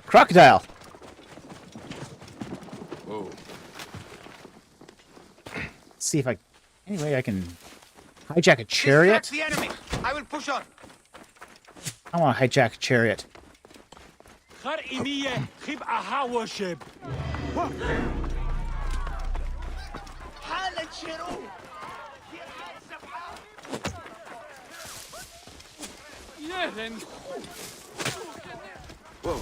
S1: Crocodile.
S5: Whoa.
S1: Let's see if I... Anyway, I can hijack a chariot.
S4: Distract the enemy! I will push on!
S1: I want to hijack a chariot.
S5: Whoa.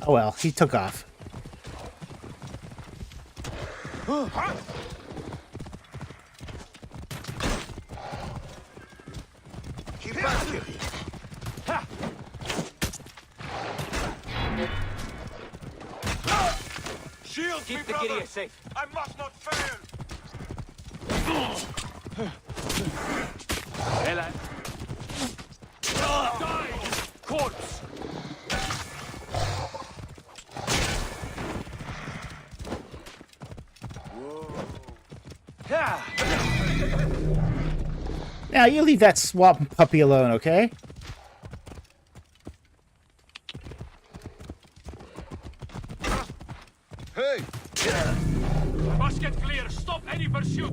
S1: Oh well, he took off.
S3: Keep back. Shield me,
S4: Keep the
S3: brothers.
S4: Gideon safe.
S3: I must not fail. Die, corpse.
S1: Now, you leave that swamp puppy alone, okay?
S6: Hey!
S3: I must get clear. Stop any pursuit.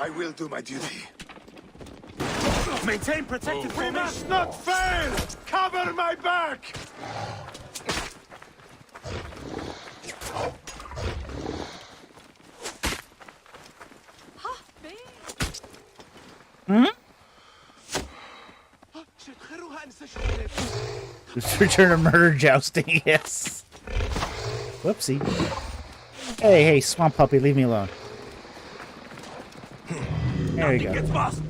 S2: I will do my duty.
S4: Maintain protected
S3: We must not fail. Cover my back.
S1: Just return to murder jousting, yes. Whoopsie. Hey, swamp puppy, leave me alone. There you go.
S3: Get past.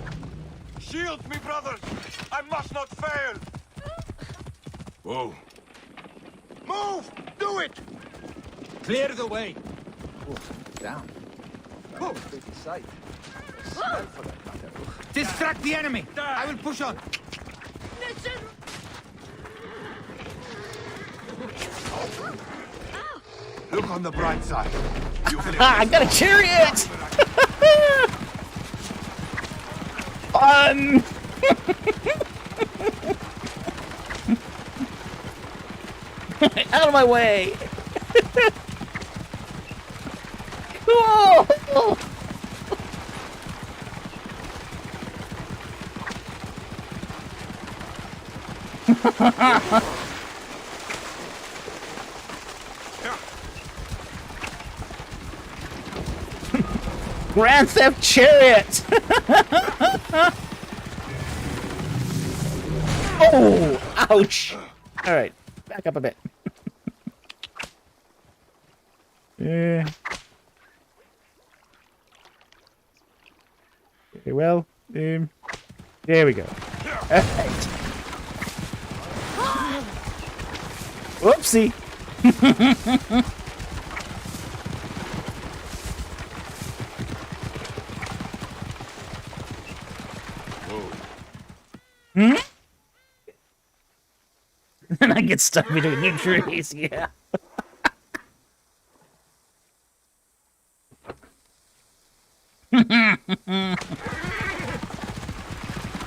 S3: Shield me, brothers. I must not fail.
S5: Whoa.
S3: Move. Do it.
S4: Clear the way!
S7: Down.
S3: Oh.
S7: Big sight. Smell for that matter.
S4: Distract the enemy! I will push on!
S3: Look on the bright side. You can
S1: Ah, I got a chariot! Fun! Out of my way! Cool! Grand Theft Chariot! Oh! Ouch! Alright, back up a bit. Yeah. Okay, well, there we go. Alright. Whoopsie! Hmm? And I get stuck between the trees, yeah.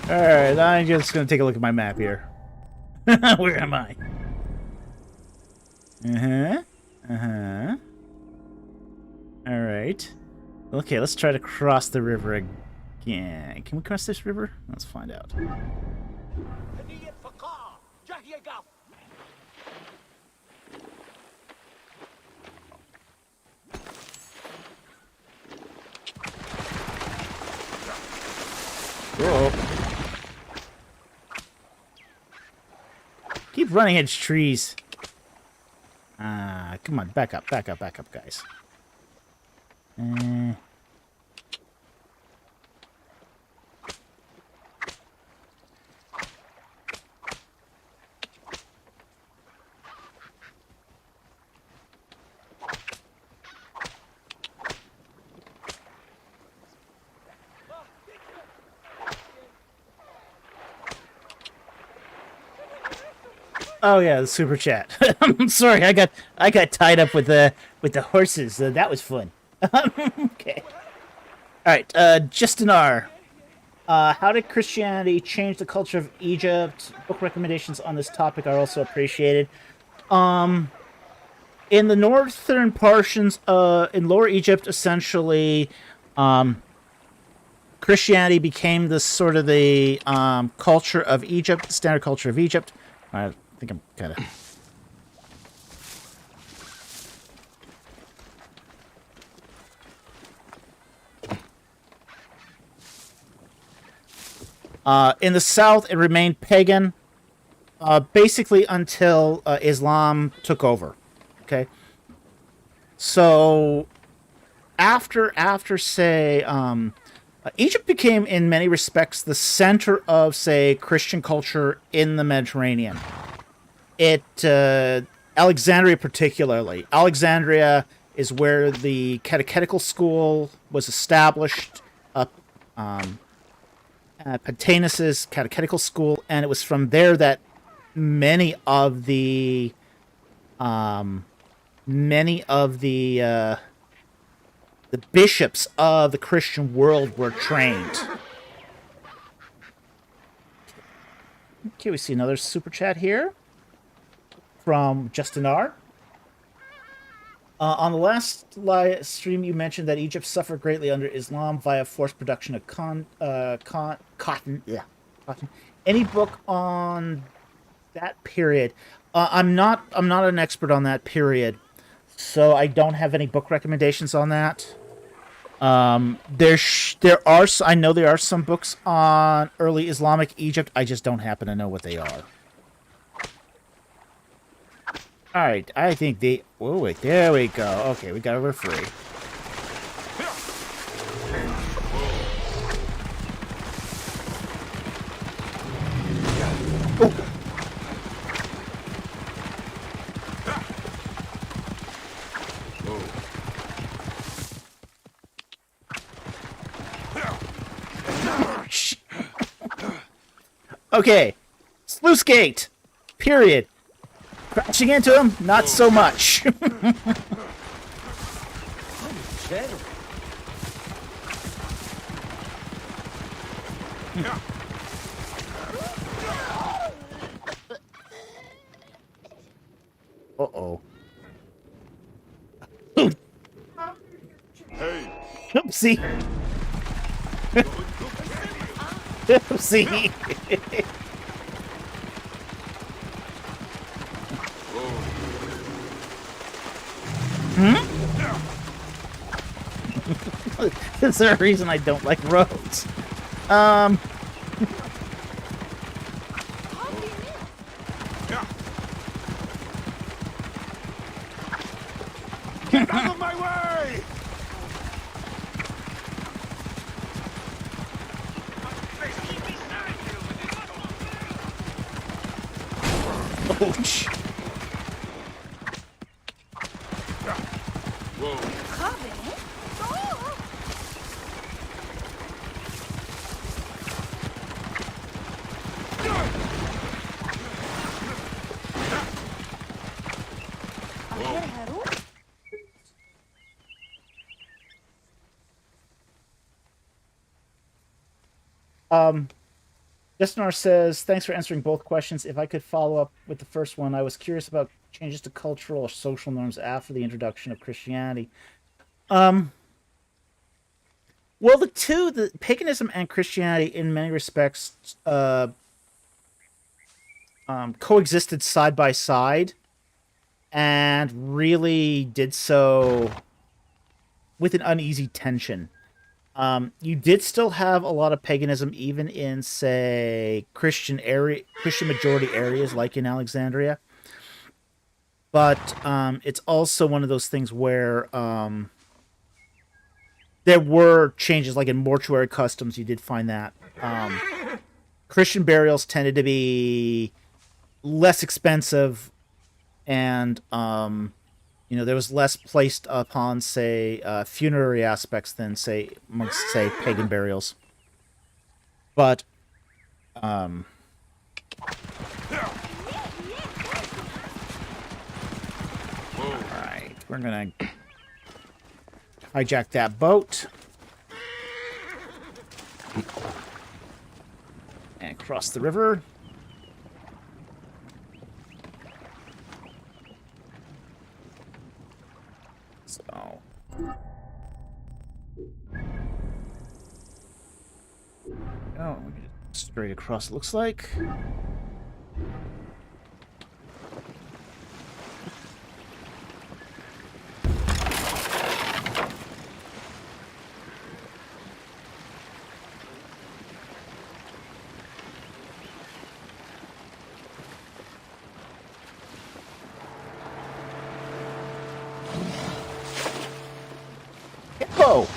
S1: Alright, I'm just gonna take a look at my map here. Where am I? Alright. Okay, let's try to cross the river again. Can we cross this river? Let's find out. Whoa. Keep running into trees. Come on, back up, guys. Oh yeah, the super chat. I'm sorry, I got tied up with the horses. That was fun. Okay. All right, Justinar. How did Christianity change the culture of Egypt? Book recommendations on this topic are also appreciated. In the northern portions, in Lower Egypt, essentially, Christianity became the sort of the culture of Egypt, the standard culture of Egypt. I think I'm kind of... in the south, it remained pagan, basically until Islam took over. Okay, so after say, Egypt became, in many respects, the center of, say, Christian culture in the Mediterranean. Alexandria particularly. Alexandria is where the catechetical school was established. Pontanus's catechetical school, and it was from there that many of the bishops of the Christian world were trained. Okay, we see another super chat here from Justin R. On the last stream, you mentioned that Egypt suffered greatly under Islam via forced production of cotton. Yeah, cotton. Any book on that period? I'm not an expert on that period, so I don't have any book recommendations on that. I know there are some books on early Islamic Egypt. I just don't happen to know what they are. All right, I think they... Oh, wait, there we go. Okay, we got over free. Okay, sluice gate. Period. Crashing into him, not so much. Uh-oh.
S6: Hey,
S1: Oopsie. Oopsie. Is there a reason I don't like roads?
S6: get out of my way!
S1: Ouch. Destinar says, thanks for answering both questions. If I could follow up with the first one, I was curious about changes to cultural or social norms after the introduction of Christianity. Well, the paganism and Christianity, in many respects, coexisted side by side, and really did so with an uneasy tension. You did still have a lot of paganism, even in, say, Christian majority areas like in Alexandria. But it's also one of those things where there were changes, like in mortuary customs. You did find that Christian burials tended to be less expensive, and there was less placed upon, say, funerary aspects than, say, amongst, say, pagan burials. But, all right, we're gonna hijack that boat and cross the river. So, straight across, it looks like. Go!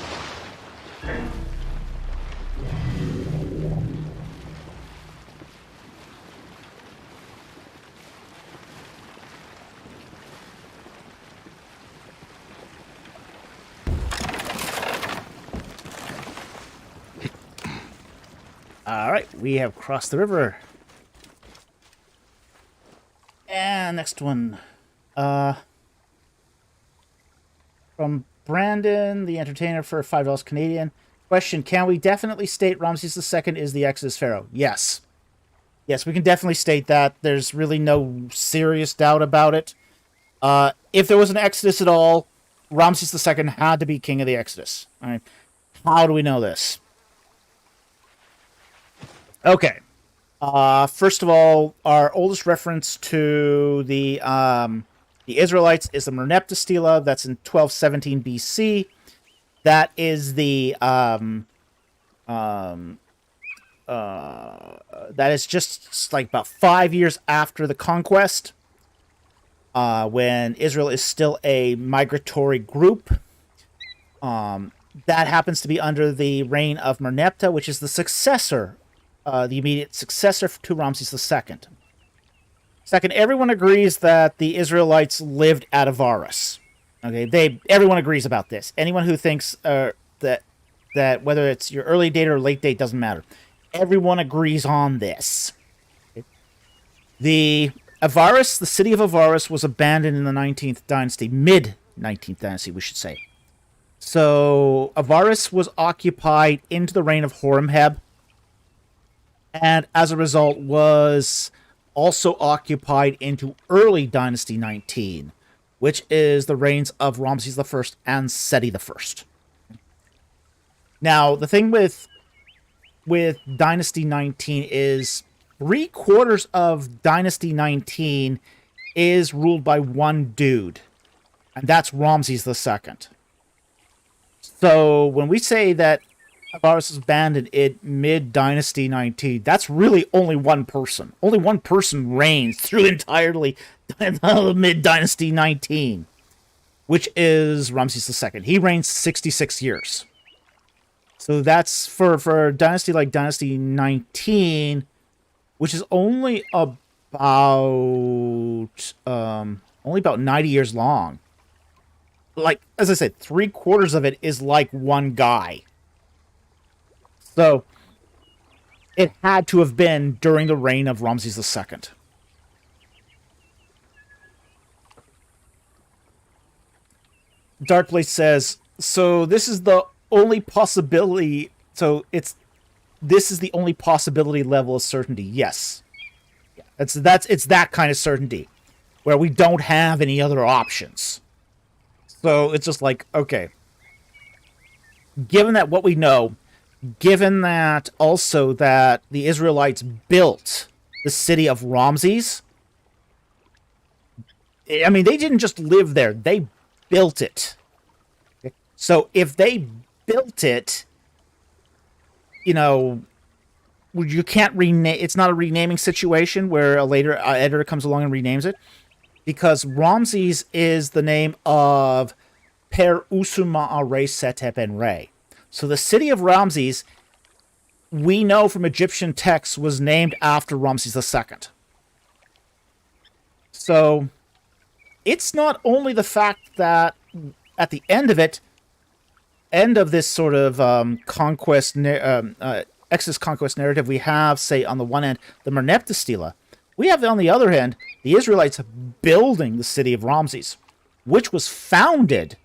S1: All right, we have crossed the river. And next one. From Brandon, the entertainer, for $5 Canadian. Question, can we definitely state Ramses II is the Exodus pharaoh? Yes. Yes, we can definitely state that. There's really no serious doubt about it. If there was an Exodus at all, Ramses II had to be king of the Exodus. All right. How do we know this? Okay. First of all, our oldest reference to the Israelites is the Merneptah Stela. That's in 1217 BC. That is the that is just like about 5 years after the conquest, when Israel is still a migratory group. That happens to be under the reign of Merneptah, which is the successor, the immediate successor to Ramses II. Second, everyone agrees that the Israelites lived at Horus. Okay, everyone agrees about this. Anyone who thinks that whether it's your early date or late date doesn't matter. Everyone agrees on this. Okay. The city of Horus, was abandoned in the 19th dynasty, mid-19th dynasty, we should say. So Horus was occupied into the reign of Horemheb, and as a result was also occupied into early Dynasty 19, which is the reigns of Ramses I and Seti I. Now, the thing with Dynasty 19 is 3/4 of Dynasty 19 is ruled by one dude, and that's Ramses II. So when we say that Horus is abandoned in mid-Dynasty 19, that's really only one person. Only one person reigns through entirely mid-Dynasty 19, which is Ramses II. He reigns 66 years. So that's for a dynasty like Dynasty 19, which is only about 90 years long. Like, as I said, 3/4 of it is like one guy. So, it had to have been during the reign of Ramses II. Darkblade says, so this is the only possibility, this is the only possibility level of certainty. Yes. It's that kind of certainty, where we don't have any other options. So, it's just like, okay. Given that what we know, given that also that the Israelites built the city of Ramses, I mean, they didn't just live there, they built it. So if they built it, you know, you can't rename. It's not a renaming situation where a later editor comes along and renames it, because Ramses is the name of Per Usuma Re Setep and Re. So the city of Ramses, we know from Egyptian texts, was named after Ramses II. So it's not only the fact that at the end of this sort of Exodus conquest narrative, we have, say, on the one end, the Merneptah Stela. We have, on the other hand, the Israelites building the city of Ramses, which was founded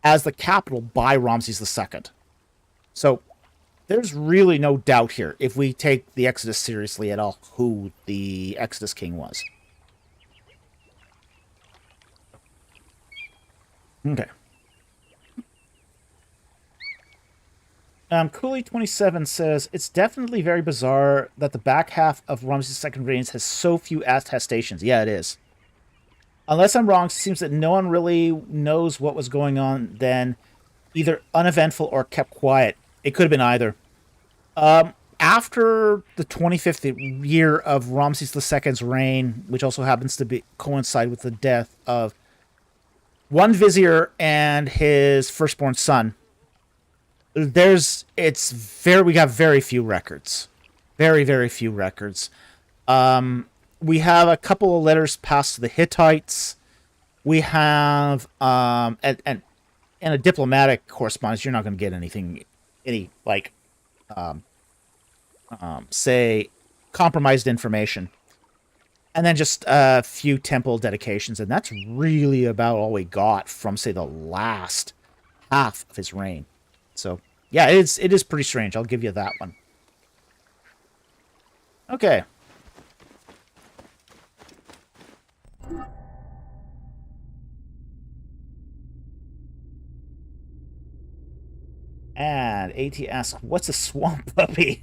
S1: as the capital by Ramses II. So there's really no doubt here, if we take the Exodus seriously at all, who the Exodus king was. Okay. Cooley27 says, it's definitely very bizarre that the back half of Ramses' second reigns has so few attestations. Yeah, it is. Unless I'm wrong, it seems that no one really knows what was going on then, either uneventful or kept quiet. It could have been either. After the 25th year of Ramses II's reign, which also happens to coincide with the death of one vizier and his firstborn son, we got very few records. Very, very few records. We have a couple of letters passed to the Hittites. We have, and a diplomatic correspondence, you're not going to get anything, say, compromised information. And then just a few temple dedications, and that's really about all we got from, say, the last half of his reign. So, yeah, it is pretty strange. I'll give you that one. Okay. And AT asks, what's a swamp puppy?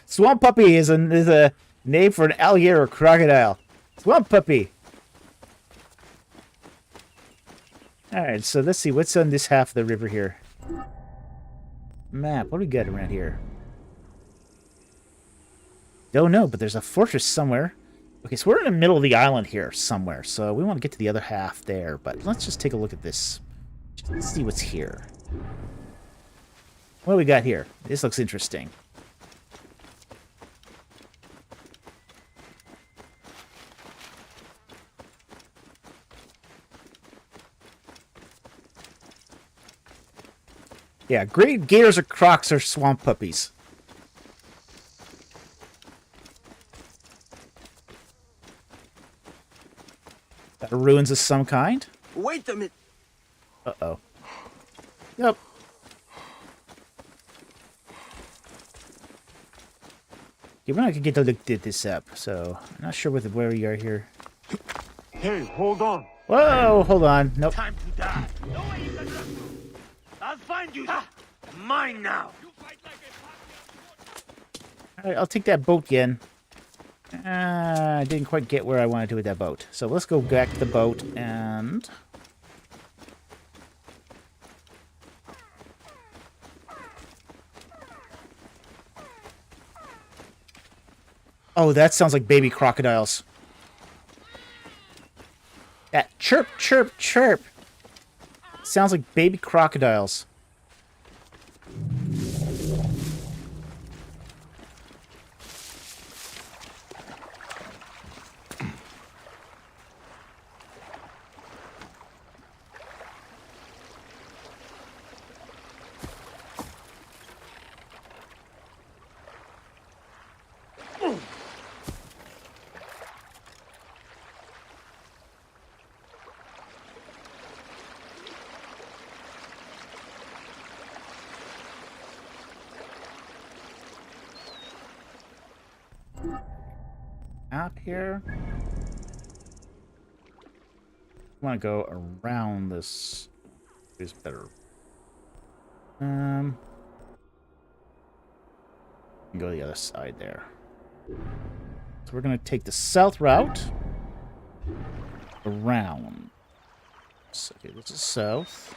S1: Swamp puppy is a name for an alligator or crocodile. Swamp puppy. Alright, so let's see. What's on this half of the river here? Map. What do we got around here? Don't know, but there's a fortress somewhere. Okay, so we're in the middle of the island here somewhere, so we want to get to the other half there, but let's just take a look at this. Let's see what's here. What do we got here? This looks interesting. Yeah, great gators or crocs are swamp puppies. That ruins of some kind?
S3: Wait a minute.
S1: Uh-oh. Yep. Yeah, we're not gonna get to look this up, so I'm not sure where we are here.
S3: Hey, hold on.
S1: Whoa, hold on. Nope.
S3: Time to die. No way you can run. I'll find you. Mine now.
S1: Alright, I'll take that boat again. I didn't quite get where I wanted to with that boat. So let's go back to the boat and... Oh, that sounds like baby crocodiles. That chirp, chirp, chirp. Sounds like baby crocodiles. Up here. I want to go around this. Is better. Go to the other side there. So we're gonna take the south route around. So, okay, this is south.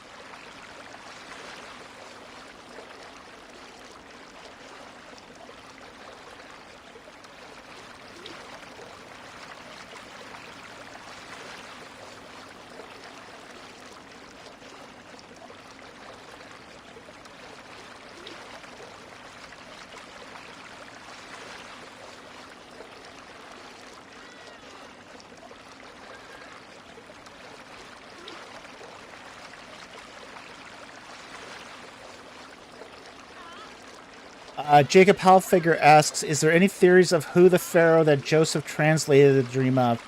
S1: Jacob Halfigger asks, is there any theories of who the pharaoh that Joseph translated the dream of?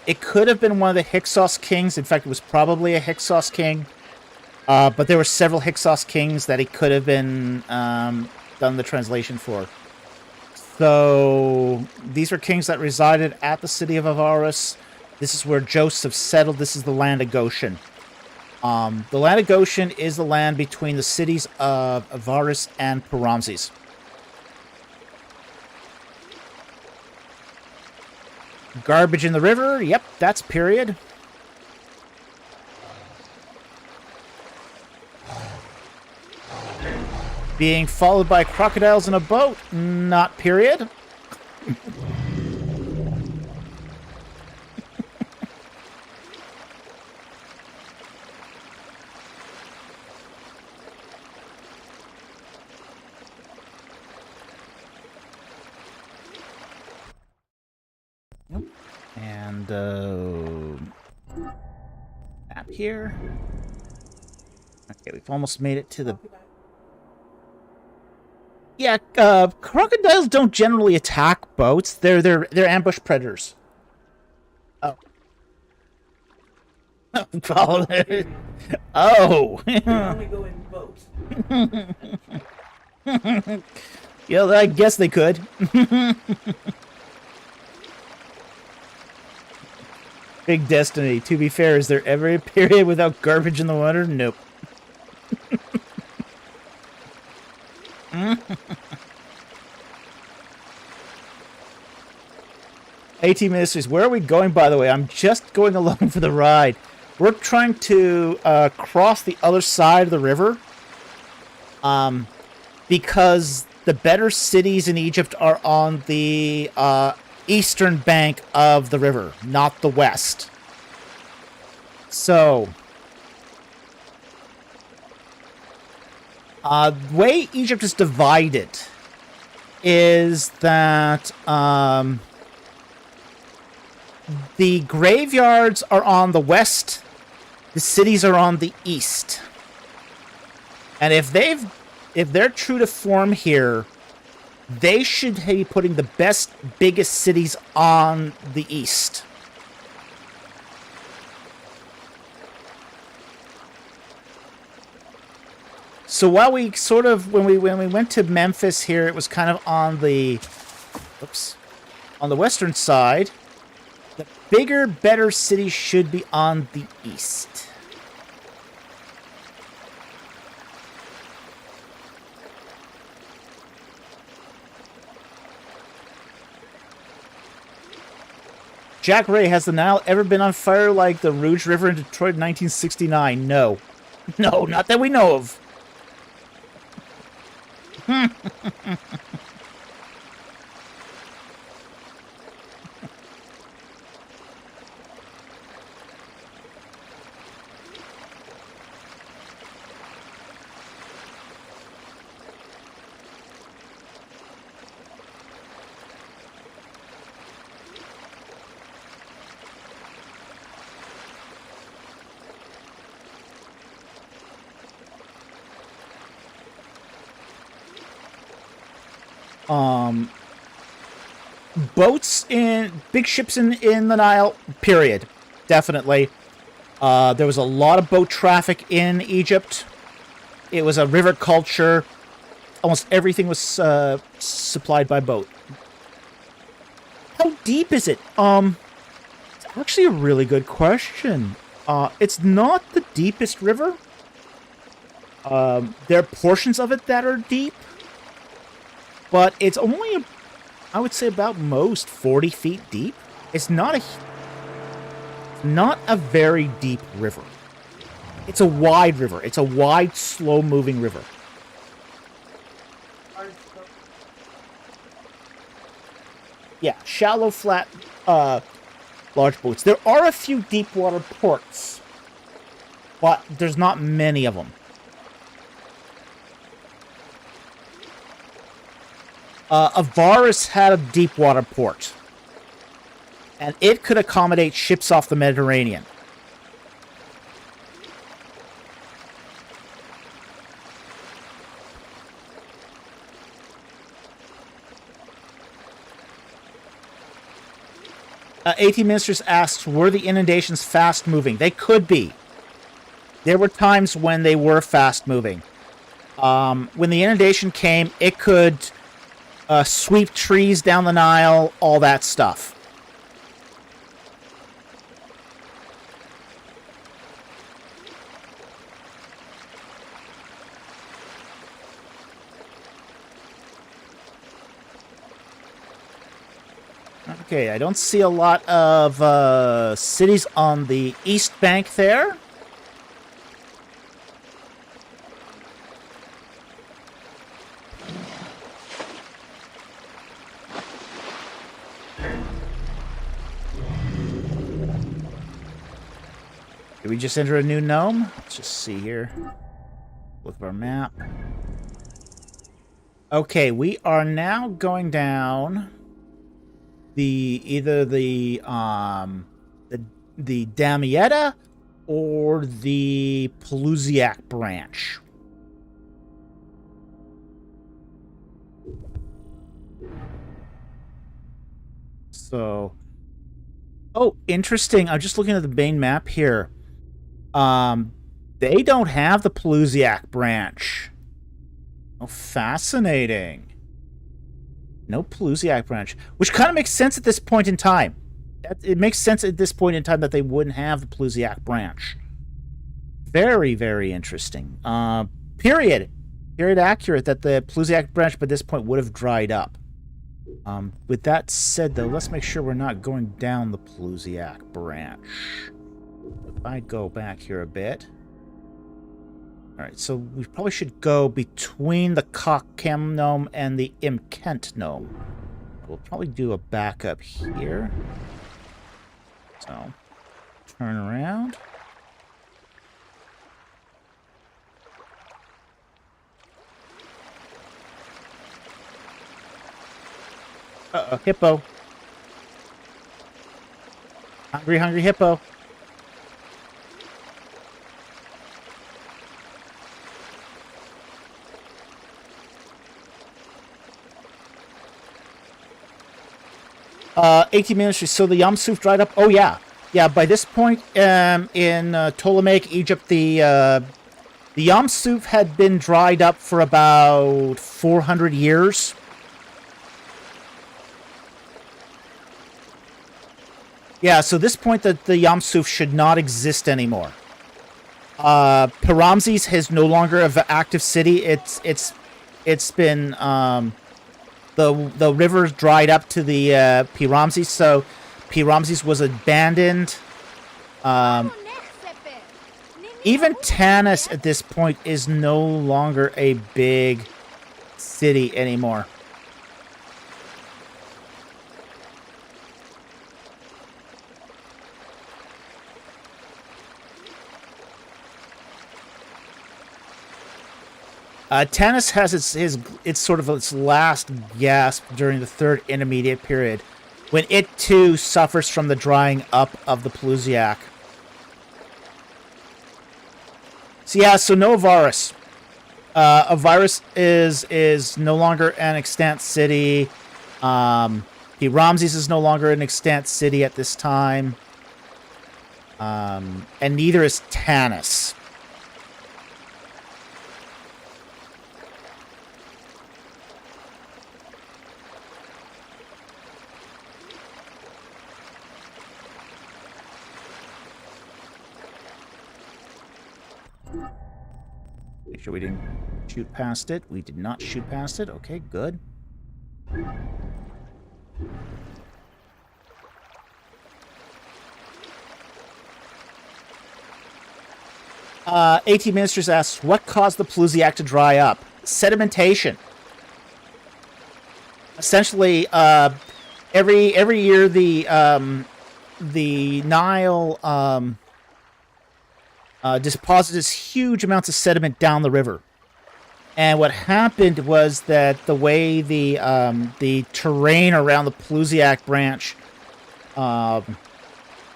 S1: It could have been one of the Hyksos kings. In fact, it was probably a Hyksos king. But there were several Hyksos kings that he could have been done the translation for. So these were kings that resided at the city of Horus. This is where Joseph settled. This is the land of Goshen. The land of Goshen is the land between the cities of Horus and Paramses. Garbage in the river. Yep, that's period. Being followed by crocodiles in a boat. Not period. And map here. Okay, we've almost made it to the. Yeah, crocodiles don't generally attack boats. They're ambush predators. Oh. Follow it. Oh.
S8: They only go in boats.
S1: Yeah, I guess they could. Big Destiny. To be fair, is there ever a period without garbage in the water? Nope. AT Ministries, where are we going, by the way? I'm just going along for the ride. We're trying to cross the other side of the river. Because the better cities in Egypt are on the eastern bank of the river, not the west. So, the way Egypt is divided is that the graveyards are on the west, the cities are on the east. And if they're true to form here, they should be putting the best, biggest cities on the east. So while we sort of, when we went to Memphis here, it was kind of on the, on the western side. The bigger, better cities should be on the east. Jack Ray, has the Nile ever been on fire like the Rouge River in Detroit in 1969? No. No, not that we know of. Boats in big ships in the Nile, period. Definitely. There was a lot of boat traffic in Egypt. It was a river culture. Almost everything was supplied by boat. How deep is it? It's actually a really good question. It's not the deepest river. There are portions of it that are deep. But it's only, I would say, about most 40 feet deep. It's not a very deep river. It's a wide river. It's a wide, slow-moving river. Yeah, shallow, flat, large boats. There are a few deep water ports, but there's not many of them. Avaris had a deep water port, and it could accommodate ships off the Mediterranean. AT Ministers asks, were the inundations fast-moving? They could be. There were times when they were fast-moving. When the inundation came, it could sweep trees down the Nile, all that stuff. Okay, I don't see a lot of cities on the east bank there. Did we just enter a new gnome? Let's just see here. Look at our map. Okay, we are now going down either the Damietta or the Pelusiac branch. So, oh, interesting. I'm just looking at the main map here. They don't have the Pelusiac branch. Oh, fascinating. No Pelusiac branch, which kind of makes sense at this point in time. It makes sense at this point in time that they wouldn't have the Pelusiac branch. Very, very interesting. Period accurate that the Pelusiac branch by this point would have dried up. With that said, though, let's make sure we're not going down the Pelusiac branch. If I go back here a bit. Alright, so we probably should go between the Kokem gnome and the Imkent gnome. We'll probably do a backup here. So, turn around. Uh-oh, hippo. Hungry, hungry hippo. AT Ministry, so the Yam Suf dried up? Oh, yeah. Yeah, by this point in Ptolemaic Egypt, the Yam Suf had been dried up for about 400 years. Yeah, so this point that the Yam Suf should not exist anymore. Piramses is no longer an active city. It's been the river's dried up to the Piramses, so Piramses was abandoned. Even Tanis at this point is no longer a big city anymore. Tanis has its sort of its last gasp during the Third Intermediate Period, when it too suffers from the drying up of the Pelusiac. So yeah, so no Horus. Horus is no an extant city. Ramses is no longer an extant city at this time. And neither is Tanis. Make sure we didn't shoot past it. We did not shoot past it. Okay, good. AT Ministers asks, what caused the Pelusiac to dry up? Sedimentation. Essentially, every year the Nile deposited huge amounts of sediment down the river. And what happened was that the way the terrain around the Pelusiac branch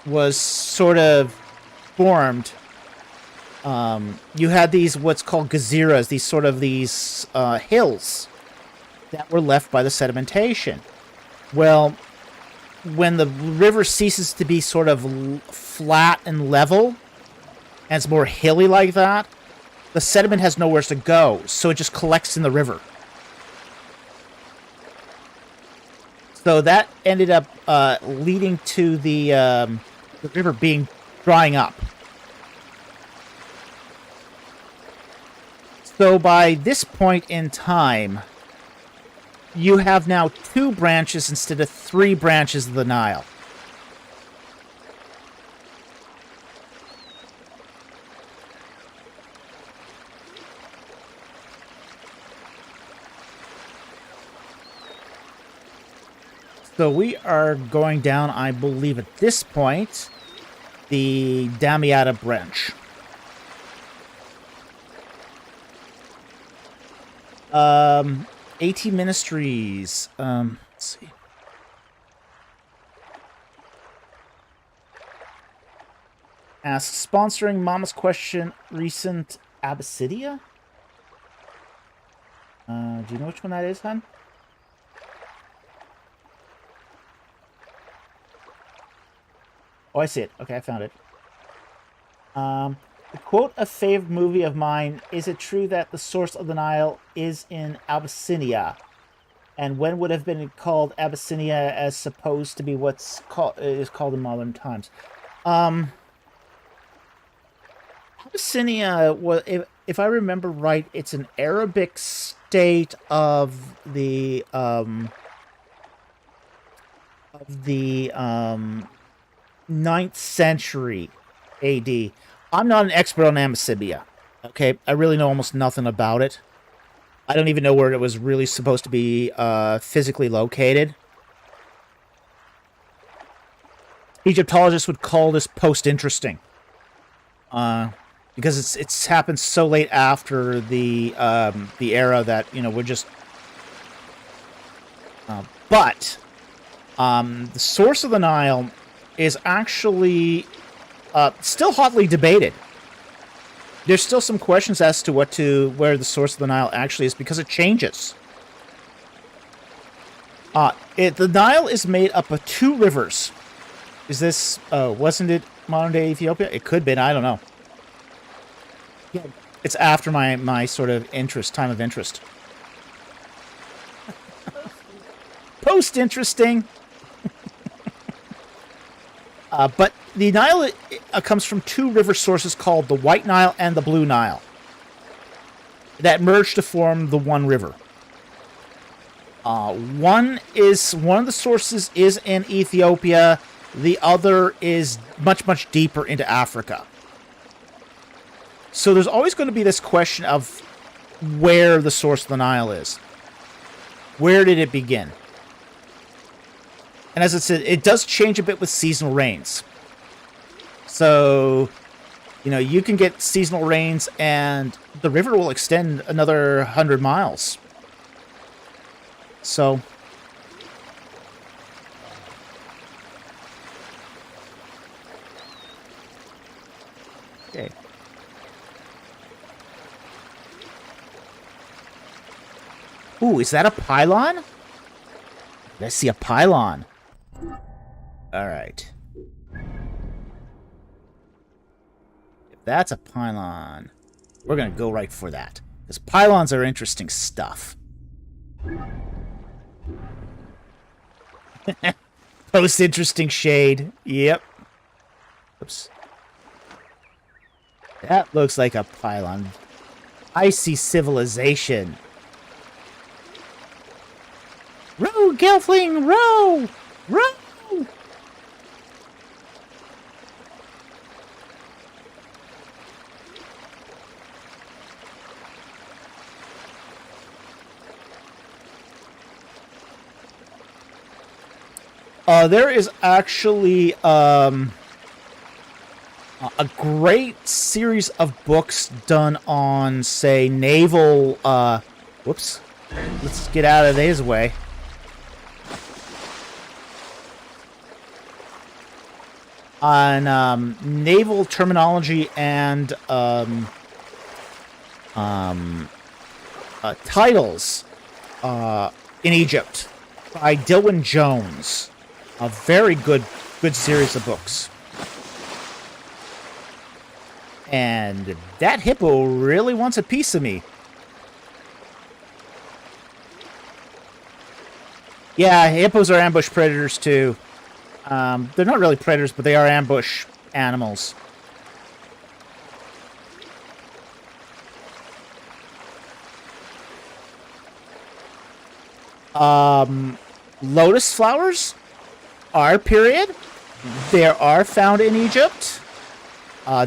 S1: was sort of formed, you had these what's called gezeras, these hills that were left by the sedimentation. Well, when the river ceases to be sort of flat and level, and it's more hilly like that, the sediment has nowhere to go, so it just collects in the river. So that ended up leading to the river drying up. So by this point in time, you have now 2 branches instead of 3 branches of the Nile. So we are going down, I believe at this point, the Damietta branch. 80 Ministries. Let's see. Asks, sponsoring Mama's Question, recent Abyssinia? Do you know which one that is, hon? Oh, I see it. Okay, I found it. To quote a favorite movie of mine, is it true that the source of the Nile is in Abyssinia? And when would have been called Abyssinia as supposed to be what's is called in modern times? Abyssinia was, if I remember right, it's an Arabic state of the 9th century AD. I'm not an expert on Abyssinia. Okay, I really know almost nothing about it. I don't even know where it was really supposed to be physically located. Egyptologists would call this post-interesting. Because it's happened so late after the era that, you know, we're just... but the source of the Nile is actually still hotly debated. There's still some questions as to where the source of the Nile actually is, because it changes. The Nile is made up of 2 rivers. Is this, wasn't it modern-day Ethiopia? It could have been, I don't know. Yeah, it's after my sort of time of interest. Post-interesting. But the Nile comes from 2 river sources called the White Nile and the Blue Nile that merge to form the one river. One of the sources is in Ethiopia. The other is much, much deeper into Africa. So there's always going to be this question of where the source of the Nile is. Where did it begin? And as I said, it does change a bit with seasonal rains. So, you know, you can get seasonal rains and the river will extend another 100 miles. So... okay. Ooh, is that a pylon? Let's see a pylon. Alright. If that's a pylon, we're gonna go right for that. Because pylons are interesting stuff. Most interesting shade. Yep. Oops. That looks like a pylon. Icy civilization. Row, Gelfling, row! Row! There is actually a great series of books done on, say, naval... whoops. Let's get out of his way. On naval terminology and titles in Egypt by Dilwyn Jones. A very good series of books. And that hippo really wants a piece of me. Yeah, hippos are ambush predators too. They're not really predators, but they are ambush animals. Lotus flowers are, period. They are found in Egypt.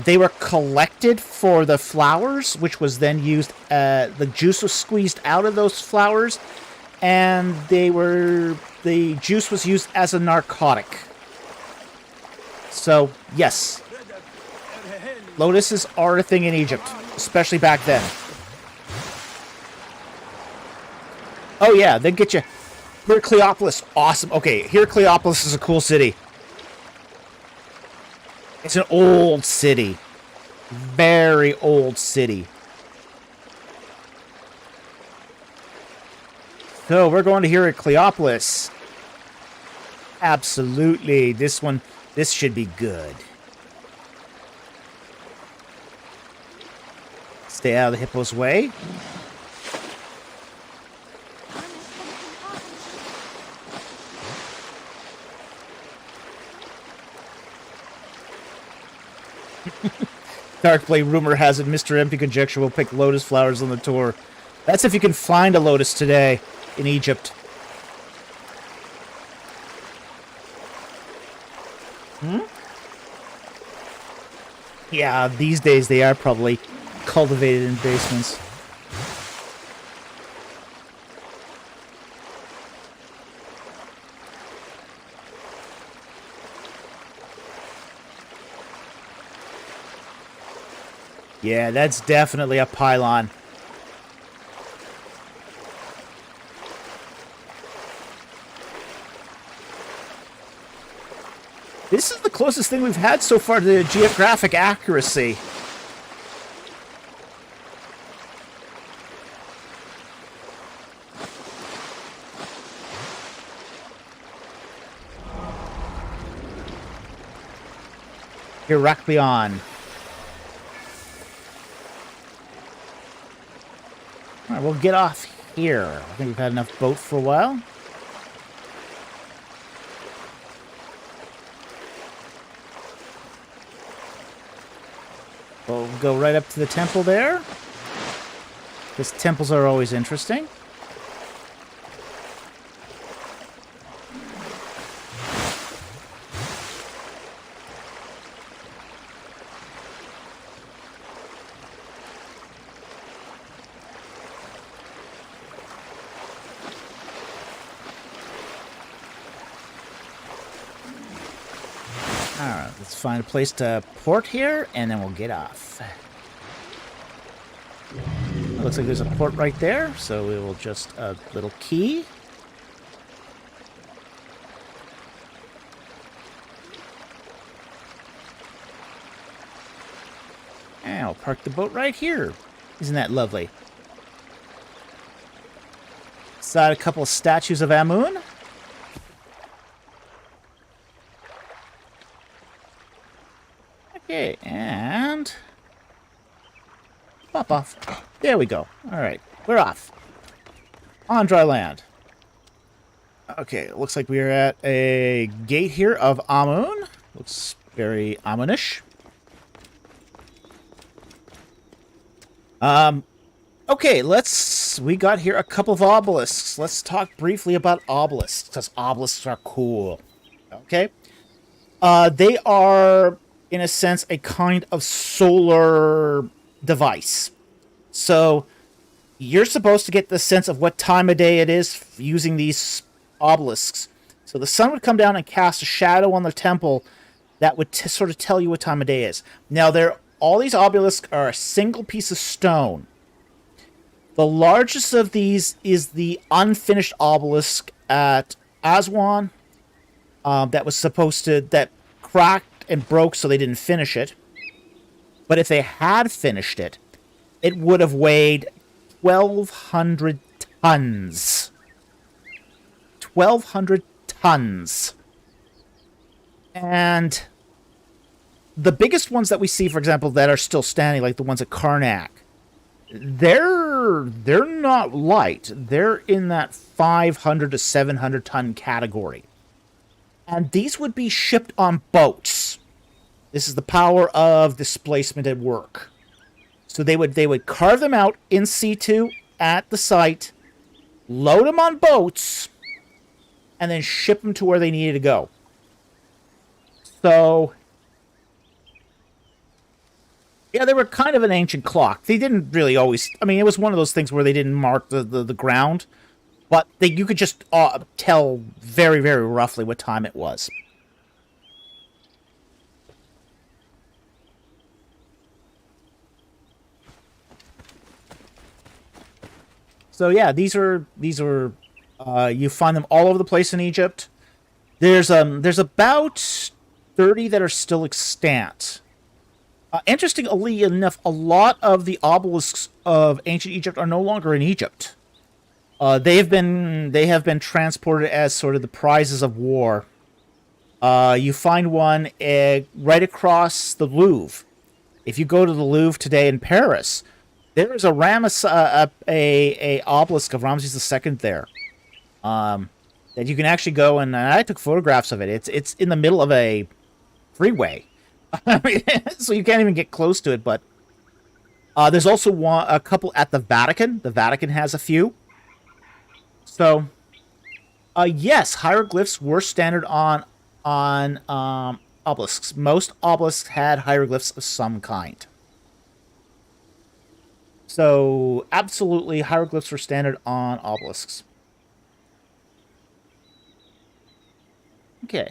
S1: They were collected for the flowers, which was then used, the juice was squeezed out of those flowers, and the juice was used as a narcotic. So, yes. Lotuses are a thing in Egypt, especially back then. Oh yeah, they get you. Heliopolis, awesome. Okay, Heliopolis is a cool city. It's an old city. Very old city. So, we're going to Heliopolis. Absolutely. This should be good. Stay out of the hippo's way. Darkblade, rumor has it Mr. Empty Conjecture will pick lotus flowers on the tour. That's if you can find a lotus today in Egypt. Yeah, these days they are probably cultivated in basements. Yeah, that's definitely a pylon. This is the closest thing we've had so far to geographic accuracy. Heraklion. Alright, we'll get off here. I think we've had enough boat for a while. We'll go right up to the temple there. Because temples are always interesting. Alright, let's find a place to port here, and then we'll get off. It looks like there's a port right there, so we will just a little key. And I'll park the boat right here. Isn't that lovely? Inside a couple of statues of Amun. Okay, and pop off. There we go. All right, we're off. On dry land. Okay, it looks like we are at a gate here of Amun. Looks very Amunish. Okay, we got here a couple of obelisks. Let's talk briefly about obelisks, because obelisks are cool. Okay? They are, in a sense, a kind of solar device. So, you're supposed to get the sense of what time of day it is using these obelisks. So the sun would come down and cast a shadow on the temple that would sort of tell you what time of day is. Now, all these obelisks are a single piece of stone. The largest of these is the unfinished obelisk at Aswan. That cracked and broke, so they didn't finish it. But if they had finished it, it would have weighed 1,200 tons. 1,200 tons. And the biggest ones that we see, for example, that are still standing, like the ones at Karnak, they're not light. They're in that 500 to 700 ton category. And these would be shipped on boats. This is the power of displacement at work. So they would carve them out in situ at the site, load them on boats, and then ship them to where they needed to go. So, yeah, they were kind of an ancient clock. They didn't really always... I mean, it was one of those things where they didn't mark the ground, but you could just tell very, very roughly what time it was. So yeah, these are you find them all over the place in Egypt. There's about 30 that are still extant. Interestingly enough, a lot of the obelisks of ancient Egypt are no longer in Egypt. They have been transported as sort of the prizes of war. You find one right across the Louvre. If you go to the Louvre today in Paris, there is a obelisk of Ramses II there, that you can actually go and I took photographs of it. It's in the middle of a freeway, so you can't even get close to it. But there's also a couple at the Vatican. The Vatican has a few. So, yes, hieroglyphs were standard on obelisks. Most obelisks had hieroglyphs of some kind. So, absolutely, hieroglyphs were standard on obelisks. Okay.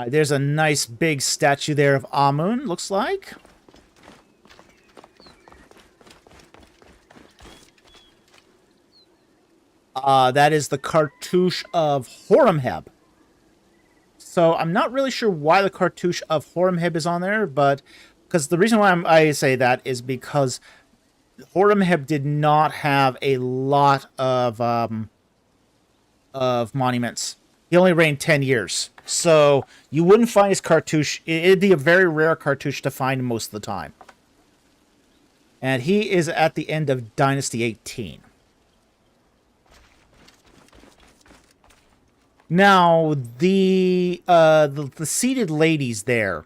S1: There's a nice big statue there of Amun, looks like. That is the cartouche of Horemheb. So I'm not really sure why the cartouche of Horemheb is on there, but because the reason why I say that is because Horemheb did not have a lot of monuments. He only reigned 10 years, so you wouldn't find his cartouche. It'd be a very rare cartouche to find most of the time. And he is at the end of Dynasty 18. Now, the seated ladies there,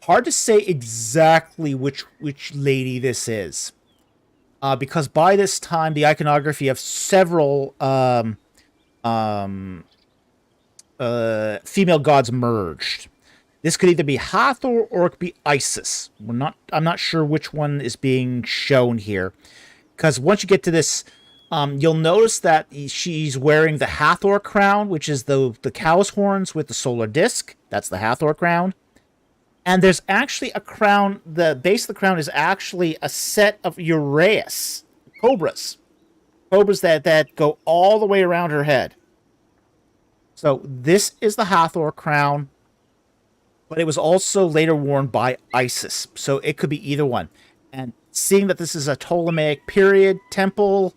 S1: hard to say exactly which lady this is, because by this time the iconography of several female gods merged. This could either be Hathor or it could be Isis. I'm not sure which one is being shown here, because once you get to this. You'll notice that she's wearing the Hathor crown, which is the cow's horns with the solar disc. That's the Hathor crown. And there's actually a crown. The base of the crown is actually a set of Uraeus cobras. Cobras that go all the way around her head. So this is the Hathor crown. But it was also later worn by Isis. So it could be either one. And seeing that this is a Ptolemaic period temple...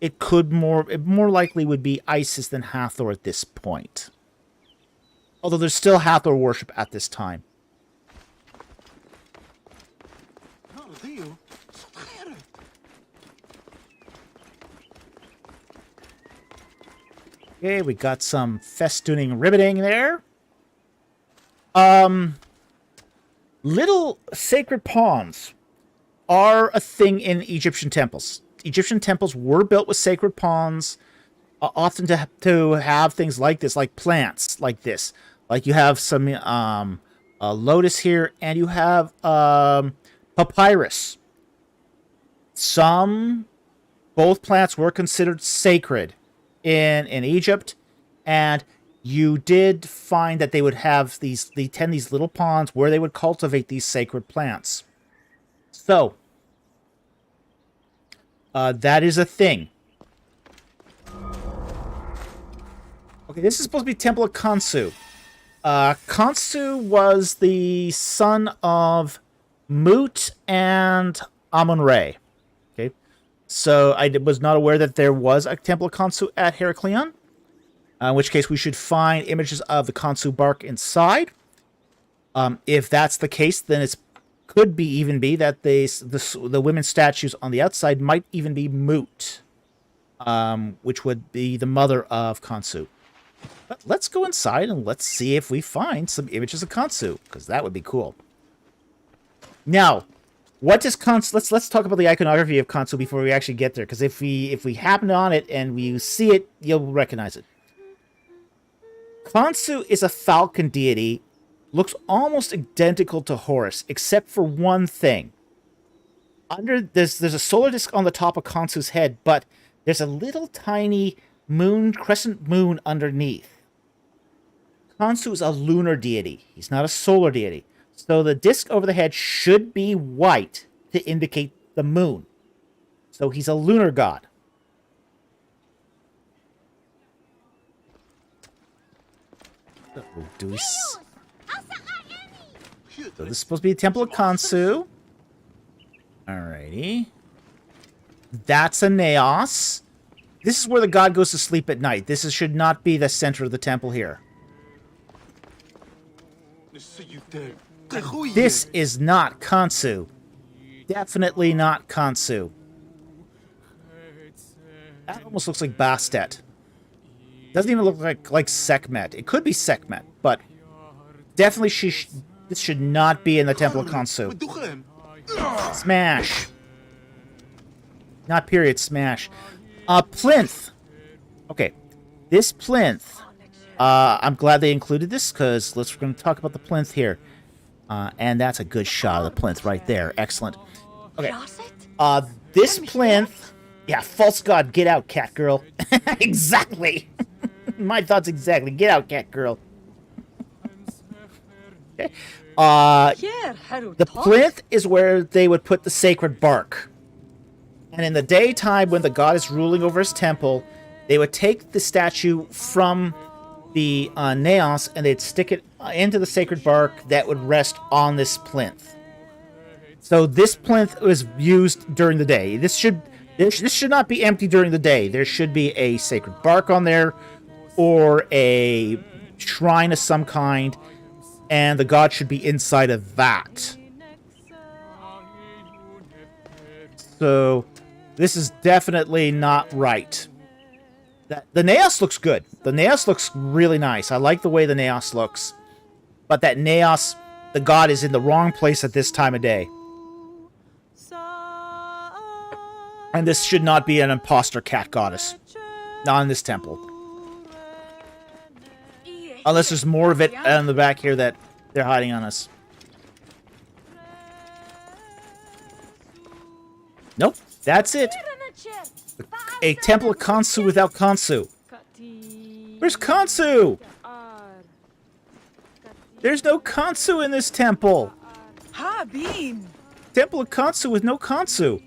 S1: It more likely would be Isis than Hathor at this point. Although there's still Hathor worship at this time. Okay, we got some festooning ribbiting there. Little sacred ponds are a thing in Egyptian temples. Egyptian temples were built with sacred ponds, often to have things like this, like plants like this. Like you have some lotus here, and you have papyrus. Both plants were considered sacred in Egypt, and you did find that they would have these little ponds where they would cultivate these sacred plants. So, that is a thing. Okay, this is supposed to be Temple of Khonsu. Khonsu was the son of Mut and Amun-Re. Okay, So I was not aware that there was a Temple of Khonsu at Heraklion. In which case we should find images of the Khonsu bark inside. If that's the case, then it could be even be that the women's statues on the outside might even be moot. Which would be the mother of Khonsu. But let's go inside and let's see if we find some images of Khonsu, because that would be cool. Now, what does Khonsu... Let's talk about the iconography of Khonsu before we actually get there, because if we happen on it and we see it, you'll recognize it. Khonsu is a falcon deity, looks almost identical to Horus, except for one thing. There's a solar disk on the top of Khonsu's head, but there's a little tiny crescent moon underneath. Khonsu is a lunar deity. He's not a solar deity. So the disk over the head should be white to indicate the moon. So he's a lunar god. So this is supposed to be the Temple of Khonsu. Alrighty. That's a naos. This is where the god goes to sleep at night. Should not be the center of the temple here. This is not Khonsu. Definitely not Khonsu. That almost looks like Bastet. Doesn't even look like Sekhmet. It could be Sekhmet, but definitely this should not be in the Temple of Khonsu. Smash. Not period, smash. Plinth. Okay. This plinth. I'm glad they included this, because we're going to talk about the plinth here. And that's a good shot of the plinth right there. Excellent. Okay. This plinth... Yeah, false god, get out, cat girl. Exactly. My thoughts exactly. Get out, cat girl. Okay. The plinth is where they would put the sacred bark. And in the daytime, when the god is ruling over his temple, they would take the statue from the naos and they'd stick it into the sacred bark that would rest on this plinth. So this plinth was used during the day. This should not be empty during the day. There should be a sacred bark on there or a shrine of some kind, and the god should be inside of that. So this is definitely not right. The naos looks good. The naos looks really nice. I like the way the naos looks. But that naos, the god is in the wrong place at this time of day. And this should not be an imposter cat goddess. Not in this temple. Unless there's more of it on the back here that they're hiding on us. Nope, that's it. A temple of Khonsu without Khonsu. Where's Khonsu? There's no Khonsu in this temple. Temple of Khonsu with no Khonsu.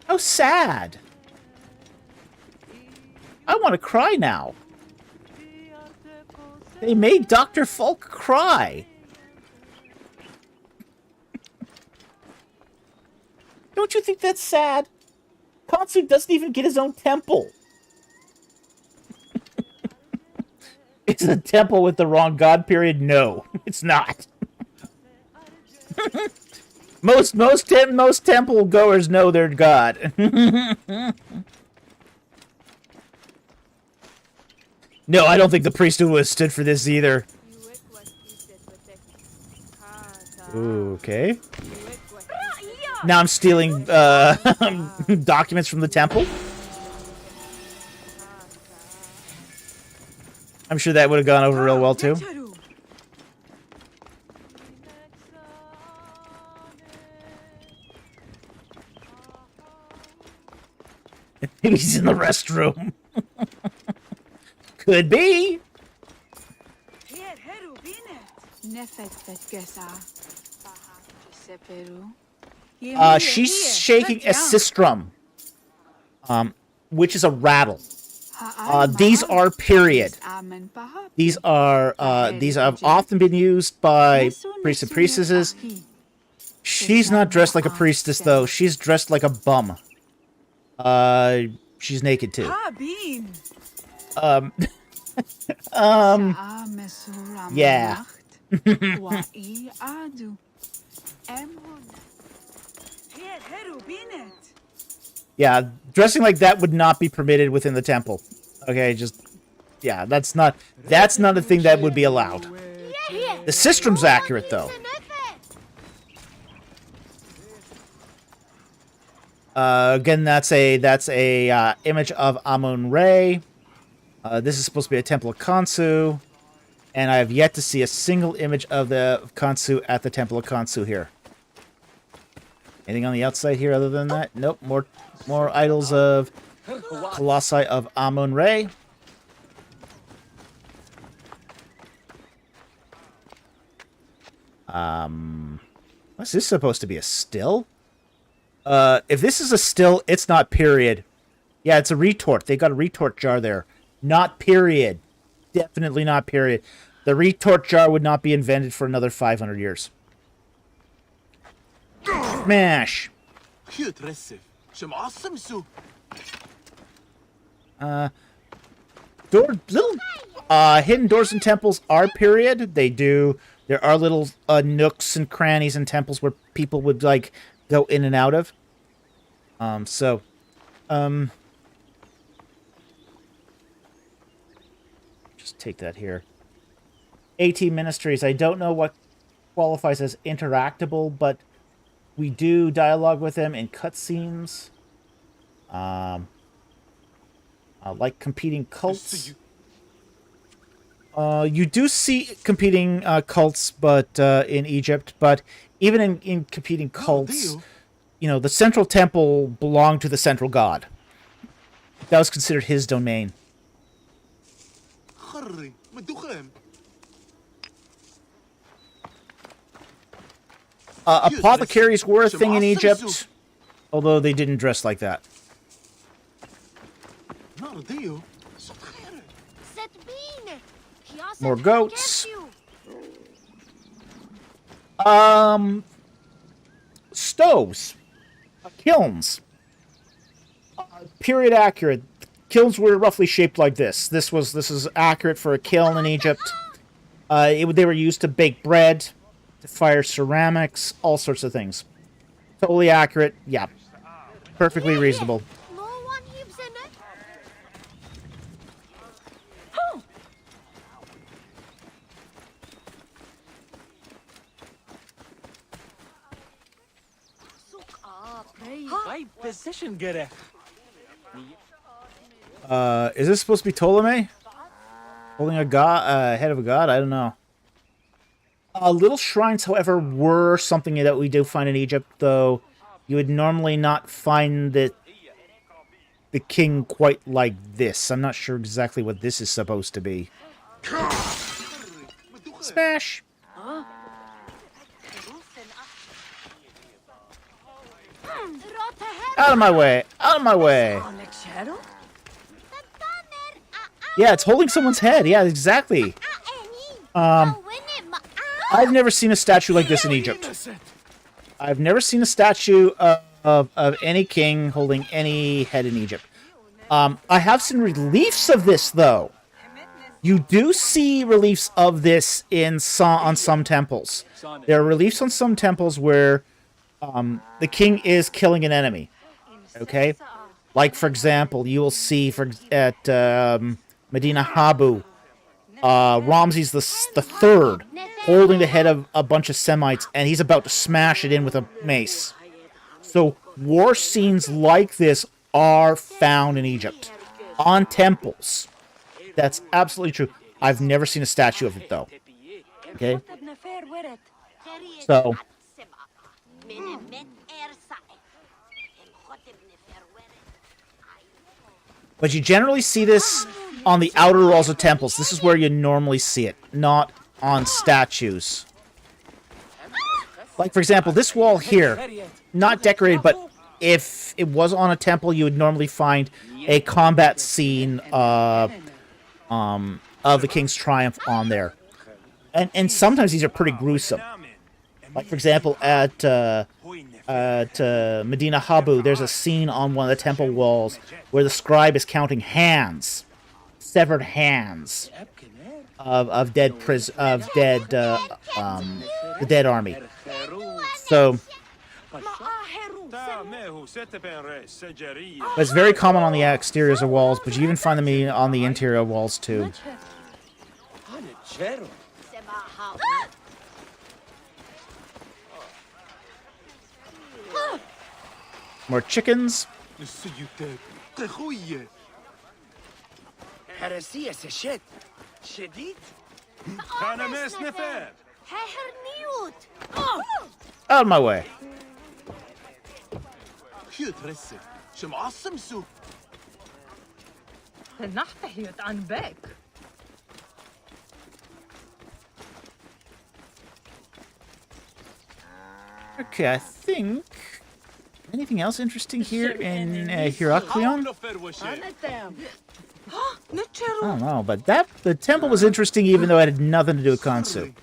S1: How sad. I want to cry now. They made Dr. Falk cry. Don't you think that's sad? Khonsu doesn't even get his own temple. It's a temple with the wrong god period? No, it's not. Most temple goers know their god. No, I don't think the priesthood was stood for this either. Ooh, okay. Now I'm stealing documents from the temple. I'm sure that would have gone over real well too. Maybe he's in the restroom. Could be. She's shaking a sistrum, which is a rattle. These are period. These have often been used by priests and priestesses She's not dressed like a priestess, though. She's dressed like a bum. She's naked, too. Yeah. Yeah, dressing like that would not be permitted within the temple. Okay, yeah, that's not a thing that would be allowed. The Sistrum's accurate, though. Again, that's a image of Amun-Re. This is supposed to be a temple of Khonsu, and I have yet to see a single image of the Khonsu at the temple of Khonsu here. Anything on the outside here other than that? Nope. More idols of Colossi of Amun-Re. What's this supposed to be? A still? If this is a still, it's not period. Yeah, it's a retort. They got a retort jar there. Not period. Definitely not period. The retort jar would not be invented for another 500 years. Smash! Little hidden doors in temples are period. There are little nooks and crannies in temples where people would like go in and out of. Just take that here. AT Ministries. I don't know what qualifies as interactable, but we do dialogue with them in cutscenes. Like competing cults. You do see competing cults, but in Egypt. But even in competing cults, you know, the central temple belonged to the central god. That was considered his domain. Apothecaries were a thing in Egypt, although they didn't dress like that. More goats. Stoves. Kilns. Period accurate. Kilns were roughly shaped like this. This is accurate for a kiln in Egypt. They were used to bake bread, to fire ceramics, all sorts of things. Totally accurate. Yeah. Perfectly reasonable. Is this supposed to be Ptolemy? Holding a god, head of a god? I don't know. Little shrines, however, were something that we do find in Egypt, though you would normally not find the king quite like this. I'm not sure exactly what this is supposed to be. Smash! Out of my way! Out of my way! Yeah, it's holding someone's head. Yeah, exactly. I've never seen a statue like this in Egypt. I've never seen a statue of any king holding any head in Egypt. I have seen reliefs of this, though. You do see reliefs of this on some temples. There are reliefs on some temples where the king is killing an enemy. Okay? Like, for example, you will see at Medina Habu, Ramses the Third holding the head of a bunch of Semites, and he's about to smash it in with a mace. So war scenes like this are found in Egypt on temples. That's absolutely true. I've never seen a statue of it, though. Okay? So but you generally see this on the outer walls of temples. This is where you normally see it, not on statues. Like, for example, this wall here, not decorated, but if it was on a temple, you would normally find a combat scene of the King's Triumph on there. And sometimes these are pretty gruesome. Like, for example, at Medina Habu, there's a scene on one of the temple walls where the scribe is counting hands, severed hands of the dead army. So it's very common on the exteriors of walls, but you even find them on the interior walls too. More chickens. Out of my way. Okay, I think... Anything else interesting here in Heraklion? I don't know, but the temple was interesting even though it had nothing to do with Kansu.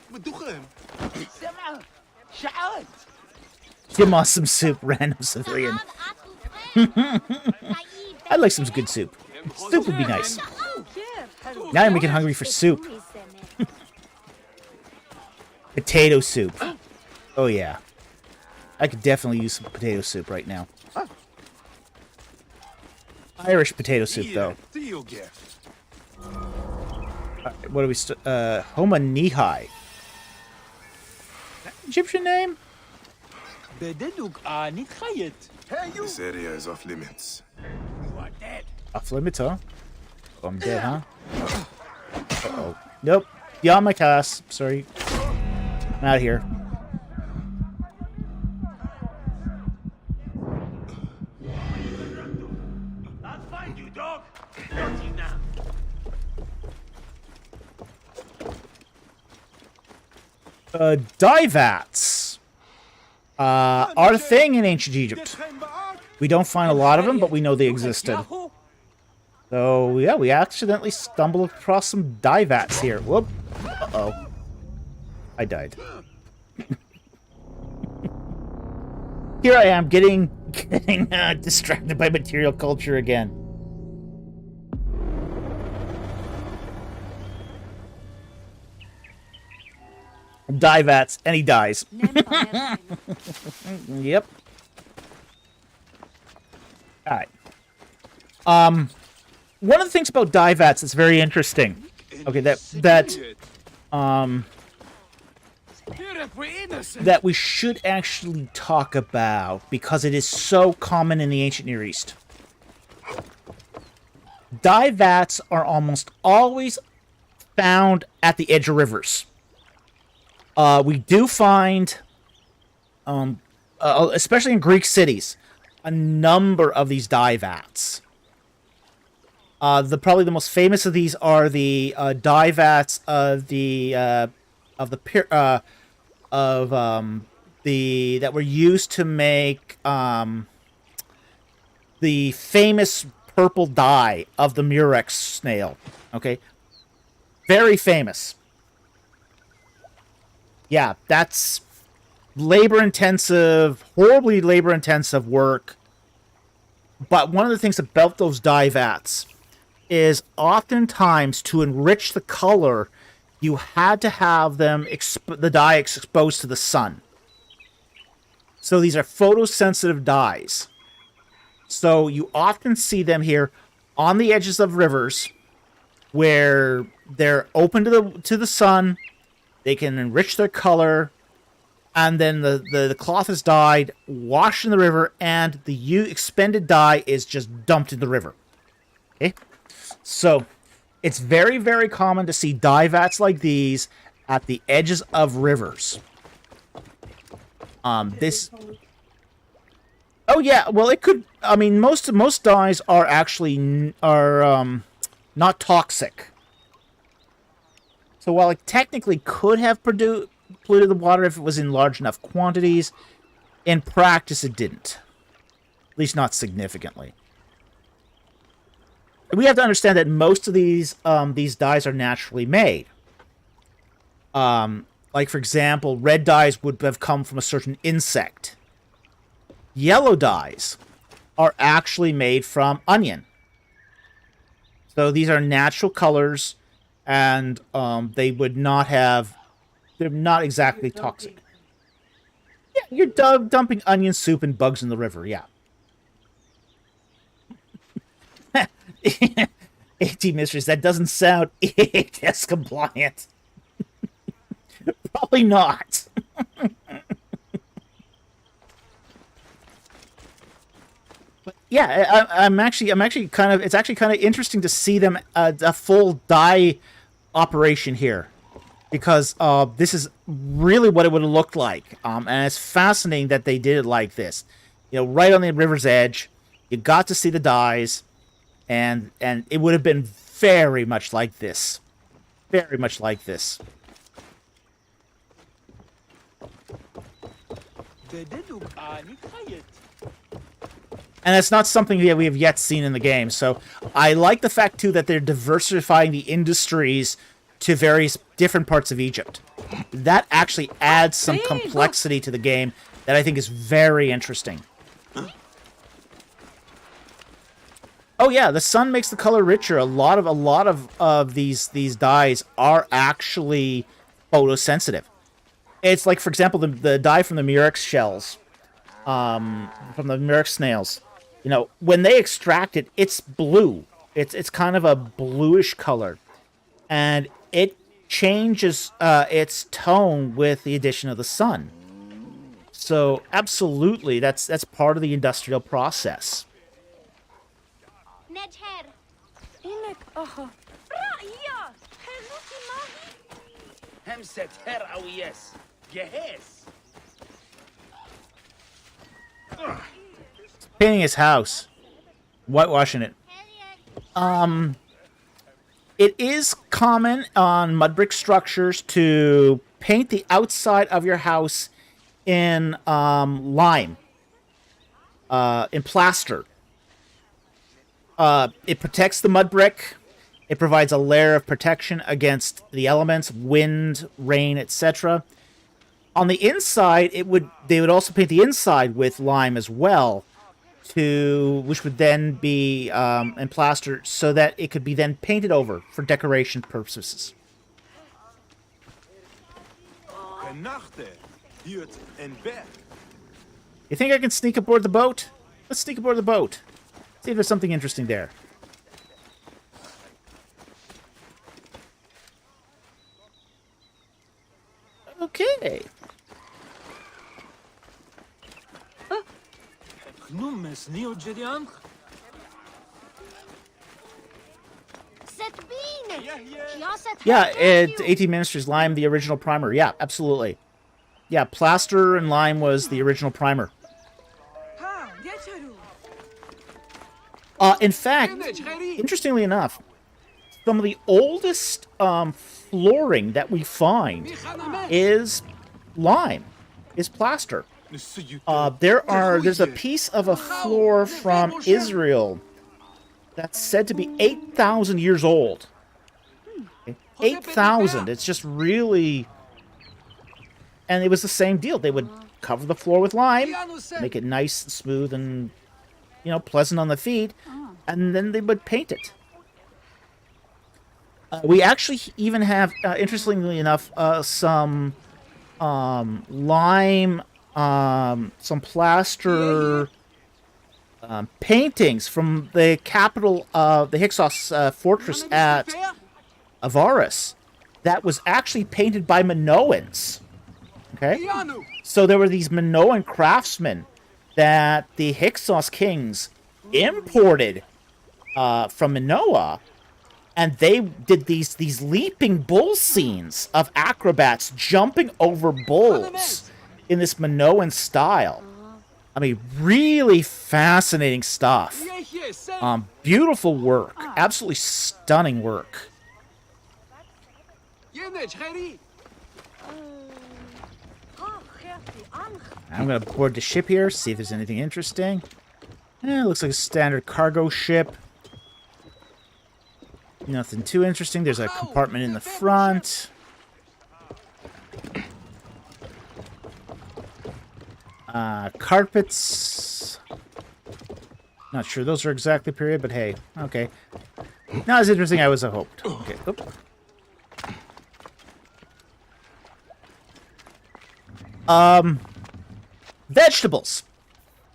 S1: Give us some soup, random civilian. I'd like some good soup. Soup would be nice. Now I'm making hungry for soup. Potato soup. Oh yeah. I could definitely use some potato soup right now. Irish potato soup, though. Alright, what do we... Homa Nihai. Egyptian name?
S2: This area is off limits.
S1: Off limits, huh? Oh, I'm dead, huh? Uh-oh. Nope. Beyond my task. Sorry. I'm out of here. Dye vats are a thing in ancient Egypt. We don't find a lot of them, but we know they existed. So, yeah, we accidentally stumbled across some dye vats here. Whoop. Uh-oh. I died. Here I am, getting distracted by material culture again. Dye vats, and he dies. Yep. Alright. One of the things about dye vats that's very interesting. Okay, that we should actually talk about because it is so common in the ancient Near East. Dye vats are almost always found at the edge of rivers. We do find, especially in Greek cities, a number of these dye vats. Probably the most famous of these are the dye vats of that were used to make the famous purple dye of the Murex snail. Okay, very famous. Yeah, that's labor-intensive, horribly labor-intensive work. But one of the things about those dye vats is oftentimes to enrich the color, you had to have them the dye exposed to the sun. So these are photosensitive dyes. So you often see them here on the edges of rivers where they're open to the sun. They can enrich their color, and then the cloth is dyed, washed in the river, and the expended dye is just dumped in the river. Okay? So, it's very, very common to see dye vats like these at the edges of rivers. Oh yeah, well it could... I mean, most dyes are actually not toxic. So while it technically could have polluted the water if it was in large enough quantities, in practice it didn't. At least not significantly. We have to understand that most of these dyes are naturally made. Like, for example, red dyes would have come from a certain insect. Yellow dyes are actually made from onion. So these are natural colors, and they would not have... They're not exactly toxic. Yeah, you're dumping onion soup and bugs in the river, yeah. AT Mysteries, that doesn't sound EHS compliant. Probably not. But yeah, I'm actually kind of... It's actually kind of interesting to see them a full dye operation here, because this is really what it would have looked like, and it's fascinating that they did it like this. You know, right on the river's edge, you got to see the dyes, and it would have been very much like this, very much like this. And it's not something that we have yet seen in the game. So I like the fact, too, that they're diversifying the industries to various different parts of Egypt. That actually adds some complexity to the game that I think is very interesting. Oh yeah, the sun makes the color richer. A lot of these dyes are actually photosensitive. It's like, for example, the dye from the murex shells, from the murex snails. You know, when they extract it, it's blue. It's kind of a bluish color, and it changes its tone with the addition of the sun. So absolutely, that's part of the industrial process. Painting his house, whitewashing it. It is common on mud brick structures to paint the outside of your house in lime, in plaster. It protects the mud brick. It provides a layer of protection against the elements, wind, rain, etc. On the inside, they would also paint the inside with lime as well, which would then be in plaster, so that it could be then painted over for decoration purposes. You think I can sneak aboard the boat? Let's sneak aboard the boat. See if there's something interesting there. Okay. Yeah, 18 Ministries lime, the original primer. Yeah, absolutely. Yeah, plaster and lime was the original primer. In fact, interestingly enough, some of the oldest flooring that we find is lime, is plaster. There's a piece of a floor from Israel that's said to be 8,000 years old. 8,000. It's just really... And it was the same deal. They would cover the floor with lime, make it nice and smooth and, you know, pleasant on the feet, and then they would paint it. We actually even have, interestingly enough, some lime, some plaster paintings from the capital of the Hyksos fortress at Horus that was actually painted by Minoans. Okay? So there were these Minoan craftsmen that the Hyksos kings imported from Minoa, and they did these leaping bull scenes of acrobats jumping over bulls in this Minoan style. I mean, really fascinating stuff. Beautiful work. Absolutely stunning work. I'm going to board the ship here, see if there's anything interesting. It looks like a standard cargo ship. Nothing too interesting. There's a compartment in the front. Carpets. Not sure those are exactly period, but hey, okay. Not as interesting as I was hoped. Okay. Oop. Vegetables.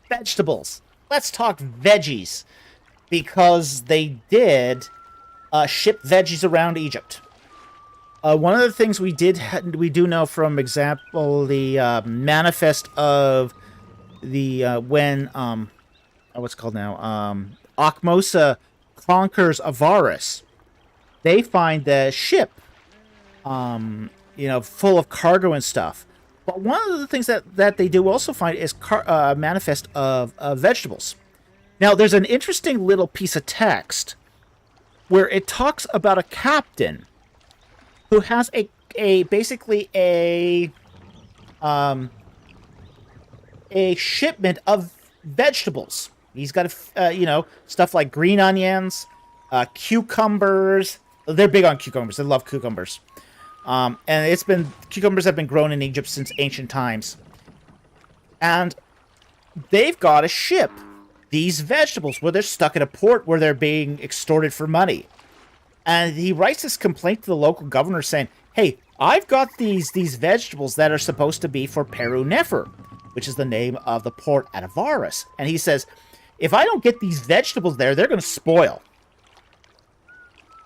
S1: Vegetables. Let's talk veggies. Because they did ship veggies around Egypt. One of the things we do know from example the manifest of the when what's it called now Akmosa conquers Avaris, they find the ship full of cargo and stuff. But one of the things that they do also find is manifest of vegetables. Now there's an interesting little piece of text where it talks about a captain who has basically a shipment of vegetables. He's got stuff like green onions, cucumbers. They're big on cucumbers. They love cucumbers. And cucumbers have been grown in Egypt since ancient times. And they've got to ship these vegetables where they're stuck in a port where they're being extorted for money. And he writes this complaint to the local governor saying, hey, I've got these vegetables that are supposed to be for Peru Nefer, which is the name of the port at Avaris. And he says, if I don't get these vegetables there, they're going to spoil.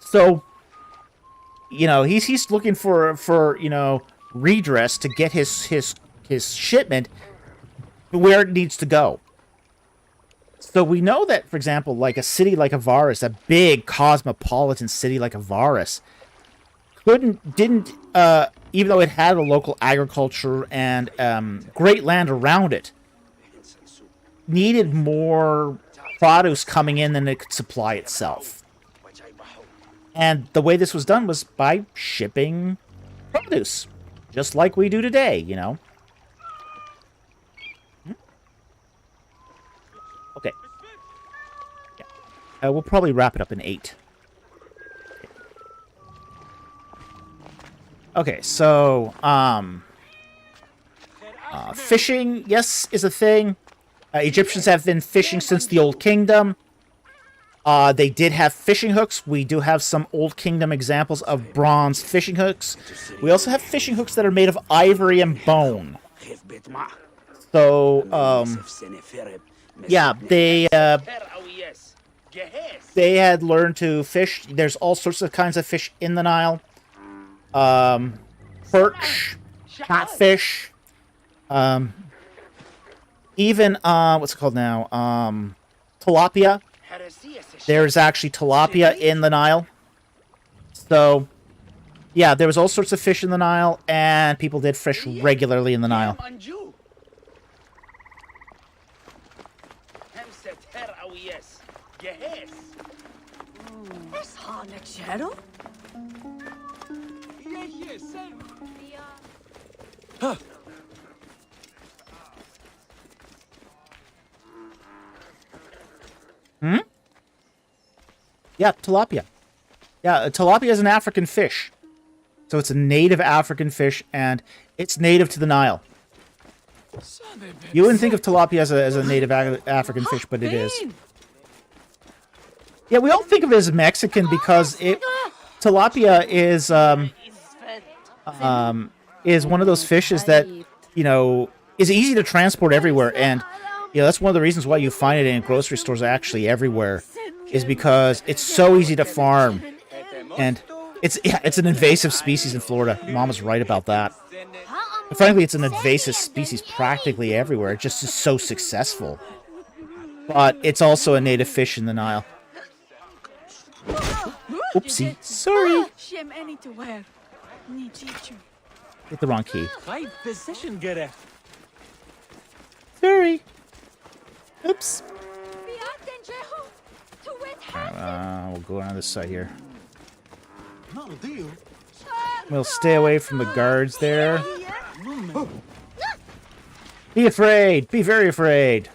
S1: So, he's looking for redress to get his shipment where it needs to go. So we know that, for example, like a city like Avaris, a big cosmopolitan city like Avaris, didn't even though it had a local agriculture and great land around it, needed more produce coming in than it could supply itself. And the way this was done was by shipping produce, just like we do today, Okay. Yeah. We'll probably wrap it up in 8. Okay, so, fishing, yes, is a thing. Egyptians have been fishing since the Old Kingdom. They did have fishing hooks. We do have some Old Kingdom examples of bronze fishing hooks. We also have fishing hooks that are made of ivory and bone. So, yeah, they had learned to fish. There's all sorts of kinds of fish in the Nile. Perch, catfish, even, what's it called now? Tilapia. There's actually tilapia in the Nile. So, yeah, there was all sorts of fish in the Nile, and people did fish regularly in the Nile. Yeah, tilapia. Yeah, tilapia is an African fish. So it's a native African fish, and it's native to the Nile. You wouldn't think of tilapia as a native African fish, but it is. Yeah, we all think of it as Mexican because tilapia is one of those fishes that, is easy to transport everywhere, and that's one of the reasons why you find it in grocery stores actually everywhere, is because it's so easy to farm, and it's an invasive species in Florida. Mom was right about that. But frankly, it's an invasive species practically everywhere. It just is so successful. But it's also a native fish in the Nile. Oopsie. Sorry. Hit the wrong key. Sorry. Oops. We'll go on this side here. We'll stay away from the guards there. Be afraid. Be very afraid.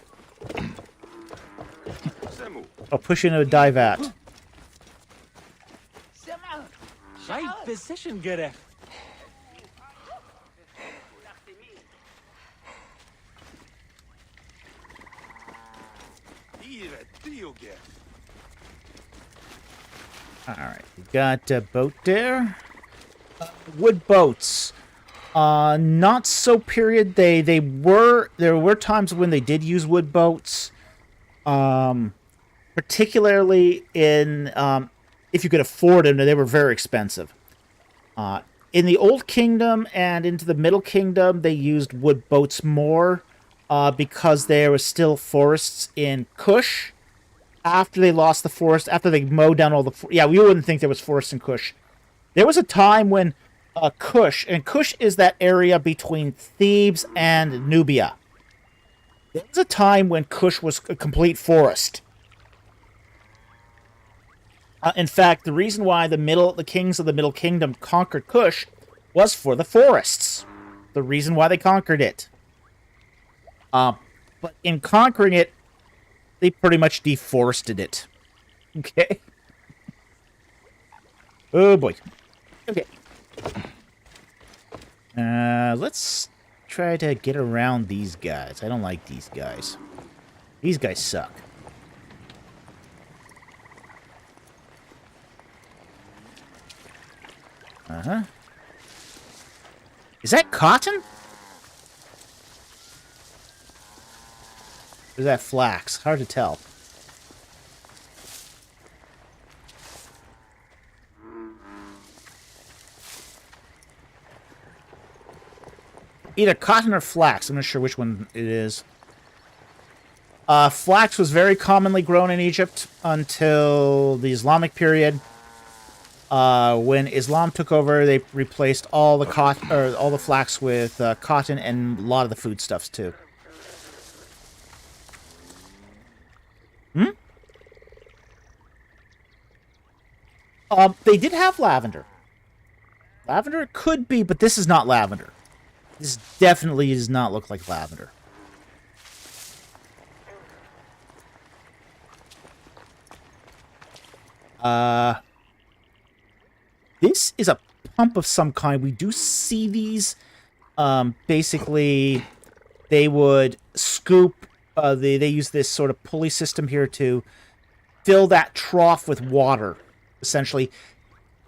S1: I'll push into a dive at. Alright, we got a boat there. Wood boats. Not so period. There were times when they did use wood boats. Particularly in, if you could afford them, they were very expensive. In the Old Kingdom and into the Middle Kingdom, they used wood boats more, because there were still forests in Kush. After they lost the forest, after they mowed down all the... Yeah, we wouldn't think there was forests in Kush. There was a time when Kush, and Kush is that area between Thebes and Nubia. There was a time when Kush was a complete forest. In fact, the reason why the kings of the Middle Kingdom conquered Kush was for the forests. The reason why they conquered it. But in conquering it, they pretty much deforested it. Okay? Oh boy. Okay. Let's try to get around these guys. I don't like these guys. These guys suck. Uh-huh. Is that cotton? Or is that flax? Hard to tell. Either cotton or flax. I'm not sure which one it is. Flax was very commonly grown in Egypt until the Islamic period. When Islam took over, they replaced all the cotton or all the flax with cotton and a lot of the foodstuffs too. They did have lavender. Lavender it could be, but this is not lavender. This definitely does not look like lavender. This is a pump of some kind. We do see these. Basically, they would scoop. They use this sort of pulley system here to fill that trough with water, essentially,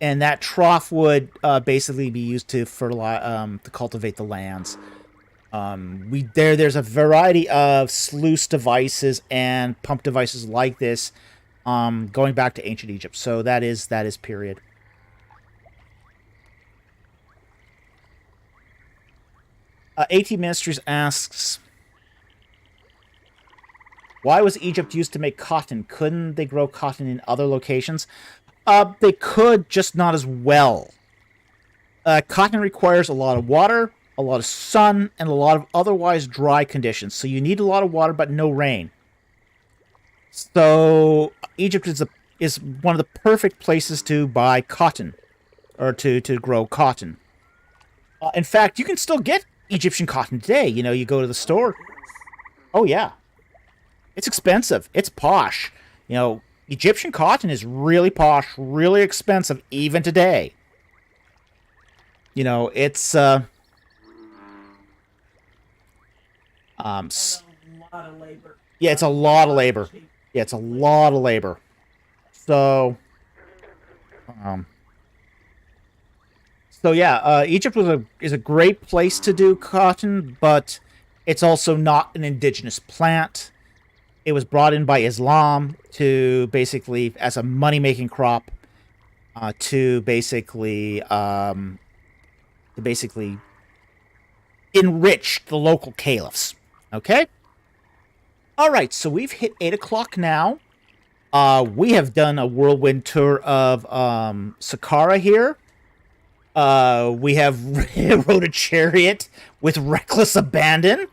S1: and that trough would basically be used to fertilize, to cultivate the lands. There's a variety of sluice devices and pump devices like this, going back to ancient Egypt. So that is period. AT Ministries asks, why was Egypt used to make cotton? Couldn't they grow cotton in other locations? They could, just not as well. Cotton requires a lot of water, a lot of sun, and a lot of otherwise dry conditions. So you need a lot of water, but no rain. So Egypt is one of the perfect places to buy cotton, or to grow cotton. In fact, you can still get Egyptian cotton today. You know, you go to the store. Oh, yeah. It's expensive. It's posh. You know, Egyptian cotton is really posh, really expensive, even today. You know, it's, a lot of labor. Yeah, it's a lot of labor. Yeah, it's a lot of labor. So, Egypt is a great place to do cotton, but it's also not an indigenous plant. It was brought in by Islam to basically, as a money-making crop, to basically enrich the local caliphs. Okay? Alright, so we've hit 8 o'clock now. We have done a whirlwind tour of Saqqara here. We have rode a chariot with reckless abandon.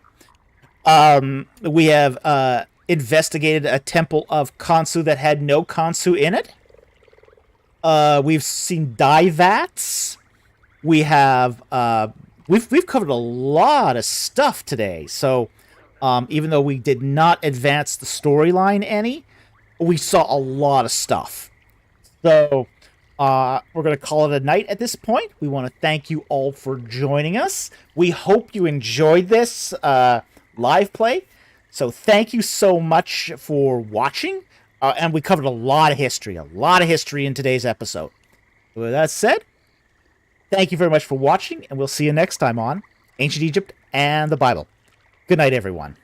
S1: We have investigated a temple of Khonsu that had no Khonsu in it. We've seen dye vats. We have we've covered a lot of stuff today. So even though we did not advance the storyline any, we saw a lot of stuff. So we're going to call it a night at this point. We want to thank you all for joining us. We hope you enjoyed this live play. So thank you so much for watching. And we covered a lot of history in today's episode. With that said, thank you very much for watching, and we'll see you next time on Ancient Egypt and the Bible. Good night, everyone.